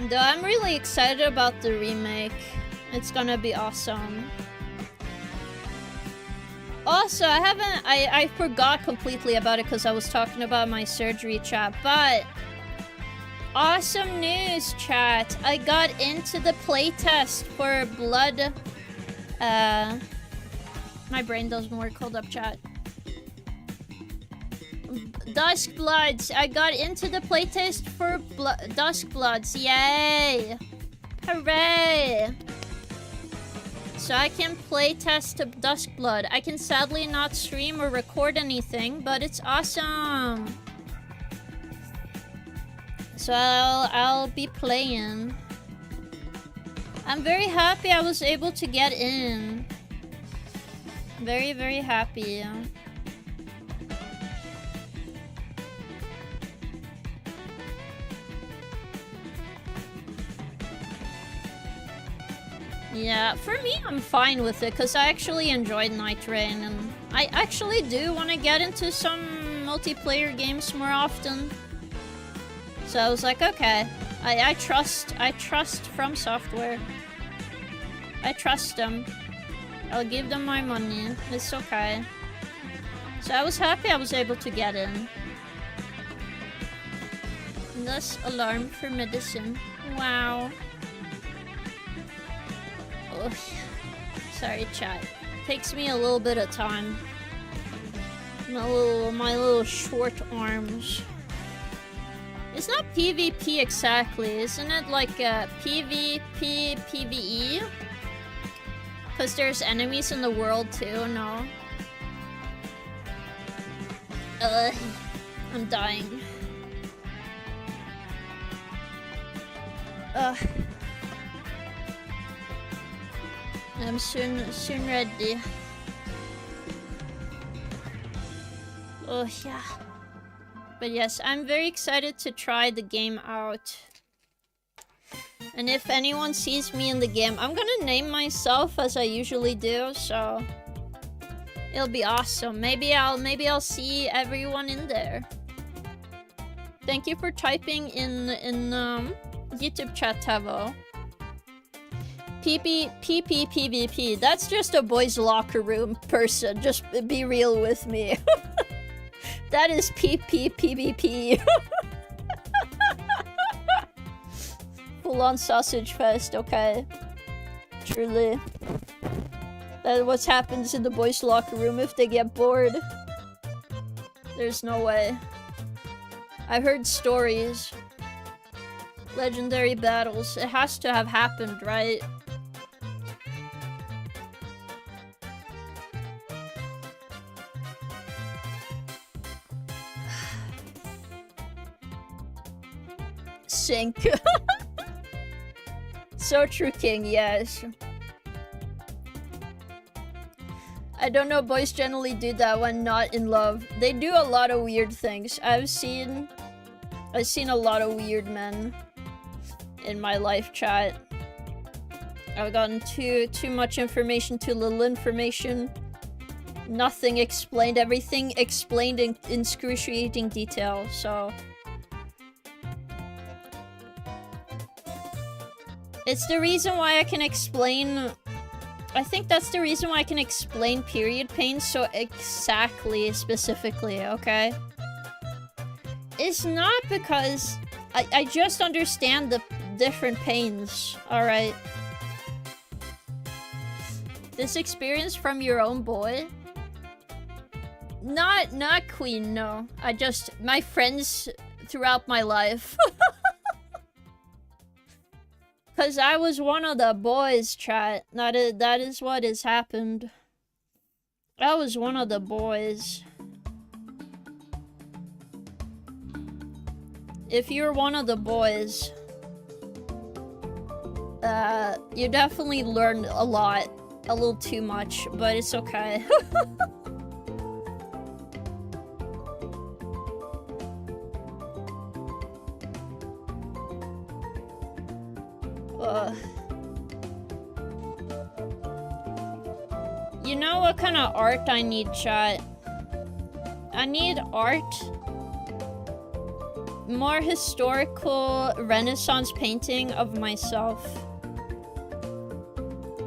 Though I'm really excited about the remake. It's gonna be awesome. Also, I forgot completely about it because I was talking about my surgery, chat, but awesome news, chat. I got into the playtest for Blood. My brain doesn't work. Hold up, chat. Dusk Bloods. I got into the playtest for Dusk Bloods. Yay! Hooray! So I can playtest Dusk Blood. I can sadly not stream or record anything, but it's awesome. So I'll be playing. I'm very happy I was able to get in. Very, very happy. Yeah, for me, I'm fine with it, because I actually enjoyed Night Rain, and I actually do want to get into some multiplayer games more often. So I was like, okay, I trust From Software. I trust them. I'll give them my money. It's okay. So I was happy I was able to get in. And thus, alarm for medicine. Wow. Oh, sorry, chat. Takes me a little bit of time. My little short arms. It's not PvP exactly, isn't it? Like PvP, PvE? Because there's enemies in the world too, no? I'm dying. I'm soon ready. Oh yeah. But yes, I'm very excited to try the game out. And if anyone sees me in the game, I'm gonna name myself as I usually do, so it'll be awesome. Maybe I'll see everyone in there. Thank you for typing in YouTube chat, Tavo. PvP. That's just a boys' locker room person. Just be real with me. That is PvP. Full-on sausage fest, okay. Truly. That's what happens in the boys' locker room if they get bored. There's no way. I've heard stories. Legendary battles. It has to have happened, right? Sink. So true, King, yes. I don't know, boys generally do that when not in love. They do a lot of weird things. I've seen a lot of weird men in my life, chat. I've gotten too much information, too little information. Nothing explained, everything explained in excruciating detail, so... It's the reason why I can explain... I think that's the reason why I can explain period pain so exactly, specifically, okay? It's not because... I just understand the different pains. Alright. This experience from your own boy? Not Queen, no. My friends throughout my life. Cause I was one of the boys, chat. That is what has happened. I was one of the boys. If you're one of the boys, you definitely learned a lot. A little too much, but it's okay. You know what kind of art I need, chat? I need art. More historical Renaissance painting of myself.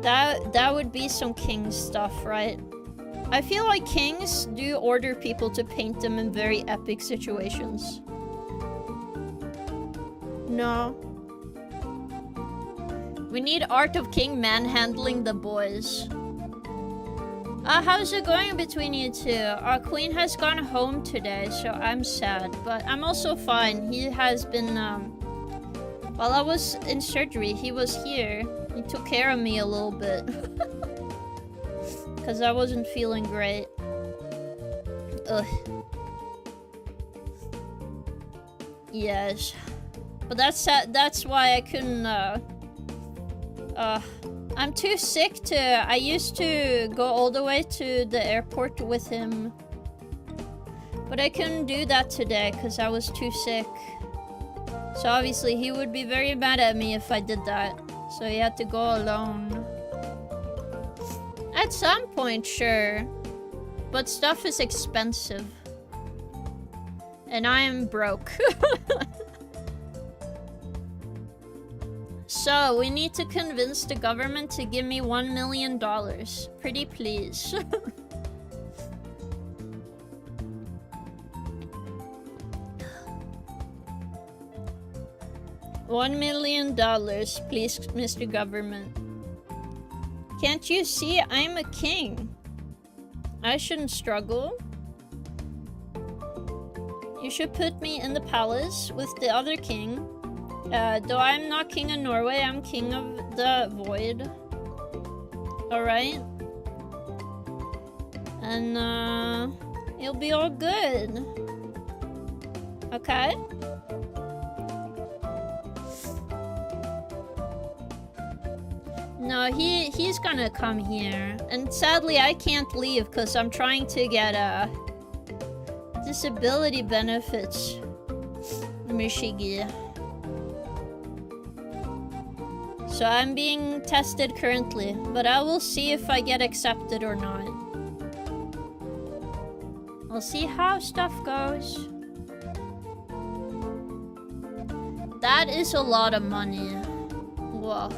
That would be some king stuff, right? I feel like kings do order people to paint them in very epic situations. No. We need art of king manhandling the boys. How's it going between you two? Our queen has gone home today, so I'm sad. But I'm also fine. He has been, while I was in surgery, he was here. He took care of me a little bit. Because I wasn't feeling great. Ugh. Yes. But that's why I couldn't, I'm too sick to... I used to go all the way to the airport with him. But I couldn't do that today because I was too sick. So obviously he would be very mad at me if I did that. So he had to go alone. At some point, sure. But stuff is expensive. And I am broke. So, we need to convince the government to give me $1 million. Pretty please. $1 million, please, Mr. Government. Can't you see I'm a king? I shouldn't struggle. You should put me in the palace with the other king. Though I'm not king of Norway, I'm king of the Void. Alright? And, it'll be all good. Okay? No, he's gonna come here. And sadly, I can't leave because I'm trying to get, disability benefits. Mishigi. So I'm being tested currently, but I will see if I get accepted or not. I'll see how stuff goes. That is a lot of money. Whoa.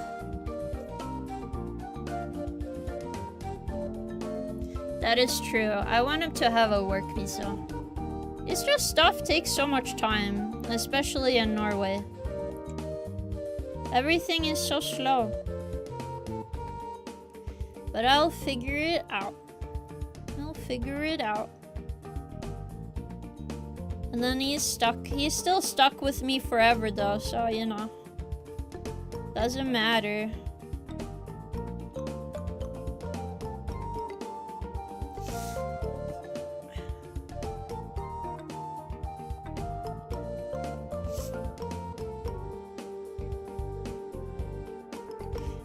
That is true. I want him to have a work visa. It's just stuff takes so much time, especially in Norway. Everything is so slow. But I'll figure it out. I'll figure it out. And then he's stuck. He's still stuck with me forever though, so you know. Doesn't matter.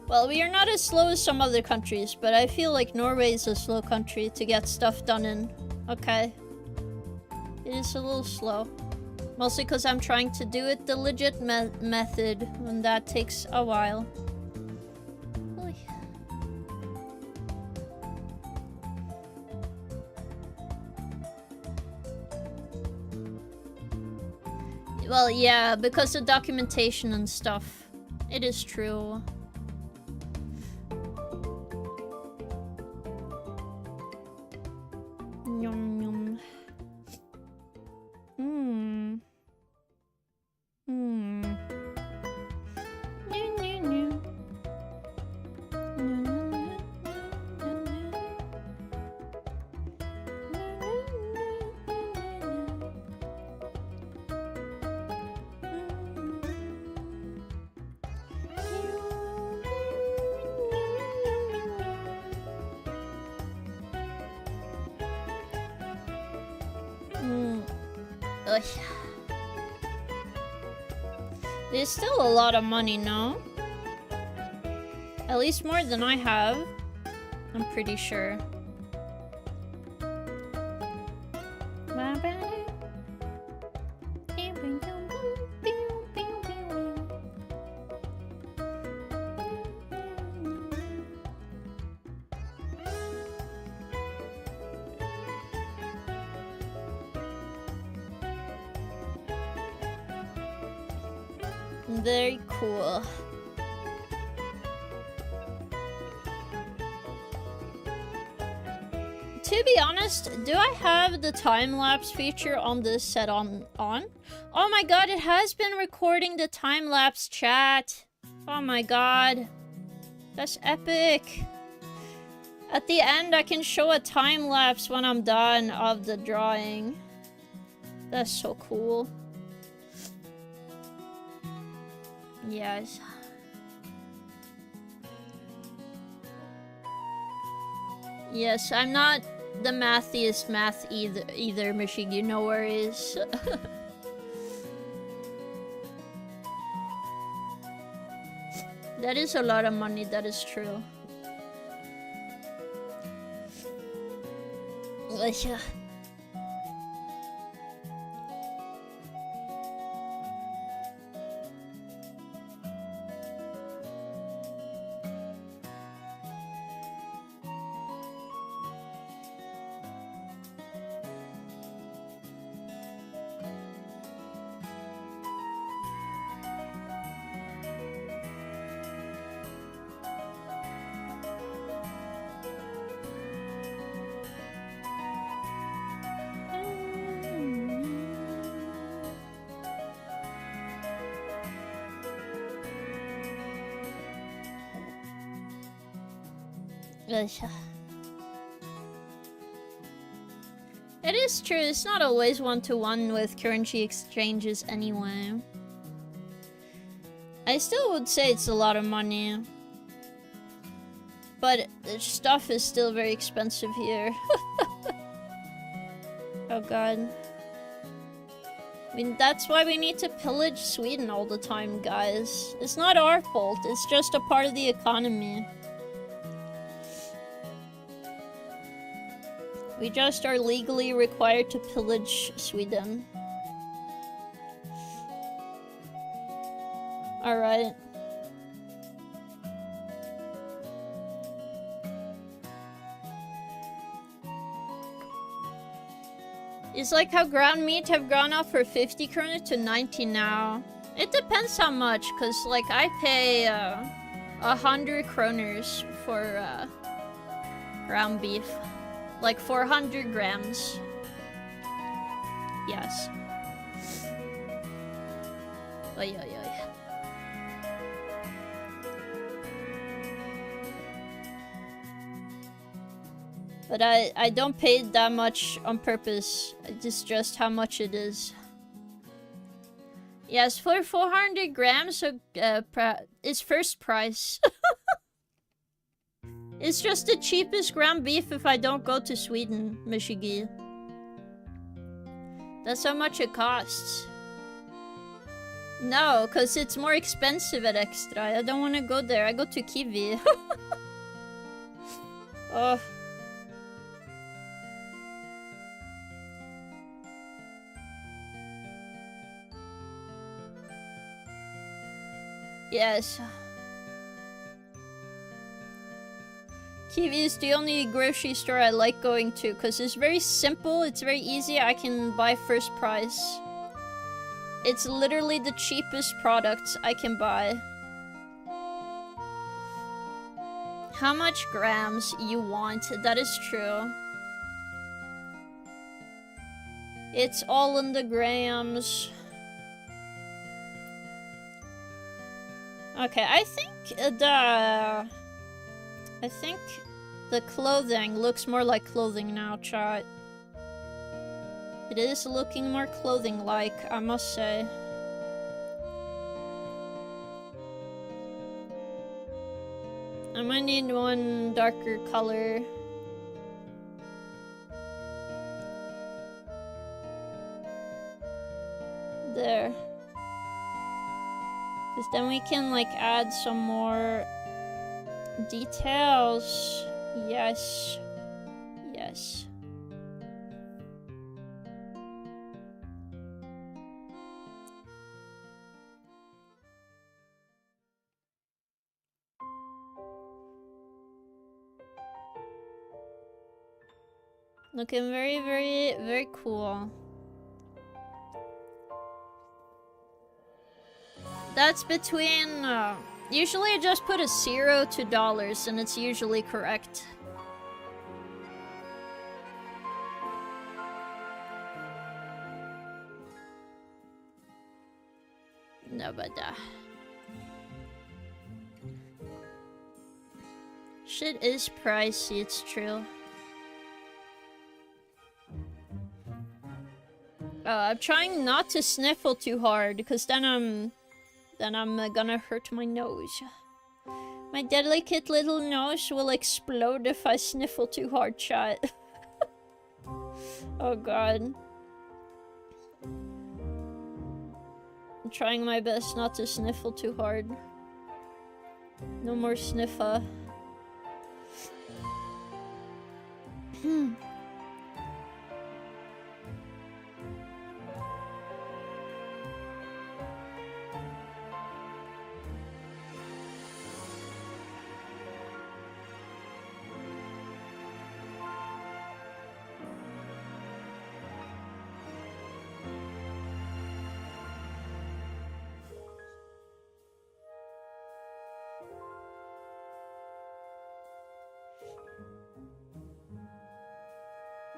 Well, we are not as slow as some other countries, but I feel like Norway is a slow country to get stuff done in. Okay. It is a little slow. Mostly because I'm trying to do it the legit method, and that takes a while. Oy. Well, yeah, because of documentation and stuff. It is true. Yum yum. Ugh. There's still a lot of money, no? At least more than I have. I'm pretty sure. Very cool. To be honest, do I have the time-lapse feature on this set on? Oh my god, it has been recording the time-lapse chat. Oh my god. That's epic. At the end, I can show a time-lapse when I'm done of the drawing. That's so cool. Yes. Yes, I'm not the mathiest math either, Michigi, no worries. That is a lot of money, that is true. Ugh. It is true, it's not always one-to-one with currency exchanges anyway. I still would say it's a lot of money. But the stuff is still very expensive here. Oh god. I mean, that's why we need to pillage Sweden all the time, guys. It's not our fault, it's just a part of the economy. We just are legally required to pillage Sweden. Alright. It's like how ground meat have gone up for 50 krona to 90 now. It depends how much, cause like I pay 100 kroners for ground beef. Like 400 grams. Yes. Oy, oy, oy. But I don't pay that much on purpose. It's just how much it is. Yes, for 400 grams, so it's first price. It's just the cheapest ground beef if I don't go to Sweden, Michigi. That's how much it costs. No, because it's more expensive at Extra. I don't want to go there. I go to Kiwi. Oh. Yes. Kiwi is the only grocery store I like going to because it's very simple, it's very easy, I can buy first price. It's literally the cheapest products I can buy. How much grams you want, that is true. It's all in the grams. Okay, I think the clothing looks more like clothing now, chat. It is looking more clothing-like, I must say. I might need one darker color. there. Because then we can, like, add some more details. Yes. Yes. Looking very, very, very cool. That's between, usually I just put a $0 to dollars and it's usually correct. No, but shit is pricey, it's true. I'm trying not to sniffle too hard, because then I'm gonna hurt my nose. My delicate little nose will explode if I sniffle too hard, chat. Oh god. I'm trying my best not to sniffle too hard. No more sniffer.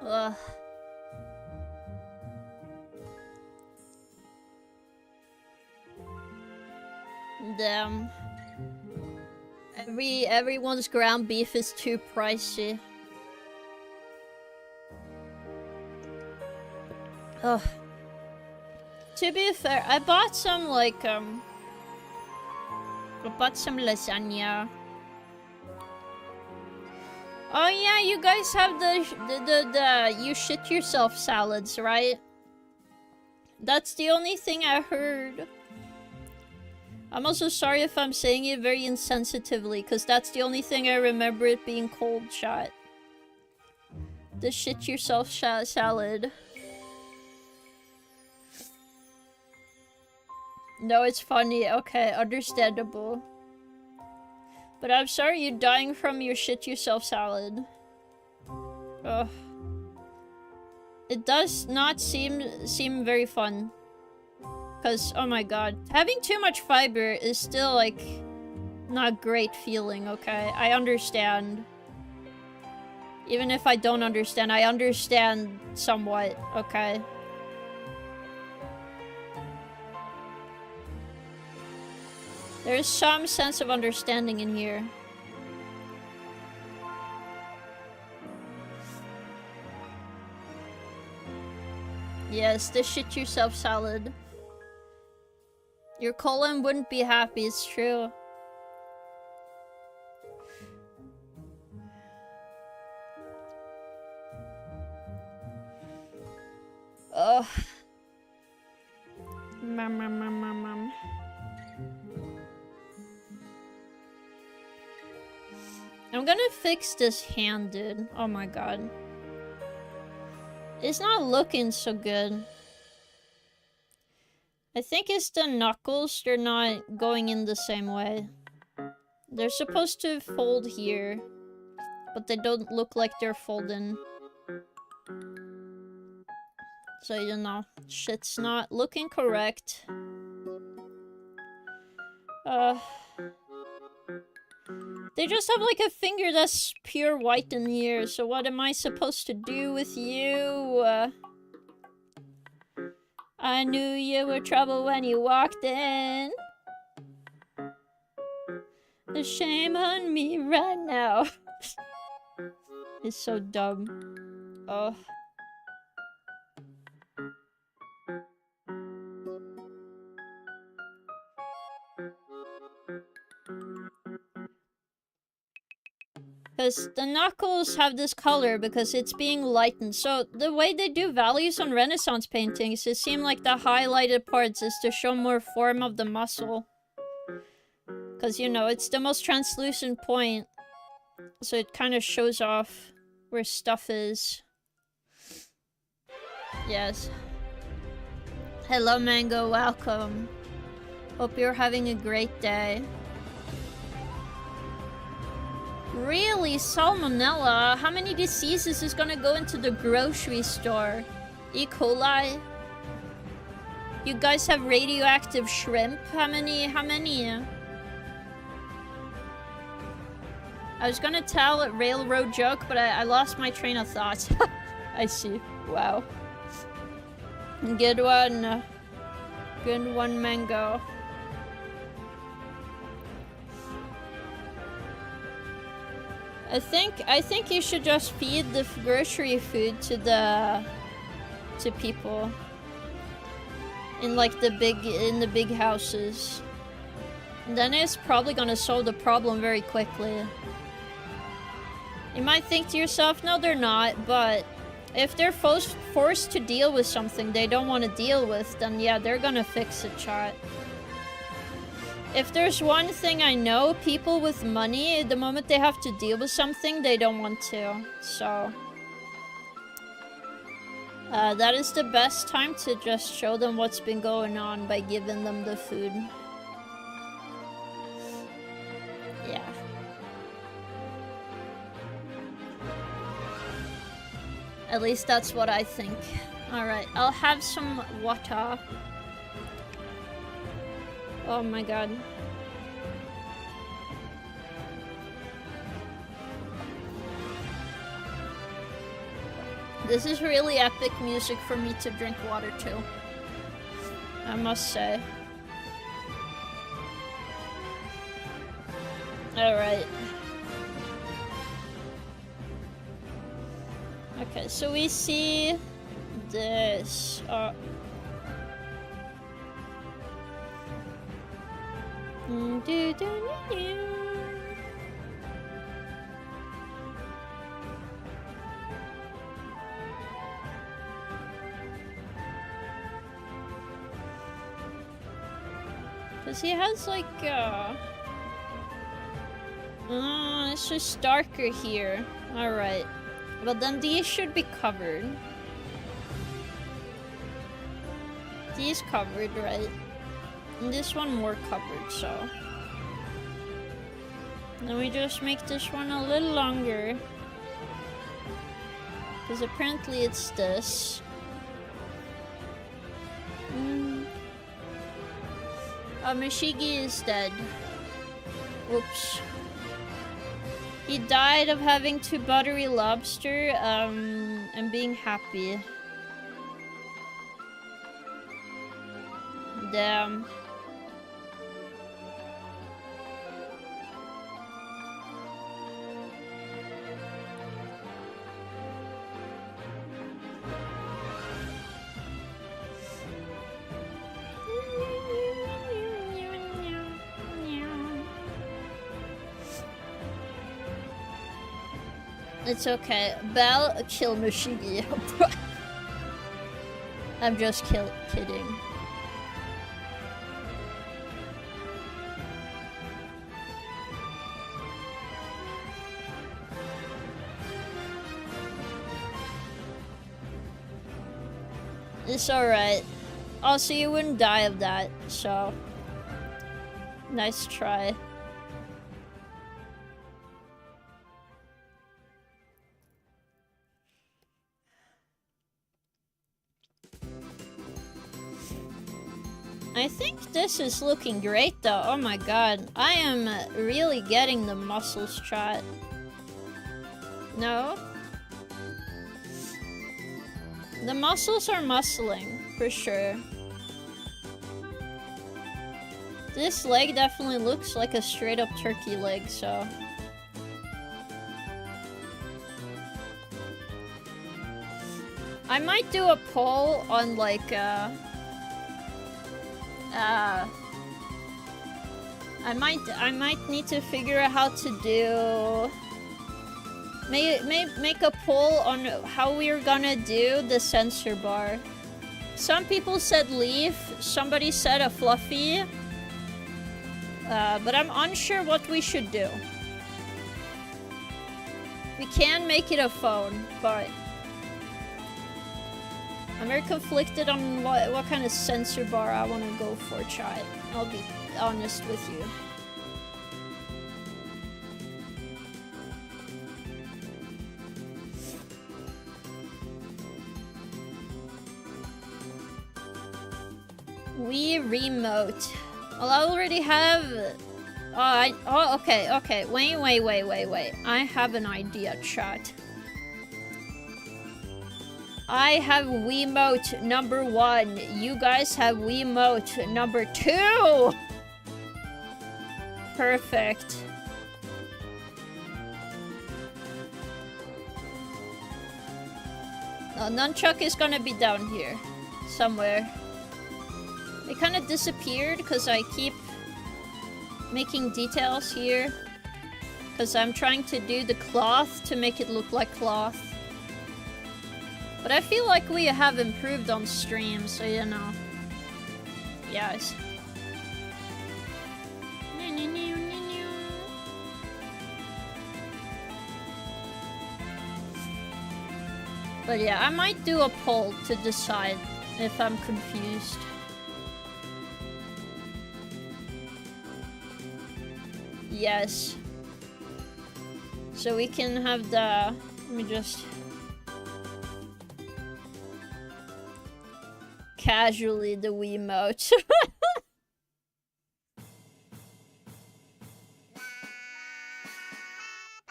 Ugh. Damn. Everyone's ground beef is too pricey. Ugh. To be fair, I bought some lasagna. Oh yeah, you guys have the you shit yourself salads, right? That's the only thing I heard. I'm also sorry if I'm saying it very insensitively, because that's the only thing I remember it being cold shot. The shit yourself salad. No, it's funny. Okay, understandable. But I'm sorry you're dying from your shit yourself salad. Ugh. It does not seem very fun. Cause, oh my god. Having too much fiber is still, like, not great feeling, okay? I understand. Even if I don't understand, I understand somewhat, okay? There's some sense of understanding in here. Yes, the shit yourself salad. Your colon wouldn't be happy, it's true. Ugh. Mum. I'm gonna fix this hand, dude. Oh my god. It's not looking so good. I think it's the knuckles, they're not going in the same way. They're supposed to fold here, but they don't look like they're folding. So, you know, shit's not looking correct. They just have like a finger that's pure white in here, so what am I supposed to do with you? I knew you were trouble when you walked in. The shame on me right now. It's so dumb. Oh. Because the knuckles have this color because it's being lightened. So the way they do values on Renaissance paintings, it seems like the highlighted parts is to show more form of the muscle. Because, you know, it's the most translucent point. So it kind of shows off where stuff is. Yes. Hello, Mango. Welcome. Hope you're having a great day. Really? Salmonella? How many diseases is gonna go into the grocery store? E. coli? You guys have radioactive shrimp? How many? I was gonna tell a railroad joke, but I lost my train of thought. I see. Wow. Good one. Good one, Mango. I think you should just feed the grocery food to people in like the big houses. And then it's probably gonna solve the problem very quickly. You might think to yourself, no, they're not, but if they're forced to deal with something they don't want to deal with, then yeah, they're gonna fix it, chat. If there's one thing I know, people with money, the moment they have to deal with something, they don't want to. So that is the best time to just show them what's been going on by giving them the food. Yeah. At least that's what I think. Alright, I'll have some water. Oh my god. This is really epic music for me to drink water to, I must say. Alright. Okay, so we see this. Cause he has like it's just darker here. Alright. But then these should be covered. These covered, right? And this one more covered, so. Then we just make this one a little longer. Because apparently it's this. Mashigi is dead. Oops. He died of having two buttery lobster, and being happy. Damn. It's okay. Bell, kill Mashigi. I'm just kidding. It's alright. Also, you wouldn't die of that, so. Nice try. I think this is looking great though. Oh my god. I am really getting the muscles shot. No? The muscles are muscling, for sure. This leg definitely looks like a straight up turkey leg, so. I might do a poll on like I might need to figure out how to do Make a poll on how we're gonna do the sensor bar. Some people said leaf, somebody said a fluffy. But I'm unsure what we should do. We can make it a phone, but I'm very conflicted on what kind of sensor bar I want to go for, chat. I'll be honest with you. Wii remote. Well, I already have... okay. Wait. I have an idea, chat. I have Wiimote number 1. You guys have Wiimote number 2! Perfect. No, Nunchuck is gonna be down here. Somewhere. It kind of disappeared because I keep making details here. Because I'm trying to do the cloth to make it look like cloth. But I feel like we have improved on stream, so you know. Yes. But yeah, I might do a poll to decide if I'm confused. Yes. So we can have the... Let me just... Casually the Wiimote.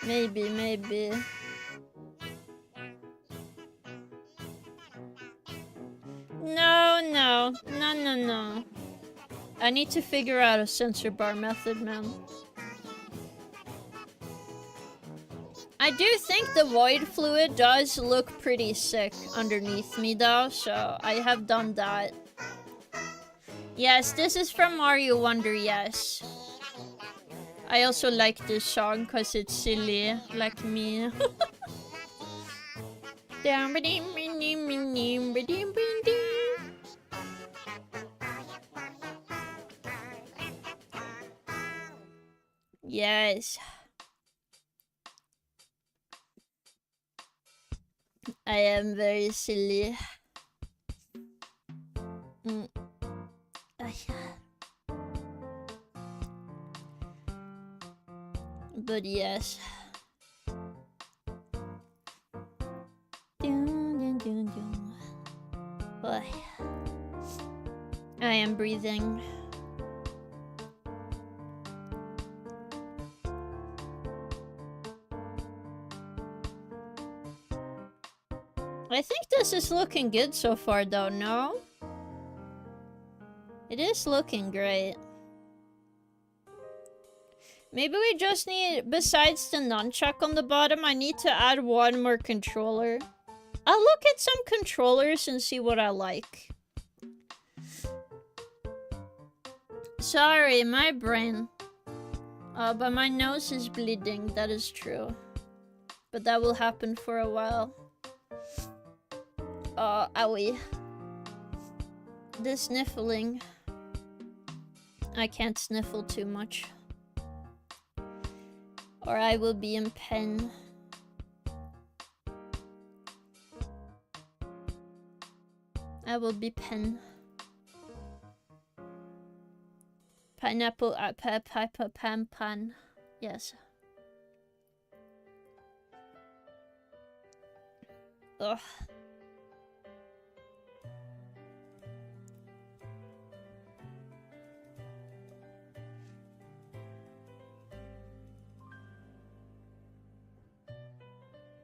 Maybe. No. I need to figure out a sensor bar method, man. I do think the void fluid does look pretty sick underneath me though, so I have done that. Yes, this is from Mario Wonder, yes. I also like this song because it's silly, like me. Yes. I am very silly. But yes. Boy. I am breathing. I think this is looking good so far though, no? It is looking great. Maybe we just need, besides the nunchuck on the bottom, I need to add one more controller. I'll look at some controllers and see what I like. Sorry, my brain. But my nose is bleeding, that is true. But that will happen for a while. Owie. The sniffling. I can't sniffle too much. Or I will be in pain. I will be pen. Pineapple, pan. Yes. Ugh.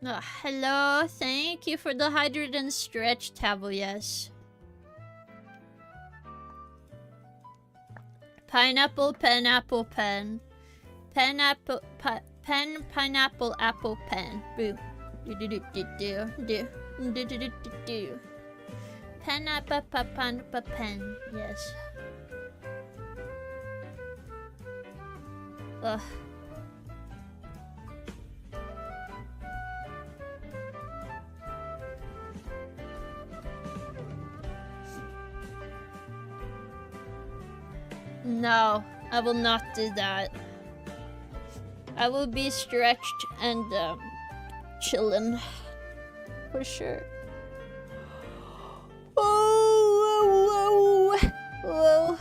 Oh, hello, thank you for the hydrate and stretch table, yes. Pineapple, pen. Pineapple, pineapple, apple, pen. Boo. Do. Pineapple, pen. Yes. Ugh. No, I will not do that. I will be stretched and chillin'. For sure. Oh, whoa, whoa.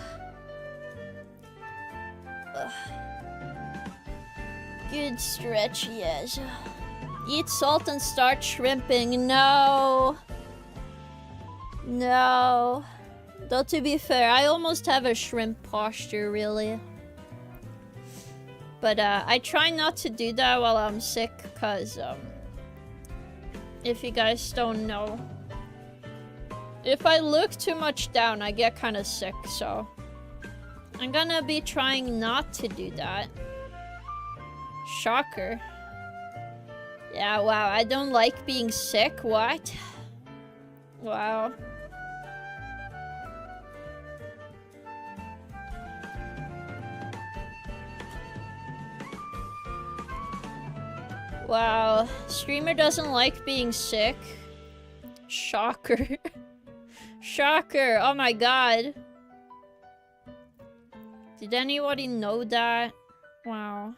Good stretch, yes. Eat salt and start shrimping. No. No. Though to be fair, I almost have a shrimp posture, really. But I try not to do that while I'm sick, cause if you guys don't know, if I look too much down, I get kind of sick, so I'm gonna be trying not to do that. Shocker. Yeah, wow, I don't like being sick, what? Wow. Wow, streamer doesn't like being sick. Shocker. Shocker, oh my god. Did anybody know that? Wow.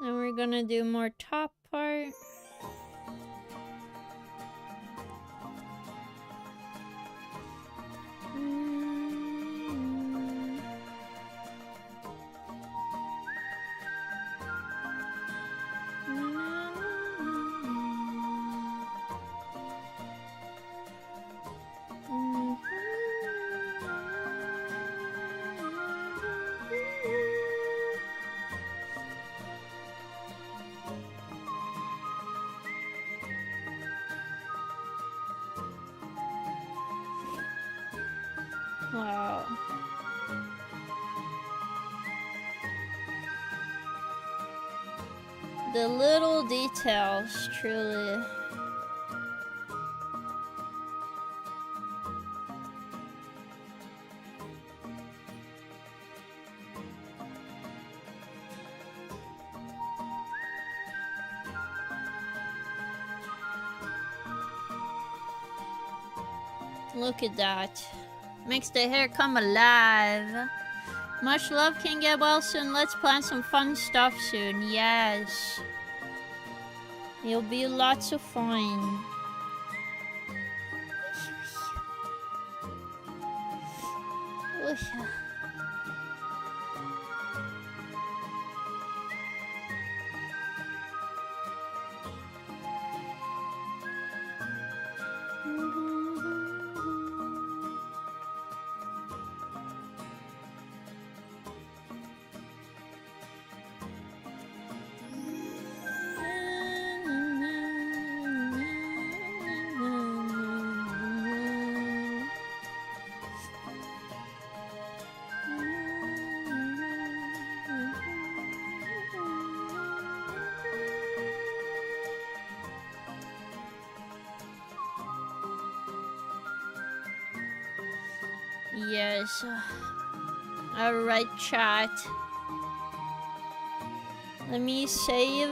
Then we're gonna do more top part. Wow. The little details, truly. Look at that. Makes the hair come alive. Much love, can get well soon. Let's plan some fun stuff soon. Yes. It'll be lots of fun. Yes. Alright, chat. Let me save.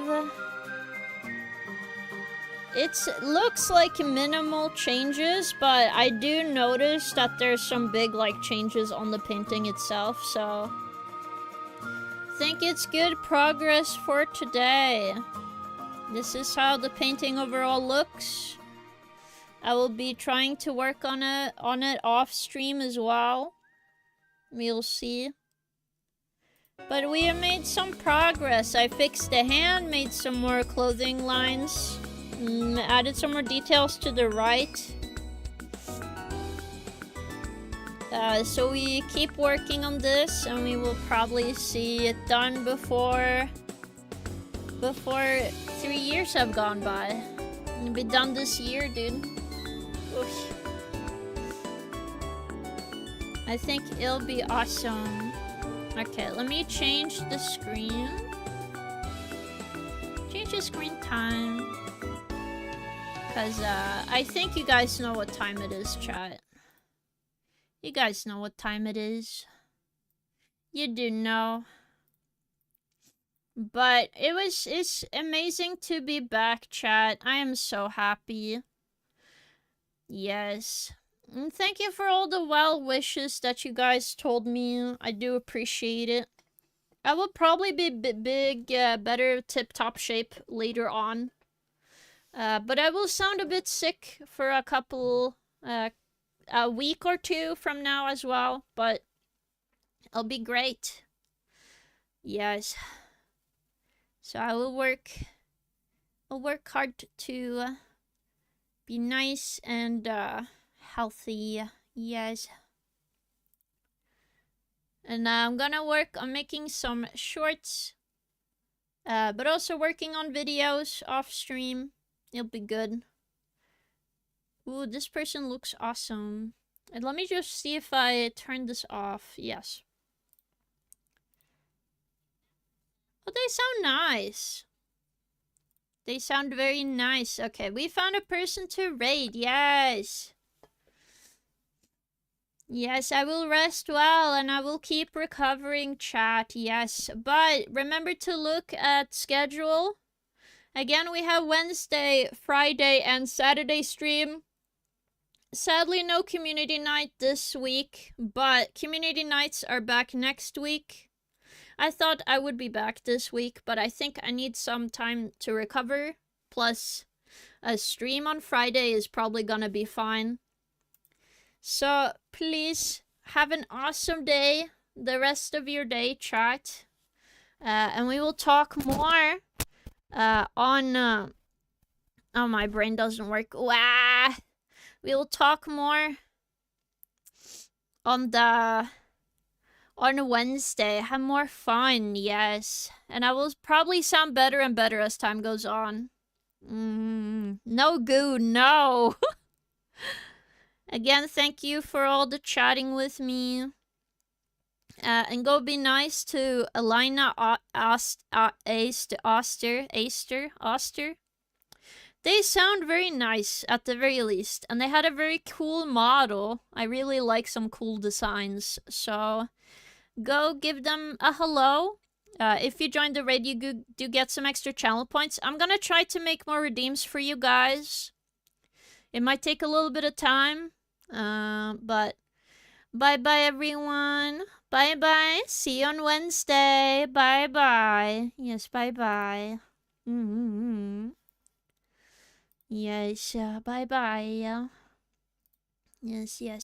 It looks like minimal changes, but I do notice that there's some big changes on the painting itself, so I think it's good progress for today. This is how the painting overall looks. I will be trying to work on it off stream as well. We'll see. But we have made some progress. I fixed the hand, made some more clothing lines, added some more details to the right. So we keep working on this, and we will probably see it done before 3 years have gone by. It'll be done this year, dude. Oof. I think it'll be awesome. Okay, let me change the screen. Change the screen time. Because, I think you guys know what time it is, chat. You guys know what time it is. You do know. But it's amazing to be back, chat. I am so happy. Yes. And thank you for all the well wishes that you guys told me. I do appreciate it. I will probably be better tip-top shape later on. But I will sound a bit sick for a couple, a week or two from now as well. But I'll be great. Yes. So I'll work hard to be nice and healthy. Yes. And I'm gonna work on making some shorts, but also working on videos off stream. It'll be good. Ooh, this person looks awesome. And let me just see if I turn this off. Yes. Oh, they sound nice. They sound very nice. Okay, we found a person to raid. Yes. Yes, I will rest well and I will keep recovering, chat. Yes, but remember to look at schedule. Again, we have Wednesday, Friday, and Saturday stream. Sadly, no community night this week, but community nights are back next week. I thought I would be back this week, but I think I need some time to recover. Plus, a stream on Friday is probably gonna be fine. So, please have an awesome day, the rest of your day, chat. And we will talk more on... oh, my brain doesn't work. Wah! We will talk more on Wednesday. Have more fun, yes. And I will probably sound better and better as time goes on. No goo, no! Again, thank you for all the chatting with me. And go be nice to Elina Oster. They sound very nice at the very least. And they had a very cool model. I really like some cool designs. So go give them a hello. If you join the raid, you do get some extra channel points. I'm gonna try to make more redeems for you guys. It might take a little bit of time. But bye-bye, everyone. Bye-bye. See you on Wednesday. Bye-bye. Yes, bye-bye. Yes, bye-bye. Yes, yes.